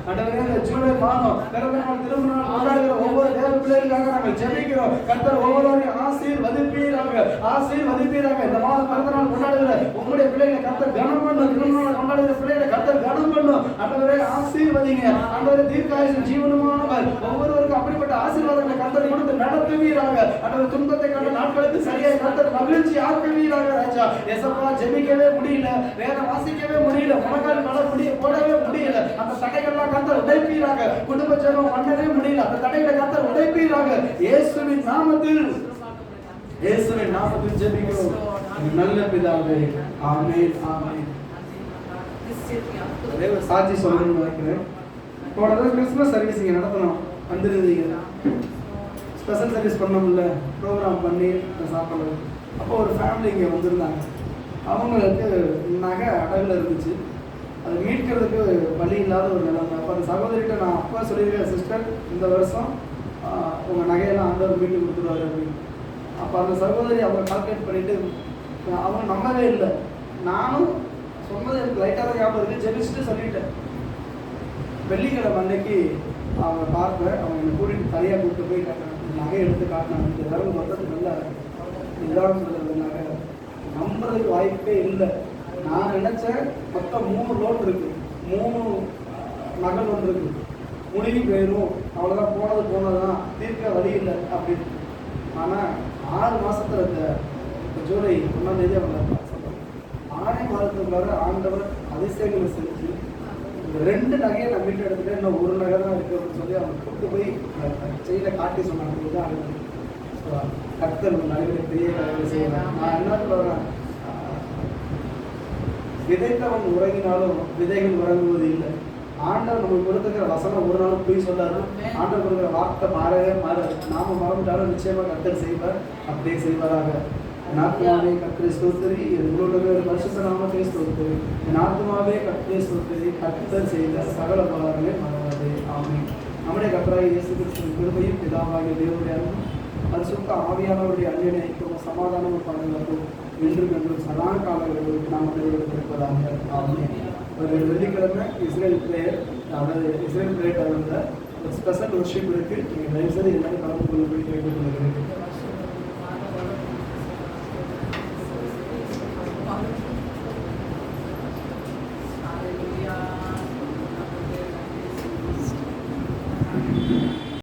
ஆண்டவரே, இந்த ஜூலை மாதம் பிறந்த நாள், திருமண நாள் கொண்டாடுகிற ஒவ்வொரு தேவ பிள்ளைகளுக்காக நாங்கள் ஜெபிக்கிறோம். கர்த்தர் ஒவ்வொருவரையும் ஆசீர்வதிப்பீராக, ஆசீர்வதிப்பீராக. இந்த மாதம் பிறந்த நாள் கொண்டாடுகிற உங்களுடைய பிள்ளைகளை கர்த்தர் கனம் பண்ணும், திருமண நாள் கொண்டாடுகிற பிள்ளைகளை கர்த்தர் கனம் பண்ணும். ஆண்டவரே, ஆசீர்வதிங்க. ஆண்டவரே, தீர்க்காயுசு ஜீவனமானவர் ஒவ்வொருவருக்கும் அப்படிப்பட்ட ஆசீர்வாதங்களை கர்த்தர் கொடுத்து நடத்துவீராக. ஆண்டவரே, துன்பத்தை கண்ட நாட்களுக்கு சரியாய் கர்த்தர் மகிழ்ச்சி ஆக்குவீராக. ராஜா எசப்பா, ஜெபிக்கவே முடியல, வேதம் வாசிக்கவே முடியல, முழங்கால் மேல போடவே முடியல, அந்த தடைகள்லாம் கர்த்தர் உடைப்பீராக. குடும்ப ஜெபம் பண்ணவே முடியல, அந்த தடைகளை கர்த்தர் உடைப்பீராக. இயேசுவின் நாமத்தில், இயேசுவின் நாமத்தில் ஜெபிக்கிறோம் நல்ல பிதாவே. ஆமென், ஆமென். ஒரே ஒரு சாட்சி சொல்லணும்னு நினைக்கிறேன். போன தடவை கிறிஸ்மஸ் சர்வீஸ் இங்கே நடத்தணும், வந்துருந்தீங்க. ஸ்பெஷல் சர்வீஸ் பண்ணோம்ல, ப்ரோக்ராம் பண்ணி சாப்பிட்றது. அப்போ ஒரு ஃபேமிலி இங்கே வந்திருந்தாங்க. அவங்களுக்கு நகை அடகுல இருந்துச்சு, அதை மீட்கிறதுக்கு வழி இல்லாத ஒரு நிலைமை. அப்போ அந்த சகோதரிகிட்ட நான் அப்போ சொல்லியிருக்கேன், சிஸ்டர் இந்த வருஷம் உங்கள் நகையெல்லாம் ஆண்டவர் மீட்டு கொடுத்துருவாரு அப்படின்னு. அப்போ அந்த சகோதரி அவங்க கால்குலேட் பண்ணிவிட்டு அவங்க நம்பவே இல்லை. நானும் சொன்னது எனக்கு லைட்டாக தான் ஞாபகம் இருக்குது, ஜெபிச்சுட்டு சொல்லிட்டேன். வெள்ளிக்கிழமை அன்னைக்கு அவங்க பார்ப்பேன், அவங்க என்னை கூட்டிகிட்டு தனியாக கூப்பிட்டு போய் நகை எடுத்து காட்டினாங்க. எல்லாரும் மொத்தத்துக்கு நல்லா இல்லாமல் சொல்கிறது நகை நம்புறதுக்கு வாய்ப்பே இல்லை. நான் நினச்சேன் மொத்தம் 3 லோன் இருக்குது, 3 நகல் ஒன்று இருக்குது, முழுகி போயிடும், அவ்வளோதான், போனது தான், தீர்க்க வழி இல்லை அப்படின்னு. ஆனால் 6 மாதத்தில் இந்த ஜூலை 1ஆம் தேதி அவங்க சொல்கிறாங்க. 6 மாதத்துக்குள்ளார ஆண்டவர் அதிசயங்களை செஞ்சு இந்த 2 நகையை நான் மீட்டு எடுத்துகிட்டேன், இன்னும் 1 நகை தான் இருக்குது அப்படின்னு சொல்லி அவங்க கூப்பிட்டு போய் செய்யல காட்டி சொன்னாங்க. இதுதான் கர்த்தர் நகைகளை பெரிய காரியங்களை செய்யலாம். நான் என்ன சொல்கிறேன், விதைத்தவன் உறங்கினாலும் விதைகள் உறங்குவது இல்லை. ஆண்டவர் நமக்கு கொடுத்துக்கிற வசனம் ஒரு நாள் போய் சொல்லாரு. ஆண்டவர் கொடுக்குற வார்த்தை மாறவே மாறாது. நாம மறந்துட்டாலும் நிச்சயமா கர்த்தர் செய்வார், அப்படியே செய்வாராக. என் ஆத்மாவே கர்த்தரை ஸ்தோத்திரி, உங்களுடைய பரிசுத்த நாமத்தை ஸ்தோத்திரி. என் ஆத்மாவே கர்த்தரை ஸ்தோத்திரி, கர்த்தர் செய்த சகல பலன்களை மறவாதே. ஆமென். நம்முடைய கர்த்தராகிய இயேசு கிறிஸ்துவின் கிருபையும் பிதாவாகிய தேவனுடைய அன்பும் பரிசுத்த ஆவியானவருடைய அன்பினை ஐக்கியமும் சமாதானமும் பாதுகாப்பும் இன்றும் என்றும் சதா காலங்களுக்கு நாம் அனைவருக்கும் இருப்பதாக. ஆமென். ஒரு வெள்ளிக்கிழமை இஸ்ரேல் பிரேயர், அதாவது இஸ்ரேல் பிரேயர் டைமில் ஒரு ஸ்பெஷல் ஒர்ஷிப் இருக்குது. நீங்கள் தயவுசெய்து எல்லாரும் கலந்து கொள்ள போய் கேட்டுக்கொள்கிறேன்.